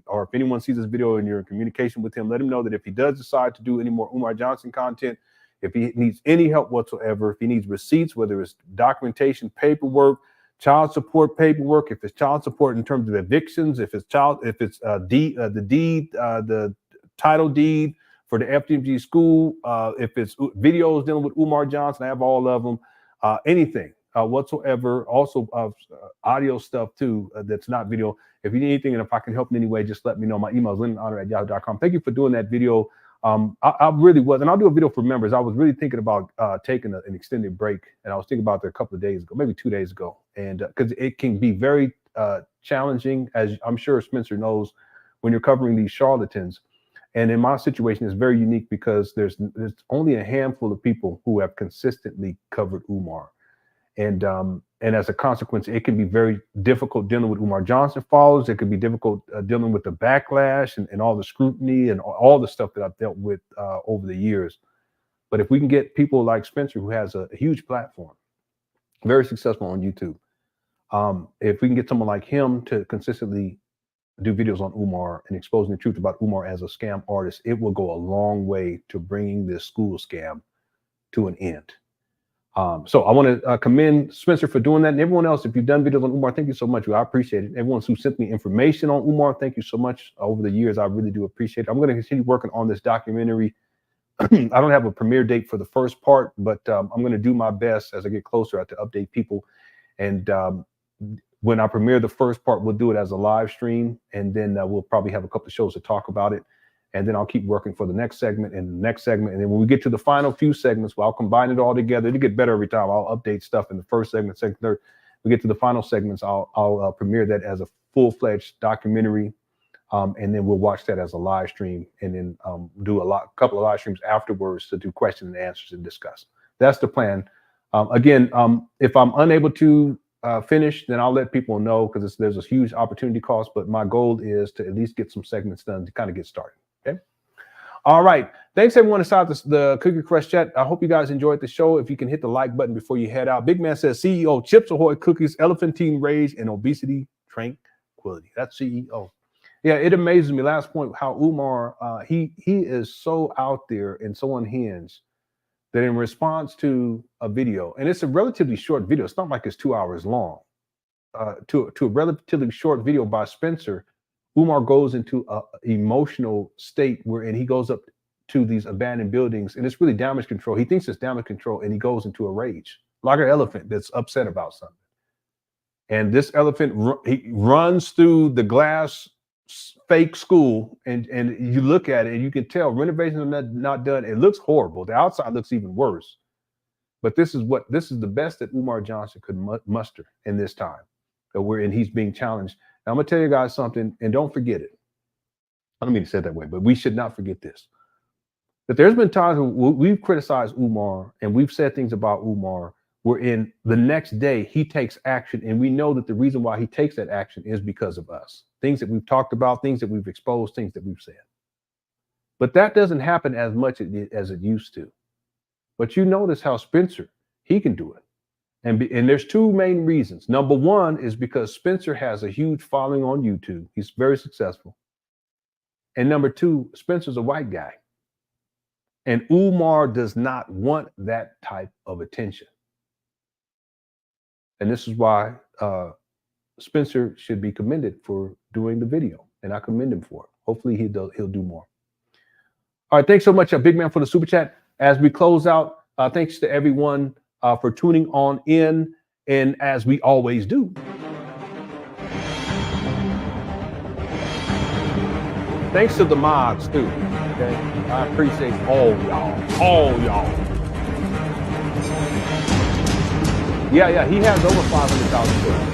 or if anyone sees this video and you're in communication with him, let him know that if he does decide to do any more Umar Johnson content, if he needs any help whatsoever, if he needs receipts, whether it's documentation, paperwork, child support paperwork, if it's child support in terms of evictions, if it's the title deed for the FDMG school, if it's videos dealing with Umar Johnson, I have all of them, anything whatsoever, also audio stuff too, that's not video. If you need anything and if I can help in any way, just let me know. My email is LenonHonor@yahoo.com. Thank you for doing that video. I really was, and I'll do a video for members. I was really thinking about taking an extended break, and I was thinking about that a couple of days ago, maybe 2 days ago, and because it can be very challenging, as I'm sure Spencer knows, when you're covering these charlatans. And in my situation, it's very unique because there's only a handful of people who have consistently covered Umar, and as a consequence, it can be very difficult dealing with Umar Johnson followers. It could be difficult dealing with the backlash and all the scrutiny and all the stuff that I've dealt with over the years. But if we can get people like Spencer, who has a huge platform, very successful on YouTube, if we can get someone like him to consistently do videos on Umar and exposing the truth about Umar as a scam artist, it will go a long way to bringing this school scam to an end. So I want to commend Spencer for doing that, and everyone else. If you've done videos on Umar, thank you so much. I appreciate it. Everyone who sent me information on Umar, thank you so much. Over the years, I really do appreciate it. I'm going to continue working on this documentary. I don't have a premiere date for the first part, but I'm going to do my best as I get closer to update people. And when I premiere the first part, we'll do it as a live stream, and then we'll probably have a couple of shows to talk about it. And then I'll keep working for the next segment and the next segment. And then when we get to the final few segments, well, I'll combine it all together. It'll get better every time. I'll update stuff in the first segment, second, third. We get to the final segments, I'll premiere that as a full-fledged documentary. And then we'll watch that as a live stream, and then do a couple of live streams afterwards to do questions and answers and discuss. That's the plan. Again, if I'm unable to finish, then I'll let people know, because there's a huge opportunity cost, but my goal is to at least get some segments done to kind of get started. Okay. All right. Thanks everyone inside the Cookie Crush chat. I hope you guys enjoyed the show. If you can hit the like button before you head out. Big Man says CEO, Chips Ahoy cookies, elephantine rage, and obesity tranquility. That's CEO. Yeah, it amazes me. Last point, how Umar, he is so out there and so unhinged that in response to a video, and it's a relatively short video, it's not like it's 2 hours long. to a relatively short video by Spencer, Umar goes into an emotional state wherein he goes up to these abandoned buildings, and it's really damage control. He thinks it's damage control, and he goes into a rage, like an elephant that's upset about something. And this elephant, he runs through the glass fake school, and you look at it, and you can tell renovations are not done. It looks horrible. The outside looks even worse. But this is the best that Umar Johnson could muster in this time, wherein he's being challenged. Now, I'm gonna tell you guys something, and don't forget it. I don't mean to say it that way, but we should not forget this. That there's been times when we've criticized Umar and we've said things about Umar wherein the next day he takes action, and we know that the reason why he takes that action is because of us. Things that we've talked about, things that we've exposed, things that we've said. But that doesn't happen as much as it used to. But you notice how Spencer, he can do it. And there's two main reasons. Number one is because Spencer has a huge following on YouTube. He's very successful. And number two, Spencer's a white guy. And Umar does not want that type of attention. And this is why Spencer should be commended for doing the video. And I commend him for it. Hopefully he'll do more. All right, thanks so much, Big Man, for the super chat. As we close out, thanks to everyone for tuning on in, and as we always do, thanks to the mods too. Okay, I appreciate all y'all. Yeah, he has over 500,000 followers.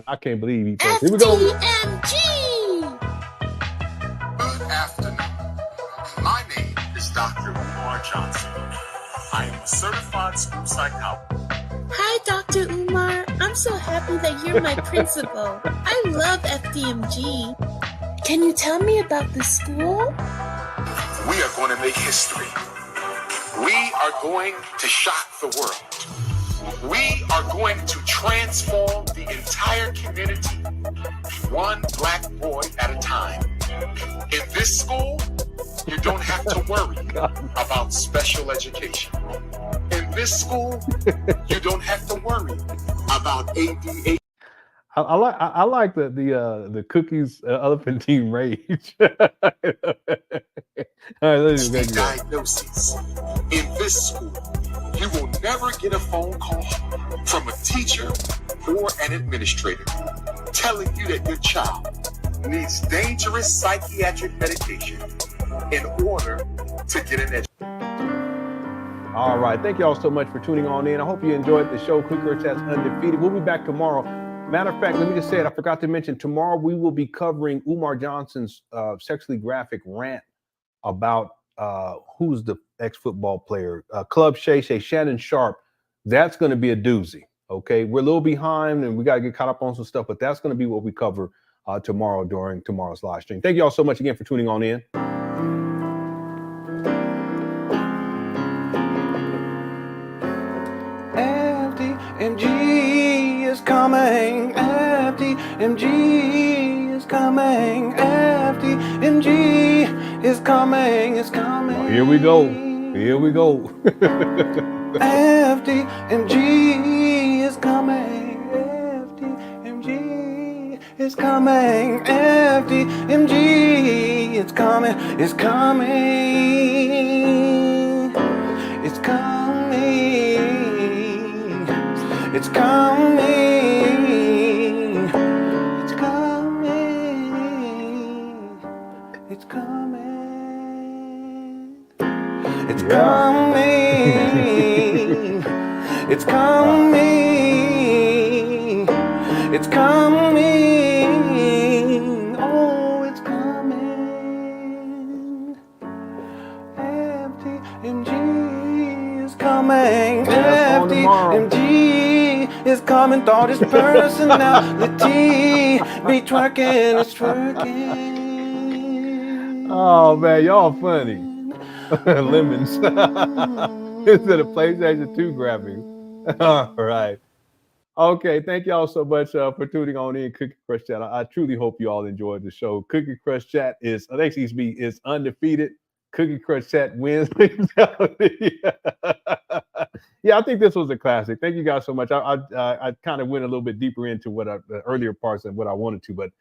I can't believe he posted. Here we go. FDMG! Good afternoon. My name is Dr. Umar Johnson. I am a certified school psychologist. Hi, Dr. Umar. I'm so happy that you're my principal. I love FDMG. Can you tell me about the school? We are going to make history. We are going to shock the world. We are going to transform the entire community, one black boy at a time. In this school, you don't have to worry about special education. In this school, you don't have to worry about ADHD. I like the cookies elephantine rage. All right, let's go. Diagnoses. In this school, you will never get a phone call from a teacher or an administrator telling you that your child needs dangerous psychiatric medication in order to get an education. All right, thank y'all so much for tuning on in. I hope you enjoyed the show. Clicker Chat's Undefeated. We'll be back tomorrow. Matter of fact, let me just say it. I forgot to mention, tomorrow we will be covering Umar Johnson's sexually graphic rant about who's the ex-football player, Club Shay Shannon Sharp. That's going to be a doozy. Okay, we're a little behind and we got to get caught up on some stuff, but that's going to be what we cover tomorrow during tomorrow's live stream. Thank you all so much again for tuning on in. FDMG is coming. FDMG is coming. FDMG is coming. It's coming. Oh, here we go. Here we go. FDMG is coming. FDMG is coming. FDMG is coming. It's coming. It's coming. It's coming. It's coming. It's coming. It's coming. It's coming. It's coming. Oh, it's coming. FDMG is coming. Yeah, on tomorrow. FDMG is coming. Thought his personality be twerking, it's twerking. Oh man, y'all funny. Lemons. Instead of PlayStation 2 graphics. All right. Okay, thank y'all so much for tuning on in Cookie Crush Chat. I truly hope you all enjoyed the show. Cookie Crush Chat is undefeated. Cookie Crush Chat wins. Yeah, I think this was a classic. Thank you guys so much. I kind of went a little bit deeper into what the earlier parts than what I wanted to, but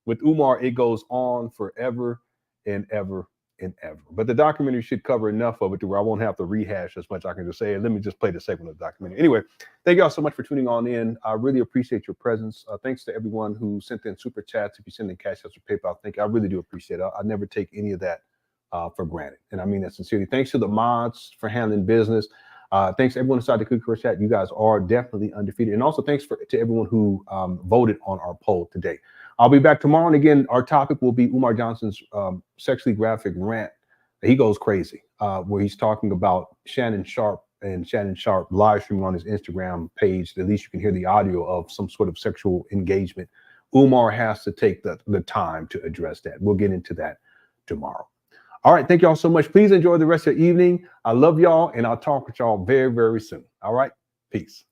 with Umar, it goes on forever and ever and ever. But the documentary should cover enough of it to where I won't have to rehash as much. I can just say, let me just play the segment of the documentary. Anyway, thank y'all so much for tuning on in. I really appreciate your presence. Thanks to everyone who sent in super chats. If you send in cash or PayPal, thank you. I really do appreciate it. I never take any of that for granted. And I mean that sincerely. Thanks to the mods for handling business. Thanks to everyone inside the Cookie Crush Chat. You guys are definitely undefeated. And also thanks to everyone who voted on our poll today. I'll be back tomorrow. And again, our topic will be Umar Johnson's sexually graphic rant. He goes crazy, where he's talking about Shannon Sharp and Shannon Sharp live streaming on his Instagram page. At least you can hear the audio of some sort of sexual engagement. Umar has to take the time to address that. We'll get into that tomorrow. All right. Thank y'all so much. Please enjoy the rest of your evening. I love y'all, and I'll talk with y'all very, very soon. All right. Peace.